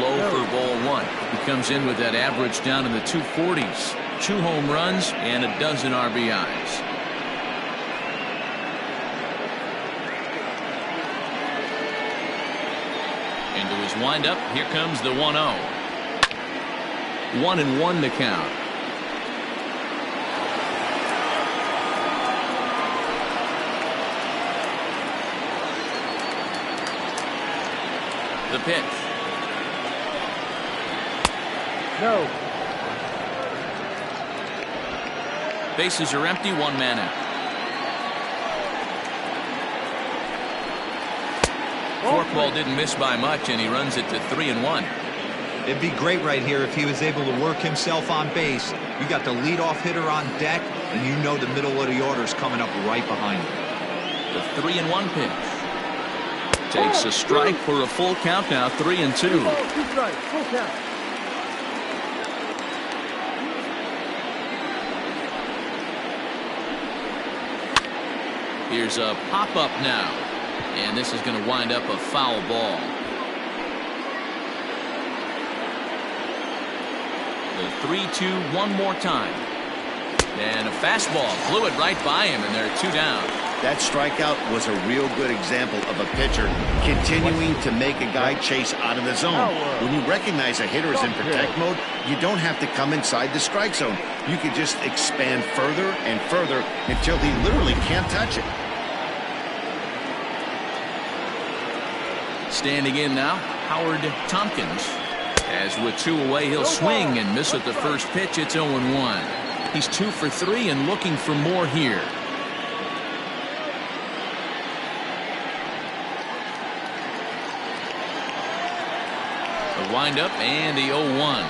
Low for ball 1. He comes in with that average down in the 240s. 2 home runs and a dozen RBIs. Into his windup. Here comes the 1-0. 1-1 to count. The pitch. No. Bases are empty, 1 man out. Forkball didn't miss by much, and he runs it to 3-1. It'd be great right here if he was able to work himself on base. You got the leadoff hitter on deck, and you know the middle of the order is coming up right behind him. The 3-1 pitch. Takes a strike for a full count now, 3-2. 2 strikes, full count. Here's a pop-up now. And this is going to wind up a foul ball. The 3-2 one more time. And a fastball blew it right by him, and there are 2 down. That strikeout was a real good example of a pitcher continuing to make a guy chase out of the zone. When you recognize a hitter is in protect mode, you don't have to come inside the strike zone. You can just expand further and further until he literally can't touch it. Standing in now, Howard Tompkins. As with 2 away, he'll swing and miss at the first pitch. It's 0-1. He's 2 for 3 and looking for more here. The windup and the 0-1.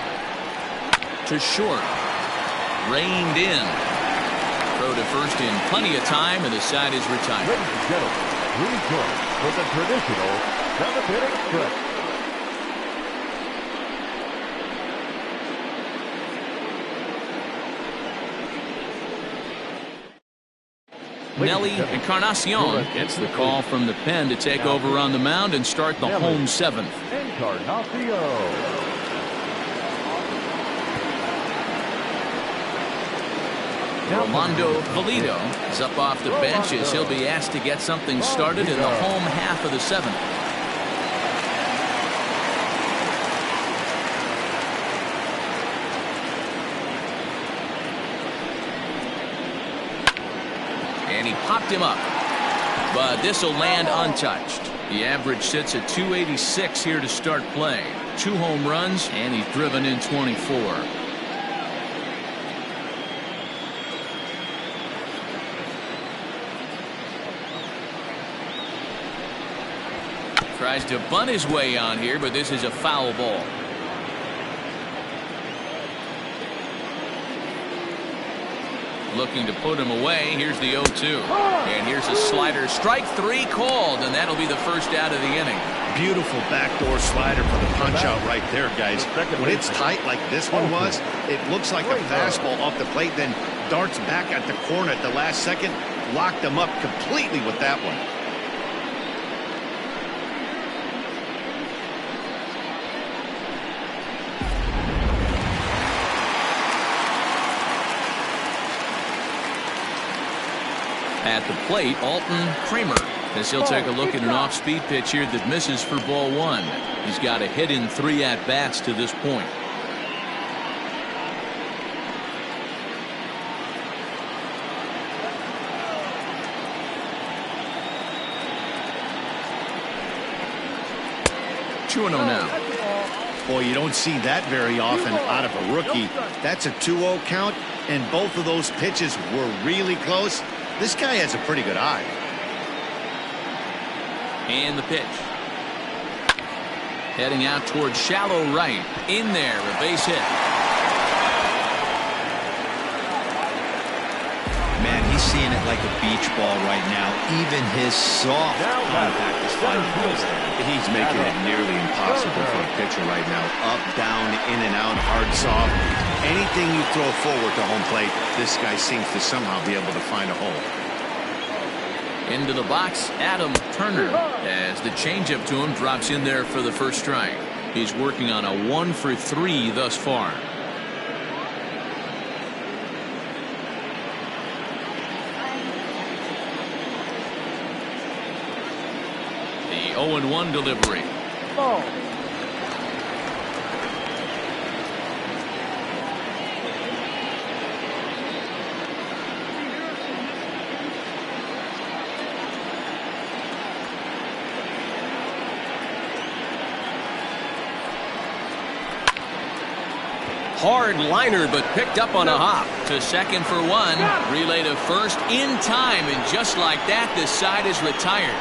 To short. Reined in. Throw to first in plenty of time, and the side is retired. Ladies and gentlemen, please join for the traditional 7th inning stretch. Nelly Encarnacion gets the call from the pen to take over on the mound and start the home 7th. Rolando Valido is up off the bench as he'll be asked to get something started in the home half of the 7th. And he popped him up, but this will land untouched. The average sits at 286 here to start play. 2 home runs, and he's driven in 24. Tries to bunt his way on here, but this is a foul ball. Looking to put him away. Here's the 0-2. And here's a slider. Strike 3 called, and that'll be the first out of the inning. Beautiful backdoor slider for the punch out right there, guys. When it's tight like this one was, it looks like a fastball off the plate, then darts back at the corner at the last second. Locked them up completely with that one. At the plate, Alton Kramer, as he'll take a look at an off-speed pitch here that misses for ball 1. He's got a hit in 3 at-bats to this point. Two and 0 now. Boy, you don't see that very often out of a rookie. That's a 2-0 count, and both of those pitches were really close. This guy has a pretty good eye. And the pitch. Heading out towards shallow right. In there, a base hit. Man, he's seeing it like a beach ball right now. Even his soft contact is finding balls there. He's making it nearly impossible for a pitcher right now. Up, down, in and out, hard, soft. Anything you throw forward to home plate, this guy seems to somehow be able to find a hole. Into the box, Adam Turner, as the changeup to him drops in there for the first strike. He's working on a 1-for-3 thus far. The 0-1 delivery. Ball. Hard liner, but picked up on a hop. To second for 1. Relay to first in time, and just like that, this side is retired.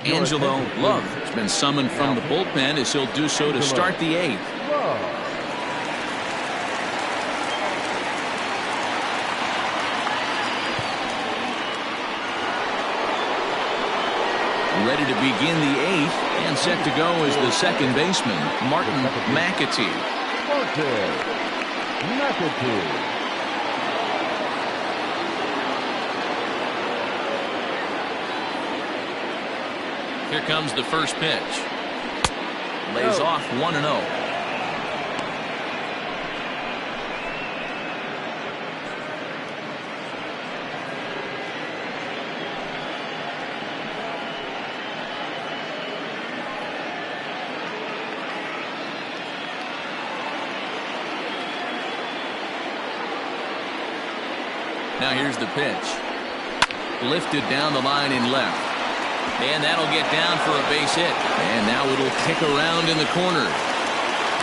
Angelo Love has been summoned from the bullpen as he'll do so to start the 8th. Ready to begin the 8th, and set to go is the second baseman, Martin McAtee. Here comes the first pitch. Lays off 1-0. Now here's the pitch. Lifted down the line in left. And that'll get down for a base hit. And now it'll kick around in the corner.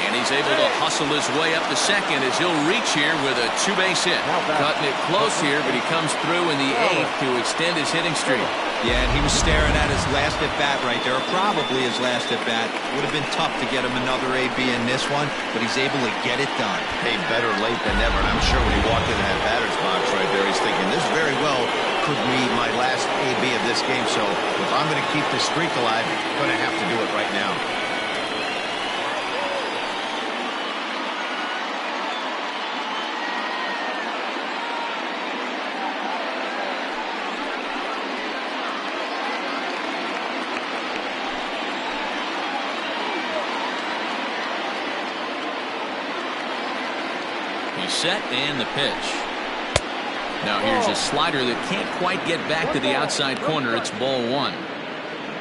And he's able to hustle his way up to second as he'll reach here with a 2-base hit. Cutting it close here, but he comes through in the 8th to extend his hitting streak. Yeah, and he was staring at his last at-bat right there, or probably his last at-bat. Would have been tough to get him another AB in this one, but he's able to get it done. Hey, better late than never. And I'm sure when he walked into that batter's box right there, he's thinking, this very well could be my last AB of this game. So if I'm going to keep this streak alive, I'm going to have to do it right now. He's set and the pitch. Now here's a slider that can't quite get back to the outside corner. It's ball one.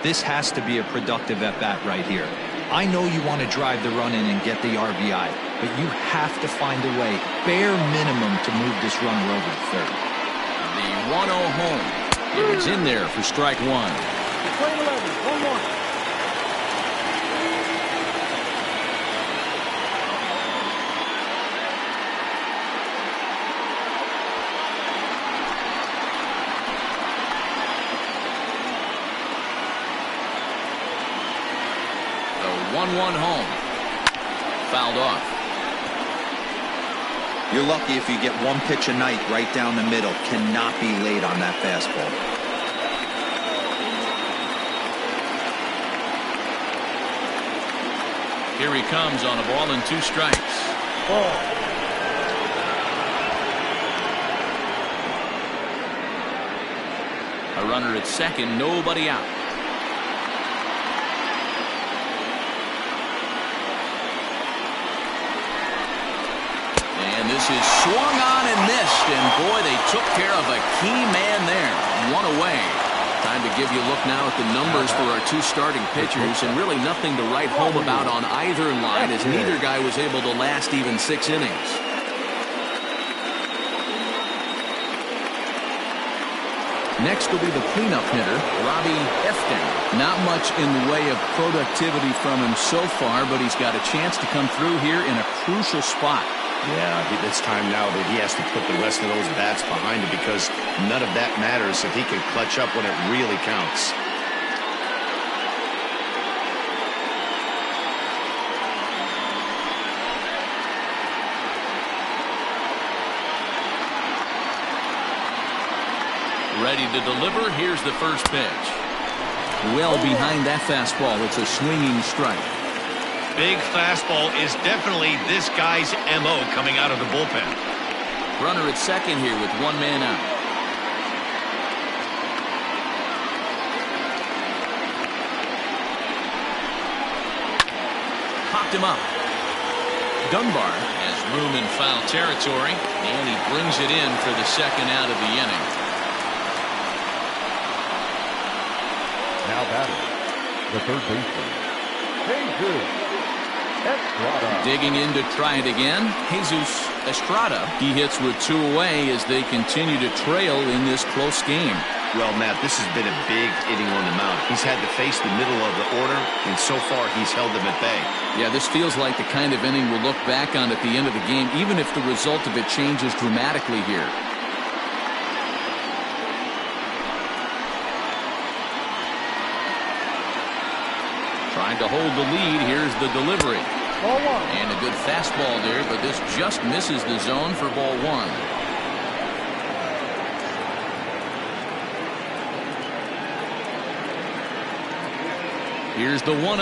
This has to be a productive at-bat right here. I know you want to drive the run in and get the RBI, but you have to find a way, bare minimum, to move this runner over to third. The 1-0 home. And it's in there for strike one. Play 11, 1-1. The 1-1 home. Fouled off. You're lucky if you get one pitch a night right down the middle. Cannot be late on that fastball. Here he comes on a ball and 2 strikes. A runner at second, nobody out. And this is swung on and missed, and boy, they took care of a key man there. 1 away. Time to give you a look now at the numbers for our 2 starting pitchers, and really nothing to write home about on either line, as neither guy was able to last even 6 innings. Next will be the cleanup hitter, Robbie Efton. Not much in the way of productivity from him so far, but he's got a chance to come through here in a crucial spot. Yeah, it's time now that he has to put the rest of those bats behind him, because none of that matters if he can clutch up when it really counts. Ready to deliver. Here's the first pitch. Well behind that fastball. It's a swinging strike. Big fastball is definitely this guy's MO coming out of the bullpen. Runner at second here with 1 man out. Popped him up. Dunbar has room in foul territory, and he brings it in for the second out of the inning. Now batting, the third baseman, Jesus Estrada. Digging in to try it again, Jesus Estrada. He hits with 2 away as they continue to trail in this close game. Well, Matt, this has been a big inning on the mound. He's had to face the middle of the order, and so far he's held them at bay. Yeah, this feels like the kind of inning we'll look back on at the end of the game, even if the result of it changes dramatically here. Trying to hold the lead. Here's the delivery. Ball 1. And a good fastball there, but this just misses the zone for ball 1. Here's the 1-0.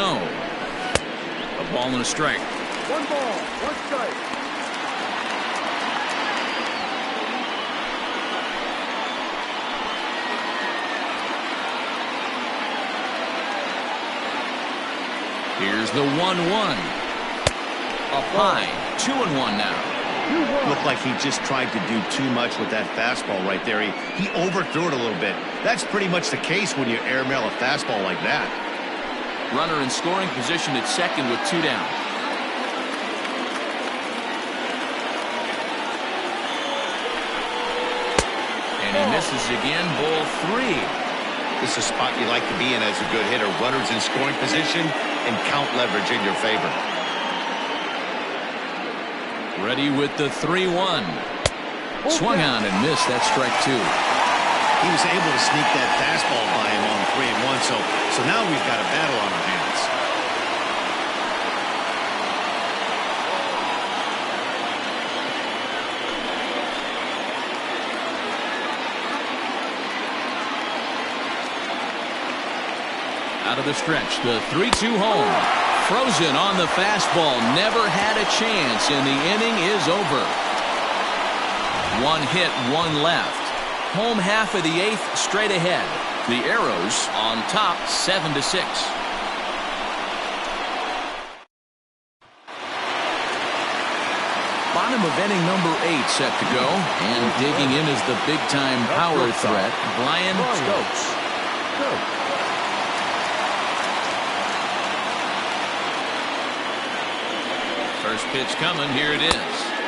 A ball and a strike. 1 ball, 1 strike. Here's the 1-1. Up high. 2-1 now. Looked like he just tried to do too much with that fastball right there. He overthrew it a little bit. That's pretty much the case when you airmail a fastball like that. Runner in scoring position at second with 2 down. And he misses again. Ball 3. This is a spot you like to be in as a good hitter. Runners in scoring position and count leverage in your favor. Ready with the 3-1. Swung on and missed. That's strike 2. He was able to sneak that fastball by him on 3-1, so now we've got a battle on our hands. Out of the stretch, the 3-2 home. Frozen on the fastball. Never had a chance, and the inning is over. 1 hit, 1 left. Home half of the 8th straight ahead. The Arrows on top 7-6. Bottom of inning number 8 set to go. And digging in is the big-time power threat, Brian Stokes. First pitch coming. Here it is.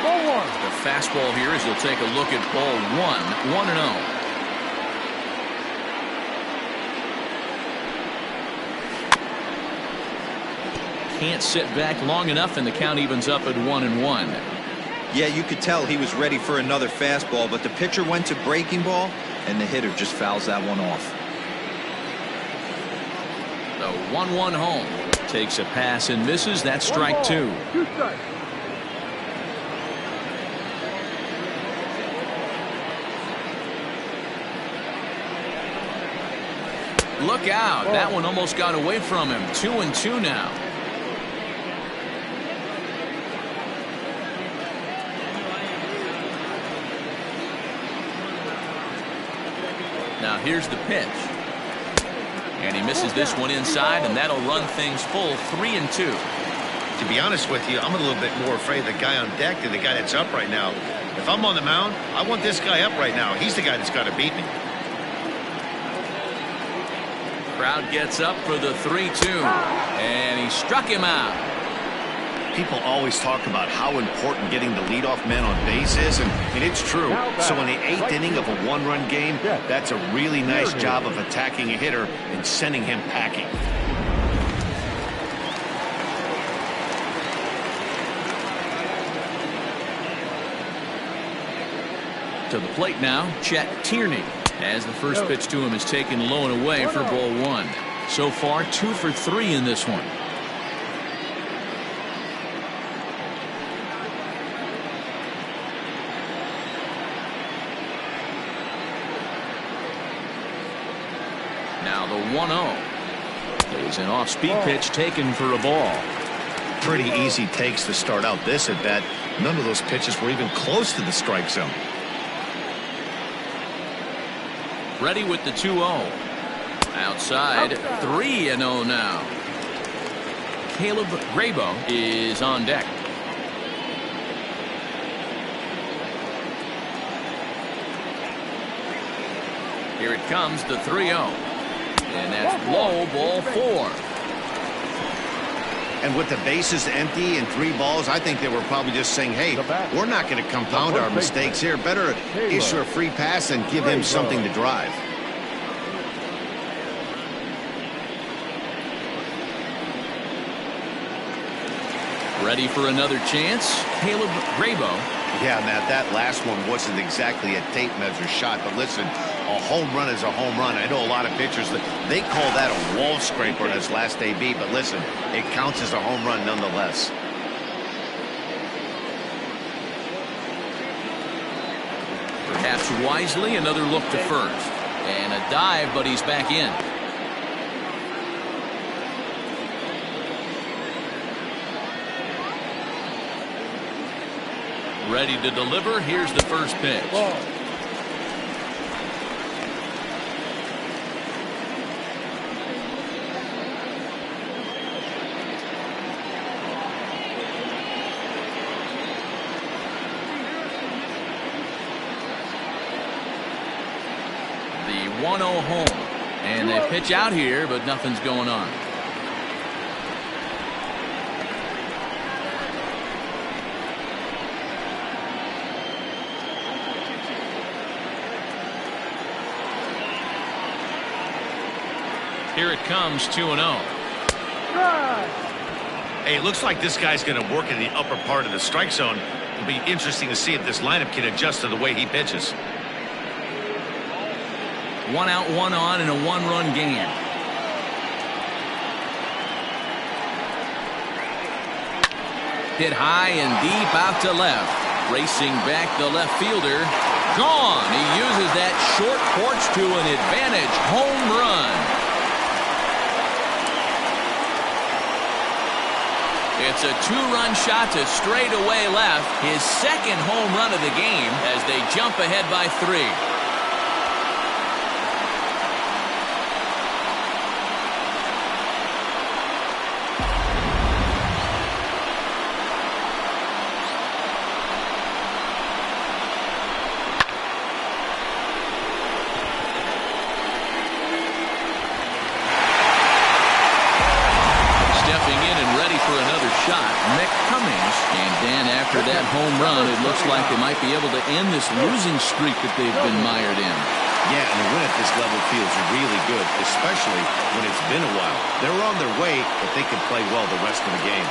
Ball 1. The fastball here as he'll take a look at ball 1. 1-0. Can't sit back long enough, and the count evens up at 1-1. Yeah, you could tell he was ready for another fastball, but the pitcher went to breaking ball, and the hitter just fouls that one off. The 1-1 home. Takes a pass and misses. That's strike 2. 2 strikes. Look out. That one almost got away from him. 2-2 now. Now here's the pitch. And he misses this one inside, and that'll run things full 3-2. To be honest with you, I'm a little bit more afraid of the guy on deck than the guy that's up right now. If I'm on the mound, I want this guy up right now. He's the guy that's got to beat me. Crowd gets up for the 3-2. And he struck him out. People always talk about how important getting the leadoff man on base is, and it's true. So in the 8th inning of a 1-run game, that's a really nice job of attacking a hitter and sending him packing. To the plate now, Chet Tierney, as the first pitch to him is taken low and away for ball 1. So far, 2 for 3 in this one. Now the 1-0 is an off-speed pitch taken for a ball. Pretty easy takes to start out this at bat. None of those pitches were even close to the strike zone. Ready with the 2-0. Outside, 3-0 now. Caleb Grabo is on deck. Here it comes, the 3-0. And that's low, ball 4. And with the bases empty and 3 balls, I think they were probably just saying, hey, we're not going to compound our mistakes here. Better issue a free pass and give him something to drive. Ready for another chance, Caleb Grabo. Yeah, Matt, that last one wasn't exactly a tape measure shot, but listen, a home run is a home run. I know a lot of pitchers, they call that a wall scraper in his last AB, but listen, it counts as a home run nonetheless. Perhaps wisely, another look to first. And a dive, but he's back in. Ready to deliver. Here's the first pitch. The 1-0 home. And they pitch out here, but nothing's going on. Here it comes, 2-0. Hey, it looks like this guy's going to work in the upper part of the strike zone. It'll be interesting to see if this lineup can adjust to the way he pitches. 1 out, 1 on in a 1-run game. Hit high and deep out to left. Racing back the left fielder. Gone. He uses that short porch to an advantage. Home run. It's a 2-run shot to straightaway left. His second home run of the game as they jump ahead by 3. And after that home run, it looks like they might be able to end this losing streak that they've been mired in. Yeah, and a win at this level feels really good, especially when it's been a while. They're on their way, but they can play well the rest of the game.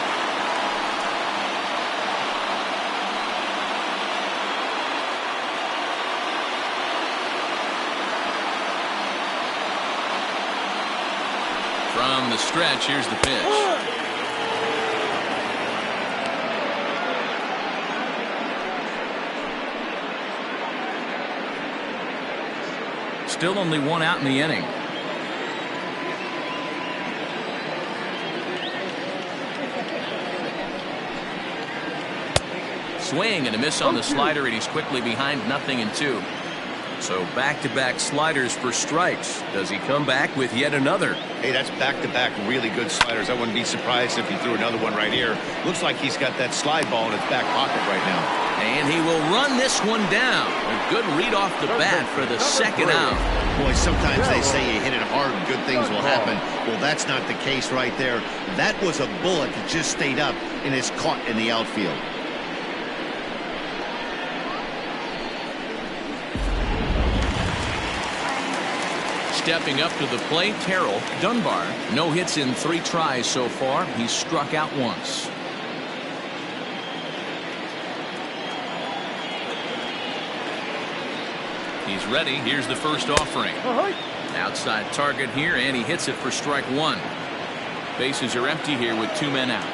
From the stretch, here's the pitch. Still only one out in the inning. Swing and a miss on the slider, and he's quickly behind 0-2. So back-to-back sliders for strikes. Does he come back with yet another? Hey, that's back-to-back really good sliders. I wouldn't be surprised if he threw another one right here. Looks like he's got that slide ball in his back pocket right now. And he will run this one down. A good read off the bat for the second out. Boy, sometimes they say you hit it hard and good things will happen. Well, that's not the case right there. That was a bullet that just stayed up and is caught in the outfield. Stepping up to the plate, Terrell Dunbar. No hits in 3 tries so far. He's struck out once. He's ready. Here's the first offering. Outside target here, and he hits it for strike 1. Bases are empty here with 2 men out.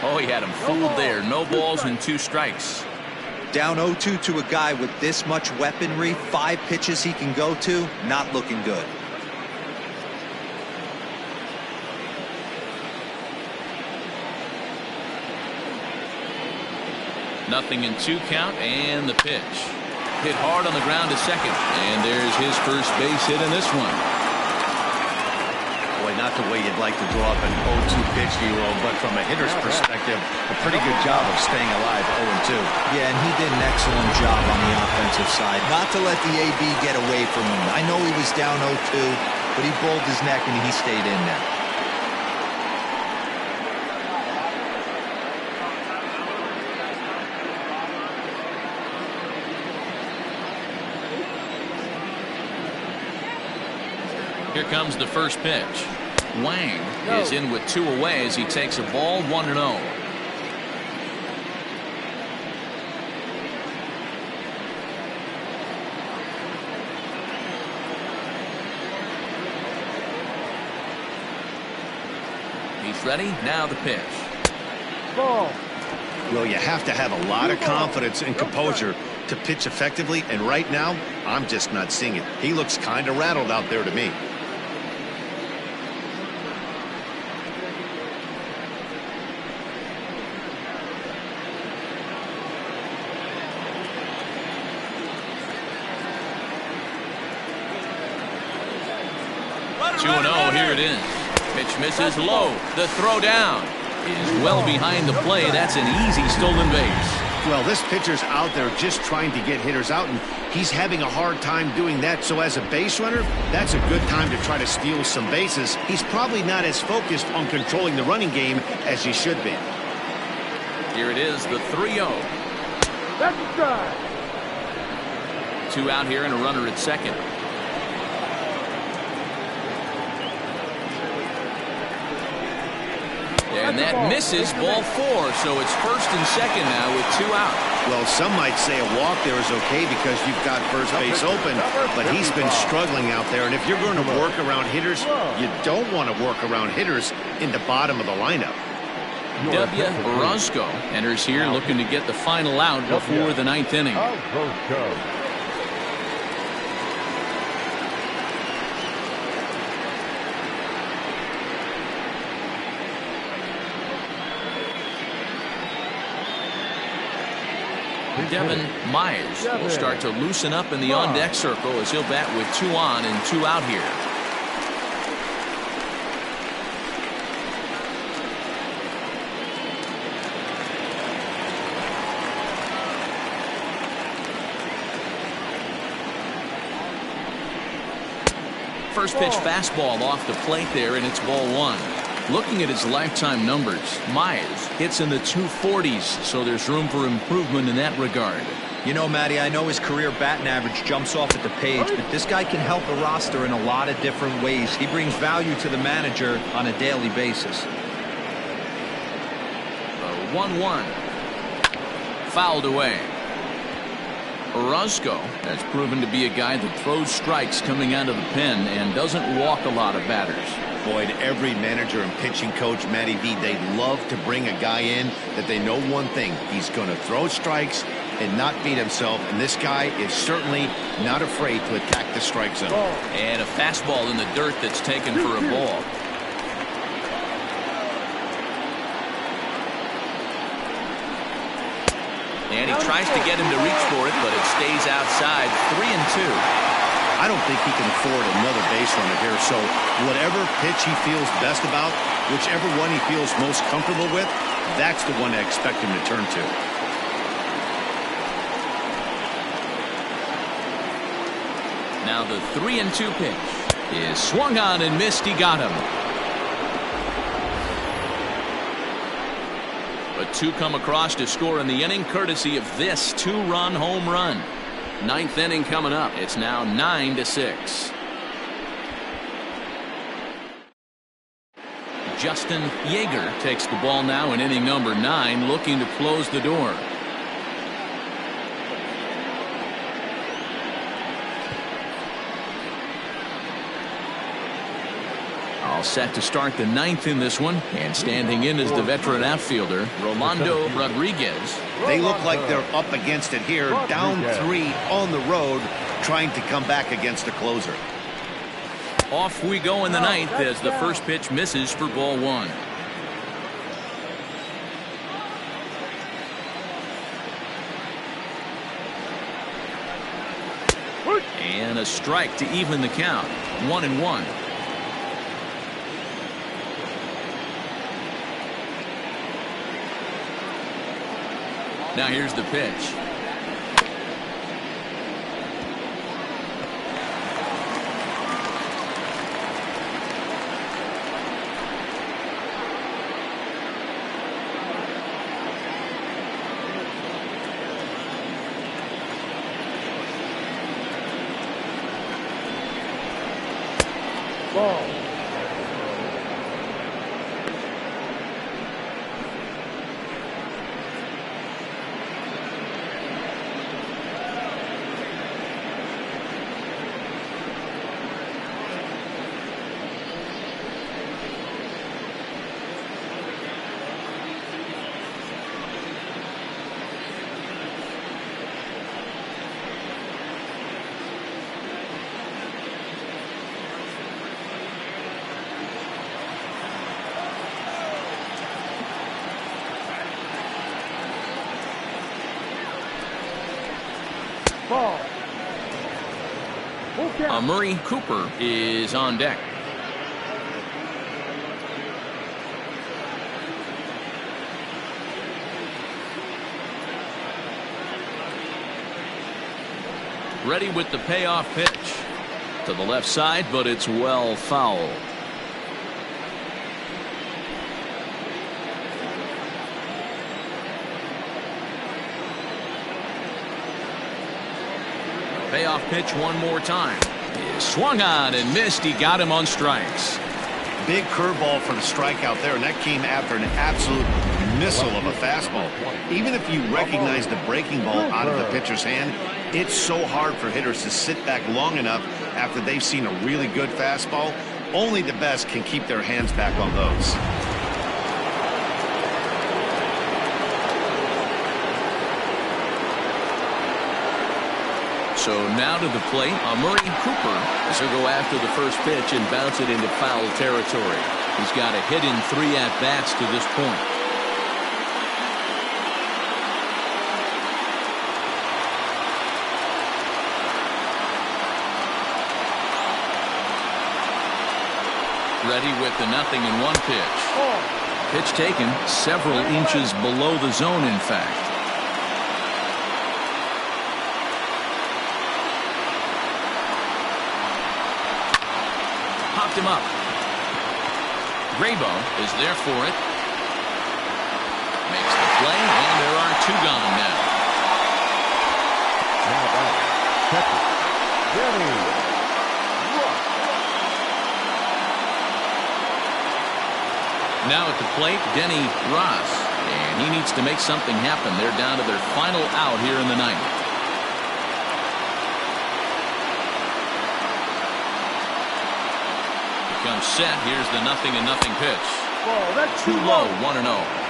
Oh, he had him fooled there. No balls and 2 strikes. Down 0-2 to a guy with this much weaponry, 5 pitches he can go to, not looking good. Nothing in 2 count, and the pitch. Hit hard on the ground to second, and there's his first base hit in this one. Boy, not the way you'd like to draw up an 0-2 pitch, Hero, but from a hitter's perspective, a pretty good job of staying alive 0-2. Yeah, and he did an excellent job on the offensive side. Not to let the AB get away from him. I know he was down 0-2, but he bowled his neck and he stayed in there. Here comes the first pitch. Wang is in with 2 away as he takes a ball 1-0. He's ready. Now the pitch. Ball. Well, you have to have a lot of confidence and composure to pitch effectively, and right now, I'm just not seeing it. He looks kind of rattled out there to me. Here it is. Pitch misses low. The throw down is well behind the play. That's an easy stolen base. Well, this pitcher's out there just trying to get hitters out, and he's having a hard time doing that. So as a base runner, that's a good time to try to steal some bases. He's probably not as focused on controlling the running game as he should be. Here it is, the 3-0. That's a strike. 2 out here and a runner at second. And that misses, ball 4, so it's first and second now with 2 out. Well, some might say a walk there is okay because you've got first base open, but he's been struggling out there, and if you're going to work around hitters, you don't want to work around hitters in the bottom of the lineup. W. Orozco enters here looking to get the final out before the 9th inning. Devin Myers will start to loosen up in the on-deck circle as he'll bat with 2 on and 2 out here. First pitch fastball off the plate there, and it's ball 1. Looking at his lifetime numbers, Myers hits in the 240s, so there's room for improvement in that regard. You know, Matty, I know his career batting average jumps off at the page, but this guy can help the roster in a lot of different ways. He brings value to the manager on a daily basis. 1-1. Fouled away. Orozco has proven to be a guy that throws strikes coming out of the pen and doesn't walk a lot of batters. Boyd, every manager and pitching coach, Matty V, they love to bring a guy in that they know one thing. He's going to throw strikes and not beat himself, and this guy is certainly not afraid to attack the strike zone. And a fastball in the dirt that's taken for a ball. And he tries to get him to reach for it, but it stays outside. 3-2. I don't think he can afford another base runner here, so whatever pitch he feels best about, whichever one he feels most comfortable with, that's the one I expect him to turn to. Now the 3-2 pitch is swung on and missed. He got him. But two come across to score in the inning, courtesy of this two-run home run. Ninth inning coming up. It's now 9-6. Justin Yeager takes the ball now in inning number 9, looking to close the door. All set to start the 9th in this one, and standing in is the veteran outfielder Rolando Rodriguez. They look like they're up against it here, down 3 on the road, trying to come back against a closer. Off we go in the 9th as the first pitch misses for ball 1. And a strike to even the count. 1-1. Now here's the pitch. Ball. Ball. Murray Cooper is on deck. Ready with the payoff pitch. To the left side, but it's well fouled. Payoff pitch one more time. He swung on and missed. He got him on strikes. Big curveball for the strikeout there, and that came after an absolute missile of a fastball. Even if you recognize the breaking ball out of the pitcher's hand, it's so hard for hitters to sit back long enough after they've seen a really good fastball. Only the best can keep their hands back on those. So now to the plate, Murray Cooper as he'll go after the first pitch and bounce it into foul territory. He's got a hit in 3 at-bats to this point. Ready with the 0-1 pitch. Pitch taken several inches below the zone, in fact. Popped him up. Grabo is there for it. Makes the play, and there are two gone now. Now back, catcher, Denny Ross. Now at the plate, Denny Ross. And he needs to make something happen. They're down to their final out here in the ninth. Comes set. Here's the 0-0 pitch. Oh, that's Too low, 1-0.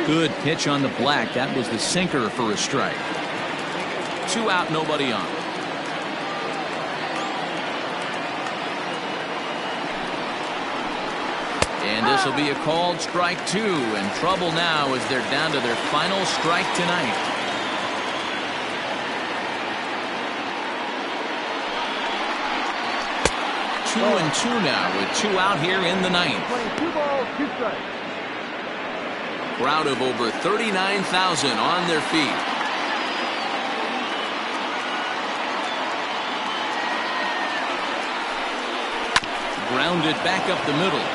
Good pitch on the black. That was the sinker for a strike. 2 out, nobody on. And this will be a called strike 2. And trouble now as they're down to their final strike tonight. Two and two now with 2 out here in the ninth. 2 balls, 2 strikes. Crowd of over 39,000 on their feet. Grounded back up the middle.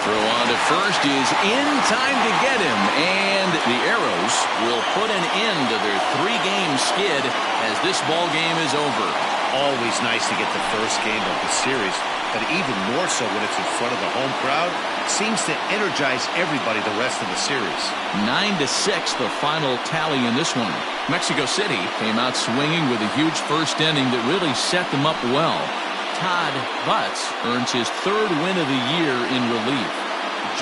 Throw on to first is in time to get him, and the Arrows will put an end to their 3-game skid as this ball game is over. Always nice to get the first game of the series, but even more so when it's in front of the home crowd. Seems to energize everybody the rest of the series. 9-6 the final tally in this one. Mexico City came out swinging with a huge first inning that really set them up well. Todd Butts earns his 3rd win of the year in relief.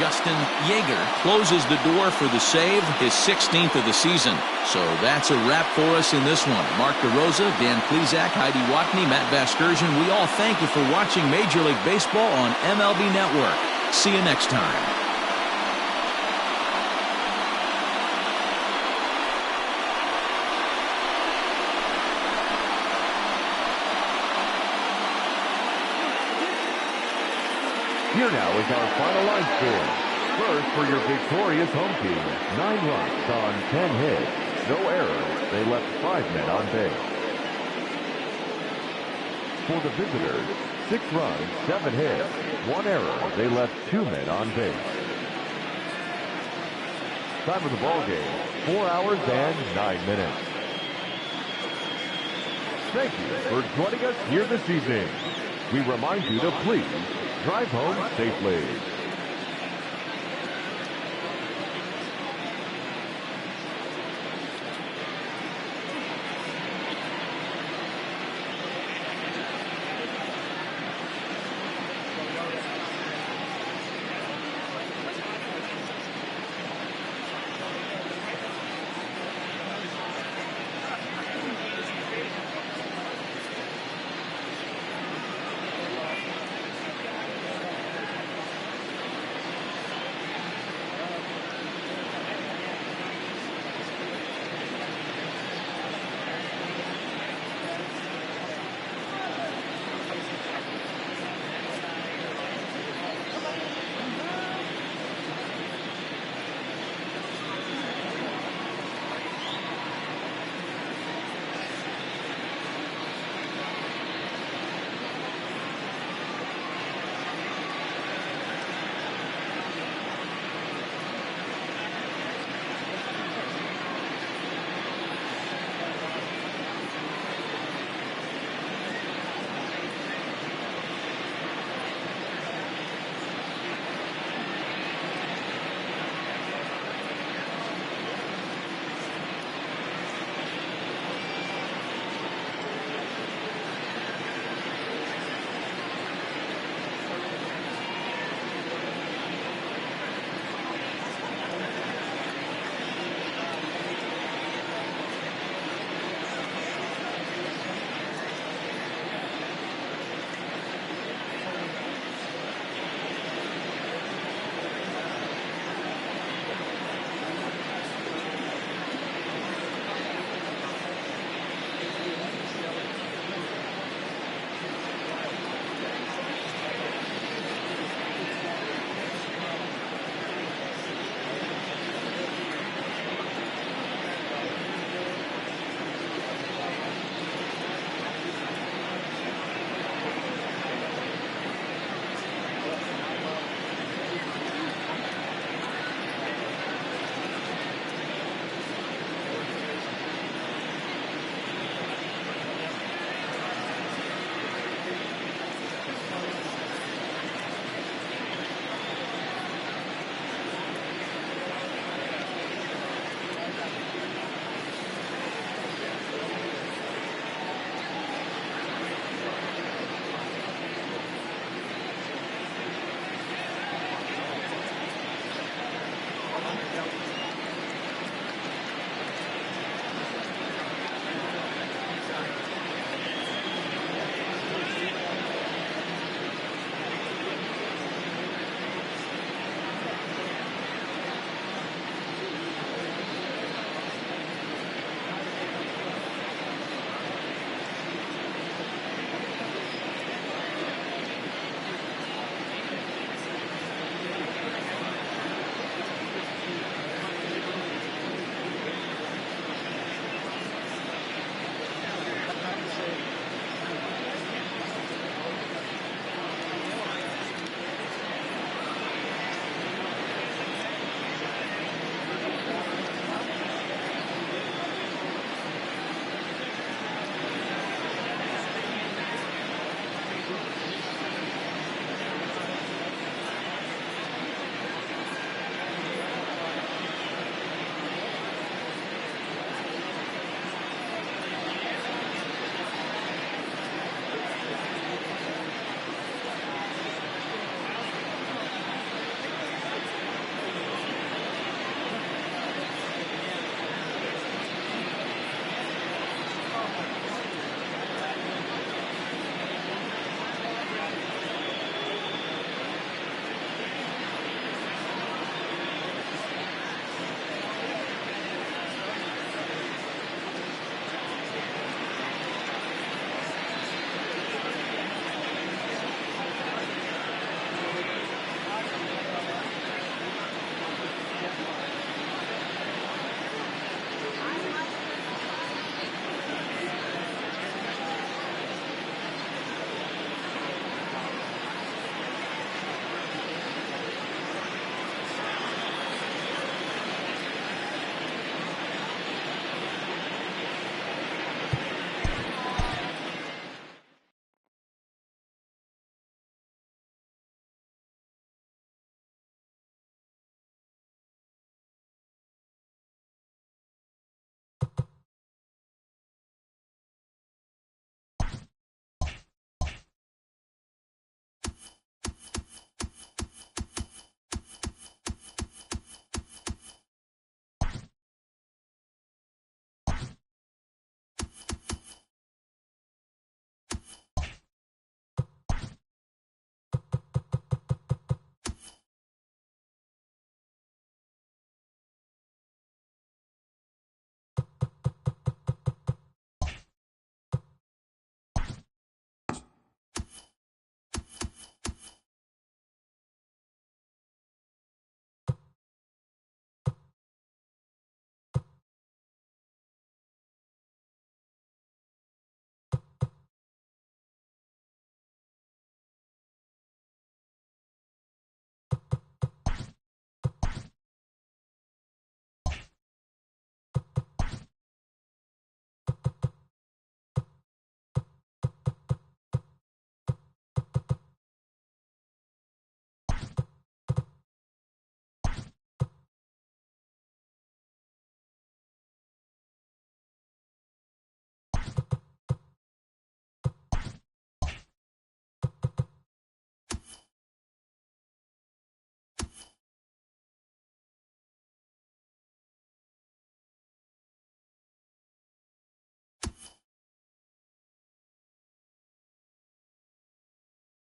Justin Yeager closes the door for the save, his 16th of the season. So that's a wrap for us in this one. Mark DeRosa, Dan Plesac, Heidi Watney, Matt Vasgersian, we all thank you for watching Major League Baseball on MLB Network. See you next time. Here now is our final line score. First for your victorious home team, 9 runs on 10 hits. No errors. They left 5 men on base. For the visitors, 6 runs, 7 hits, 1 error. They left 2 men on base. Time of the ball game, 4 hours and 9 minutes. Thank you for joining us here this evening. We remind you to please drive home safely.